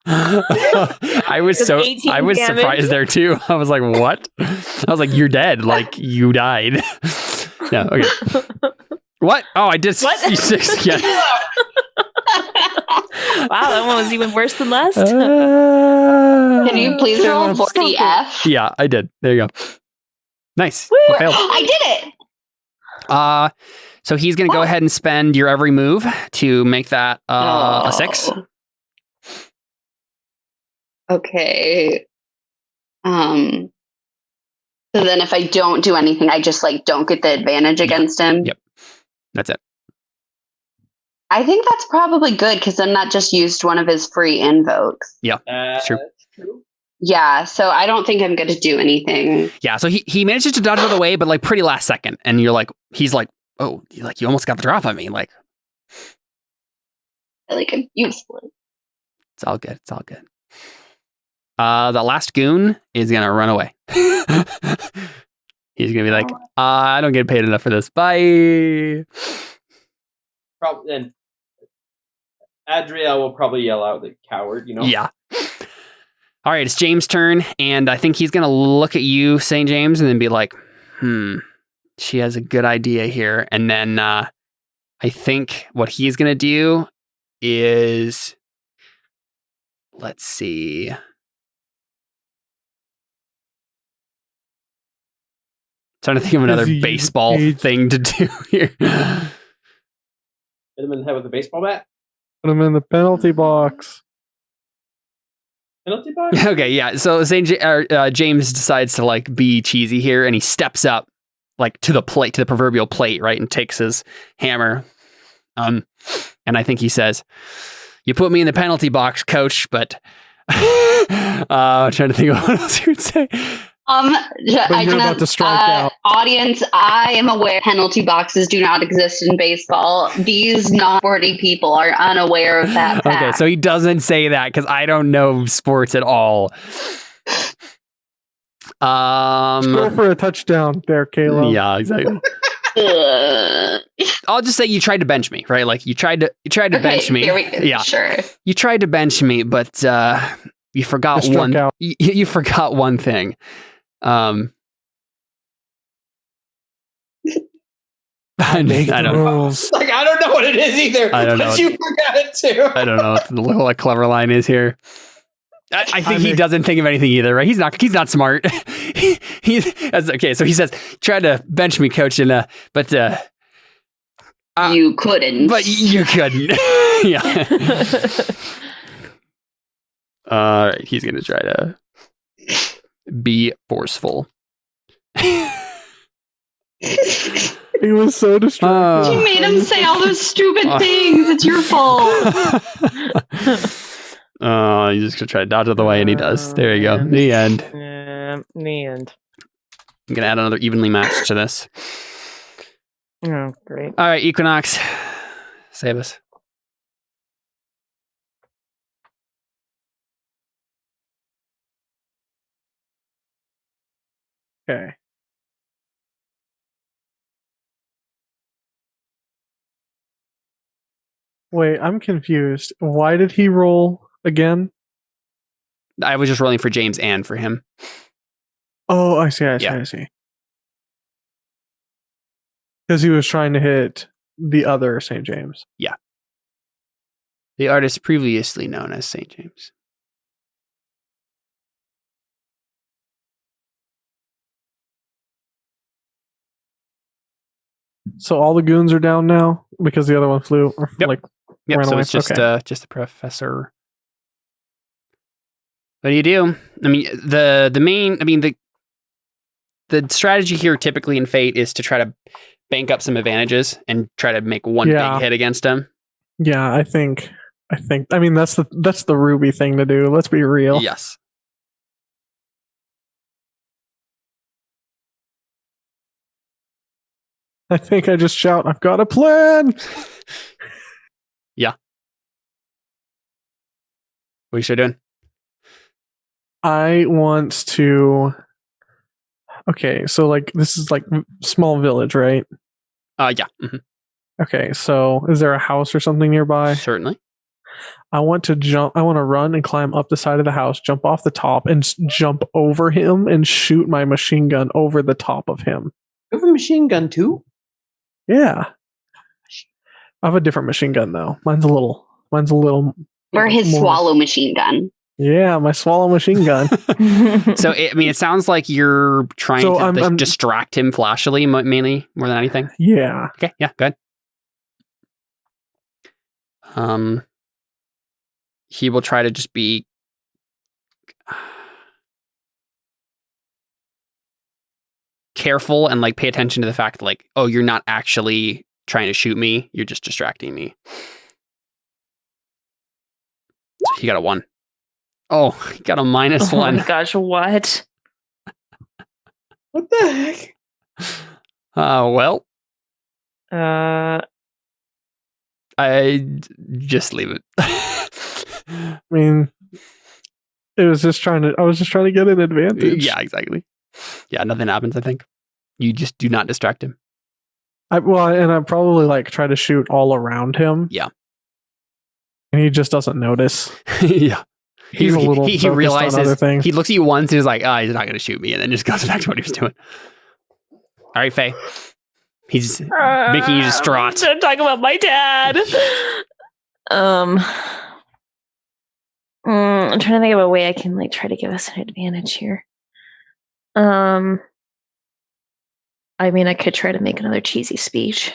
I was surprised there too. I was like, what? I was like, you're dead. Like you died. No, okay. What? Oh, I did 66. Yeah. Wow, that one was even worse than last. Can you please roll 40F? Yeah, I did. There you go. Nice. I did it. So he's going to go ahead and spend your every move to make that a 6. Okay. So then if I don't do anything, I just like don't get the advantage against him. Yep. That's it. I think that's probably good because then that just used one of his free invokes. Yeah, that's true. Yeah, so I don't think I'm going to do anything. Yeah, so he manages to dodge out of the way, but like pretty last second, and you're like, he's like, oh, like you almost got the drop on me, like. Like I'm useless. It's all good. It's all good. The last goon is gonna run away. He's gonna be like, I don't get paid enough for this. Bye. Probably then. Adriel will probably yell out the coward, Yeah. All right, it's James' turn, and I think he's going to look at you, St. James, and then be like, she has a good idea here. And then I think what he's going to do is, let's see. Trying to think of another baseball thing to do here. Hit him in the head with a baseball bat? Put him in the penalty box. Penalty box? Okay, yeah. So James decides to like be cheesy here, and he steps up like to the proverbial plate, right, and takes his hammer. And I think he says, "You put me in the penalty box, coach," but I'm trying to think of what else he would say. Audience, I am aware penalty boxes do not exist in baseball. These non-sporty people are unaware of that fact. Okay, so he doesn't say that because I don't know sports at all. Go for a touchdown there, Caleb. Yeah, exactly. I'll just say you tried to bench me, right? Like you tried to bench me. Yeah, sure. You tried to bench me, but you forgot one. You forgot one thing. I don't know. Like I don't know what it is either. I don't know. But you forgot it too. I don't know what the little clever line is here. I think he doesn't think of anything either, right? He's not smart. Okay, so he says, "Try to bench me, coach," but you couldn't. But you couldn't. Yeah. He's going to try to be forceful. He was so distracted. You made him say all those stupid things. It's your fault. He's just going to try to dodge out of the way, and he does. There you go. The end. The end. I'm going to add another evenly matched to this. Oh, great. All right, Equinox. Save us. Okay. Wait, I'm confused. Why did he roll again? I was just rolling for James and for him. Oh, I see. I see. Because he was trying to hit the other St. James. Yeah. The artist previously known as St. James. So all the goons are down now because the other one flew. Or Yep. Yep. ran So away? it's just Okay. just the professor. What do you do? I mean, the strategy here typically in Fate is to try to bank up some advantages and try to make one big hit against him. Yeah, I think. I mean, that's the RWBY thing to do. Let's be real. Yes. I think I just shout, "I've got a plan." Yeah. What are you doing? I want to. Okay, so like this is like small village, right? Yeah. Mm-hmm. Okay, so is there a house or something nearby? Certainly. I want to jump. I want to run and climb up the side of the house, jump off the top, and jump over him and shoot my machine gun over the top of him. You have a machine gun too? Yeah. I have a different machine gun though. Mine's a little. Or his more. swallow machine gun. Yeah, my swallow machine gun. So it sounds like you're trying to distract him flashily, mainly more than anything. Yeah. Okay. Yeah. Good. He will try to just be careful and like pay attention to the fact that like, oh, you're not actually trying to shoot me. You're just distracting me. So he got a 1. Oh, he got a -1. Oh my gosh, what? What the heck? Well. I just leave it. I mean, I was just trying to get an advantage. Yeah, exactly. Yeah, nothing happens, I think. You just do not distract him. I probably like try to shoot all around him. Yeah. And he just doesn't notice. Yeah. He's a little he realizes on other things. He looks at you once and he's like, he's not going to shoot me, and then just goes back to what he was doing. All right, Faye. He's making you distraught. Don't talk about my dad. I'm trying to think of a way I can like try to give us an advantage here. I mean, I could try to make another cheesy speech.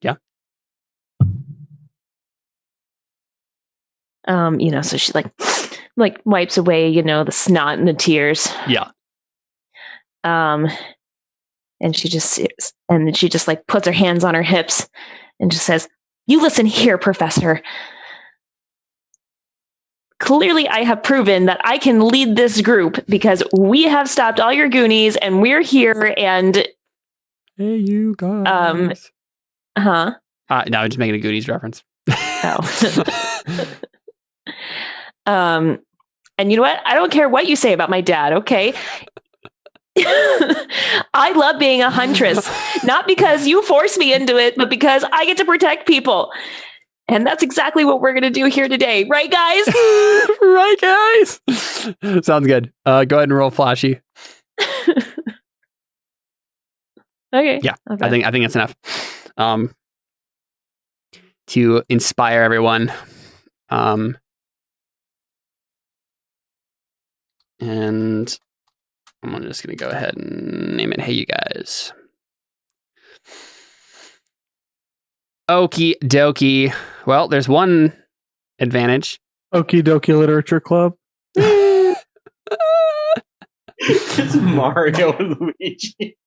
Yeah. So she like wipes away, the snot and the tears. Yeah. And she just like puts her hands on her hips and just says, "You listen here, Professor. Clearly, I have proven that I can lead this group because we have stopped all your Goonies and we're here and..." Hey, you guys. No, I'm just making a Goonies reference. Oh. And you know what? I don't care what you say about my dad, okay? I love being a huntress, not because you force me into it, but because I get to protect people. And that's exactly what we're going to do here today. Right, guys? Right, guys? Sounds good. Go ahead and roll flashy. Okay. Yeah, okay. I think that's enough to inspire everyone. And I'm just going to go ahead and name it, "Hey, you guys." Okie dokie. Well, there's one advantage. Okie dokie literature club. It's Mario and Luigi.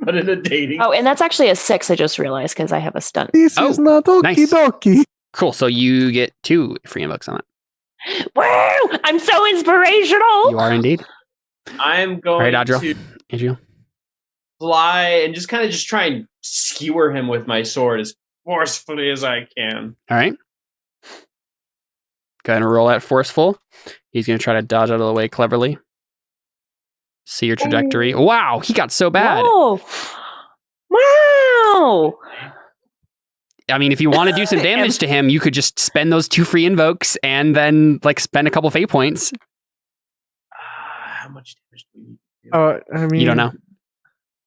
But in a dating. Oh, and that's actually a 6, I just realized, because I have a stunt. This is not okie nice. dokie. Cool. So you get 2 free invokes on it. Woo! I'm so inspirational. You are indeed. I'm going to Adriel. fly and just try and skewer him with my sword as forcefully as I can. All right. Go ahead and roll that forceful. He's going to try to dodge out of the way cleverly. See your trajectory. Oh. Wow, he got so bad. Whoa. Wow. I mean, if you want to do some damage to him, you could just spend those 2 free invokes and then spend a couple fate points. How much damage do we need to do? I mean, you don't know.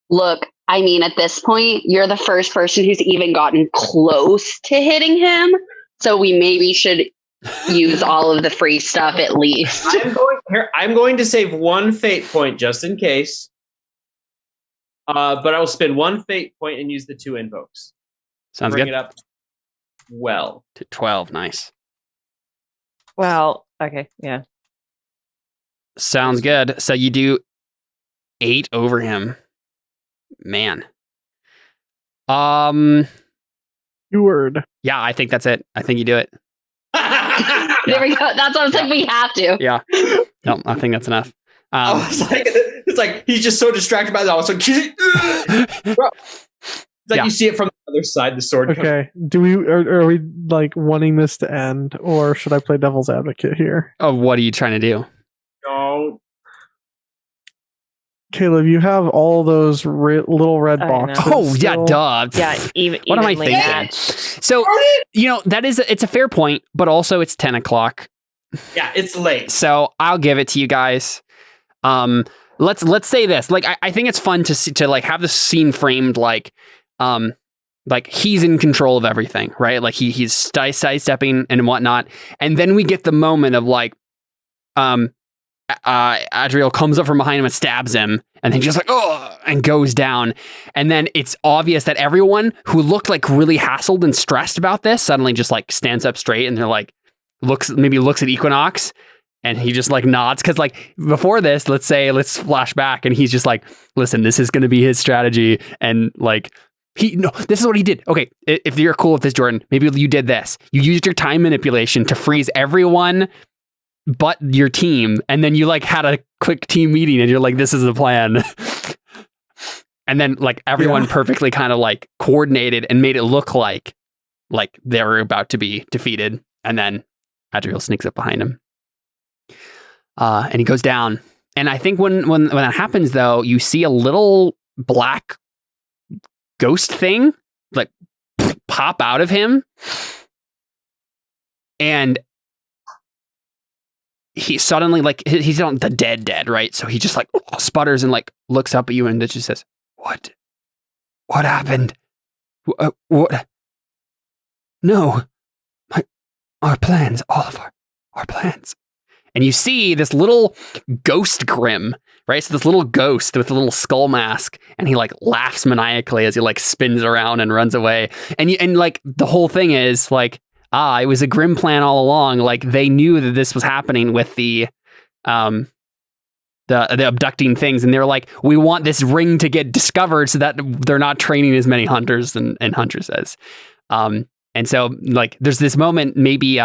Look, I mean, at this point, you're the first person who's even gotten close to hitting him. So we maybe should use all of the free stuff at least. I'm going to save 1 fate point just in case. But I will spend 1 fate point and use the 2 invokes. Sounds Bring good. it up. Well, To 12, nice. Well, okay, yeah. Sounds good. So you do 8 over him. Man. Keyword. Yeah, I think that's it. I think you do it. There we go. That's what I was like, we have to. Yeah. No, I think that's enough. it's like he's just so distracted by that. I was like, it's like you see it from the other side, the sword. Okay. Are we wanting this to end, or should I play devil's advocate here? Oh, what are you trying to do? No. Caleb, you have all those little red boxes. Oh, yeah, still. duh. Yeah, What am I like thinking? that. So, it's a fair point, but also it's 10 o'clock. Yeah, it's late. So I'll give it to you guys. Let's say this. I think it's fun to have the scene framed like he's in control of everything, right? Like he's sidestepping and whatnot. And then we get the moment of Adriel comes up from behind him and stabs him, and then just and goes down. And then it's obvious that everyone who looked really hassled and stressed about this suddenly just stands up straight, and they're looks at Equinox, and he just nods, because before this, let's flash back, and he's just listen, this is going to be his strategy, and this is what he did. Okay, if you're cool with this, Jordan, maybe you did this. You used your time manipulation to freeze everyone but your team, and then you had a quick team meeting, and you're this is the plan. And then everyone perfectly kind of coordinated and made it look like they were about to be defeated. And then Adriel sneaks up behind him, and he goes down. And I think when that happens, though, you see a little black ghost thing pop out of him, and he suddenly he's on the dead, right? So he just sputters and looks up at you, and then just says, "What happened? What? No, our plans, all of our plans." And you see this little ghost Grim, right? So this little ghost with a little skull mask, and he laughs maniacally as he spins around and runs away. And the whole thing is it was a Grim plan all along. They knew that this was happening with the abducting things, and they're we want this ring to get discovered so that they're not training as many hunters and huntresses. And so there's this moment, maybe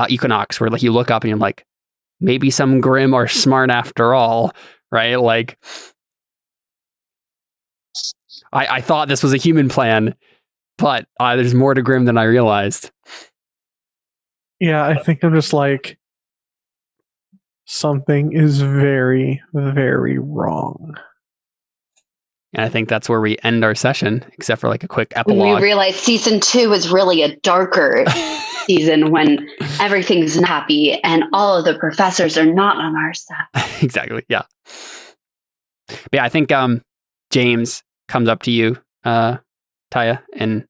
Equinox, where you look up and you're maybe some Grim are smart after all, right? I thought this was a human plan, but there's more to Grim than I realized. Yeah, I think I'm just something is very, very wrong. And I think that's where we end our session, except for a quick epilogue. We realize season 2 is really a darker season when everything's not happy and all of the professors are not on our side. Exactly, yeah. But yeah, I think James comes up to you, Taya, and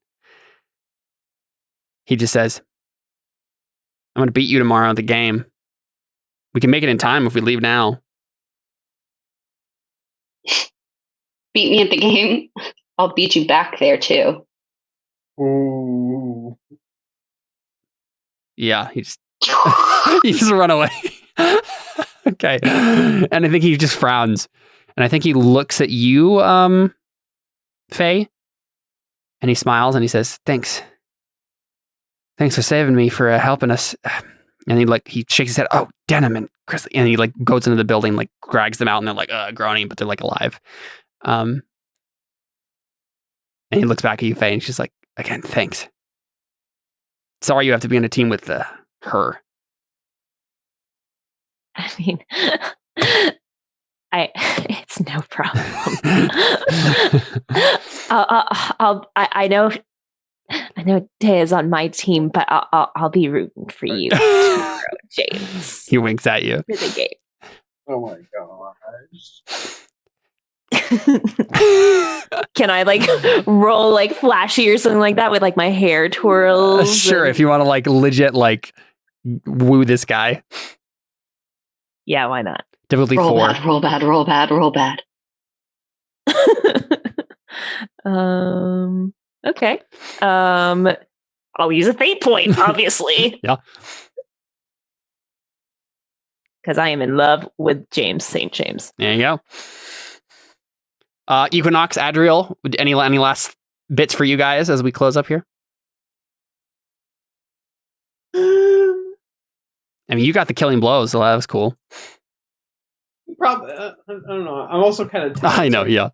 he just says, "I'm going to beat you tomorrow at the game. We can make it in time if we leave now." Beat me at the game, I'll beat you back there too. Ooh. Yeah, he just he just run away. Okay. And I think he just frowns. And I think he looks at you, Faye. And he smiles and he says, Thanks for saving me, for helping us. And he shakes his head. Oh, Denim and Chris. And he goes into the building, drags them out, and they're groaning, but they're alive. And he looks back at you, Faye, and she's like, again, thanks. Sorry you have to be on a team with her. I mean, it's no problem. I know Tay is on my team, but I'll be rooting for you tomorrow, James. He winks at you. For the game. Oh my gosh. Can I roll flashy or something like that with my hair twirls? Sure, if you want to legit woo this guy. Yeah, why not? Difficulty roll 4. Bad, roll bad, roll bad, roll bad. Okay. I'll use a fate point, obviously. Yeah. Because I am in love with St. James. There you go. Equinox, Adriel, any last bits for you guys as we close up here? I mean, you got the killing blows, so that was cool. Probably, I don't know. I'm also kind of. I know, yeah.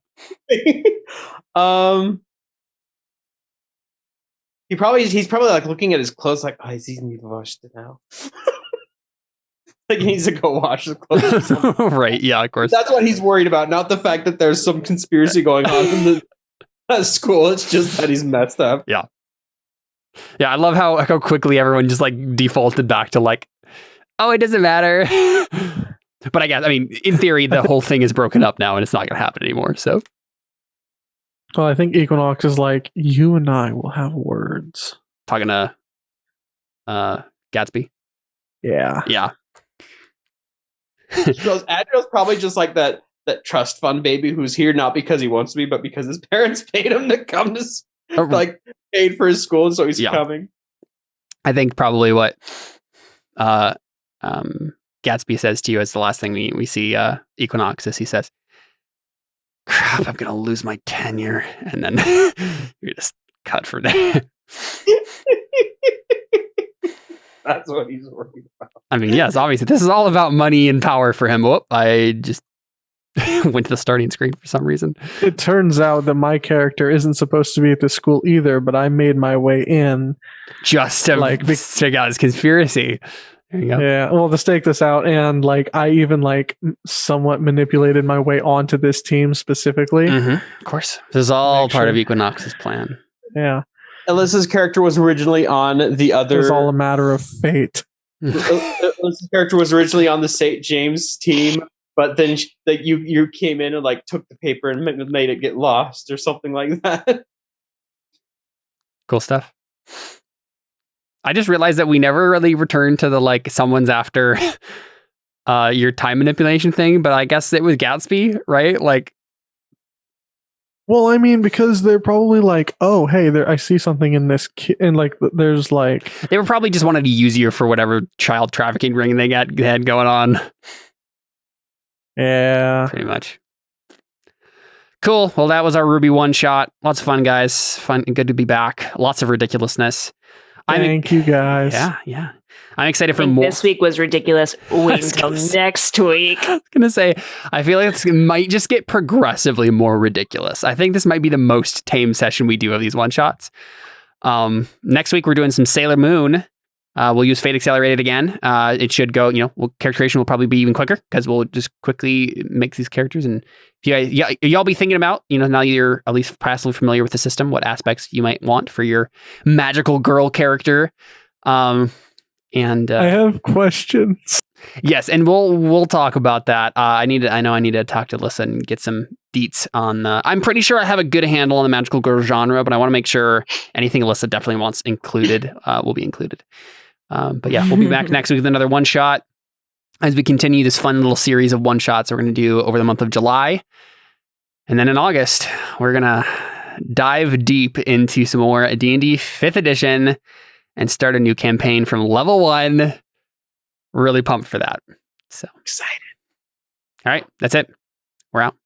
He's probably looking at his clothes oh, he's need to wash it now. He needs to go wash his clothes. Right, yeah, of course. That's what he's worried about, not the fact that there's some conspiracy going on in the school. It's just that he's messed up. Yeah. Yeah, I love how quickly everyone just defaulted back to oh, it doesn't matter. But I mean, in theory, the whole thing is broken up now and it's not going to happen anymore. So, well, I think Equinox is you and I will have words. Talking to Gatsby. Yeah. Yeah. Adriel's probably just that trust fund baby who's here not because he wants to be, but because his parents paid him to come to paid for his school, and so he's coming. I think probably what Gatsby says to you as the last thing we see Equinox is he says, crap, I'm gonna lose my tenure, and then you're just cut from there. That's what he's worried about. I mean, yes, obviously this is all about money and power for him. Whoop, I just went to the starting screen for some reason. It turns out that my character isn't supposed to be at the school either, but I made my way in just to check out his conspiracy. There you go. Yeah, well, to stake this out, and I even somewhat manipulated my way onto this team specifically. Mm-hmm. Of course, this is all part of Equinox's plan. Yeah, Alyssa's character was originally on the other. It's all a matter of fate. Alyssa's character was originally on the St. James team, but then you came in and took the paper and made it get lost or something like that. Cool stuff. I just realized that we never really returned to the someone's after your time manipulation thing, but I guess it was Gatsby, right? Well, I mean, because they're probably oh, hey, I see something in this, and there's they were probably just wanted to use you for whatever child trafficking ring they had going on. Yeah, pretty much. Cool. Well, that was our RWBY one shot. Lots of fun, guys. Fun and good to be back. Lots of ridiculousness. Thank you, guys. Yeah. I'm excited for more. This week was ridiculous. Wait until next week. I was going to say, I feel like it might just get progressively more ridiculous. I think this might be the most tame session we do of these one-shots. Next week, we're doing some Sailor Moon. We'll use Fate Accelerated again. It should go, character creation will probably be even quicker because we'll just quickly make these characters. And if y'all be thinking about, now you're at least passively familiar with the system, what aspects you might want for your magical girl character. And I have questions. Yes, and we'll talk about that. I know I need to talk to Alyssa and get some deets on. I'm pretty sure I have a good handle on the magical girl genre, but I want to make sure anything Alyssa definitely wants included will be included. But yeah, we'll be back next week with another one shot as we continue this fun little series of one shots we're going to do over the month of July. And then in August, we're going to dive deep into some more D&D 5th edition and start a new campaign from level 1. Really pumped for that. So Excited. all right, that's it. We're out.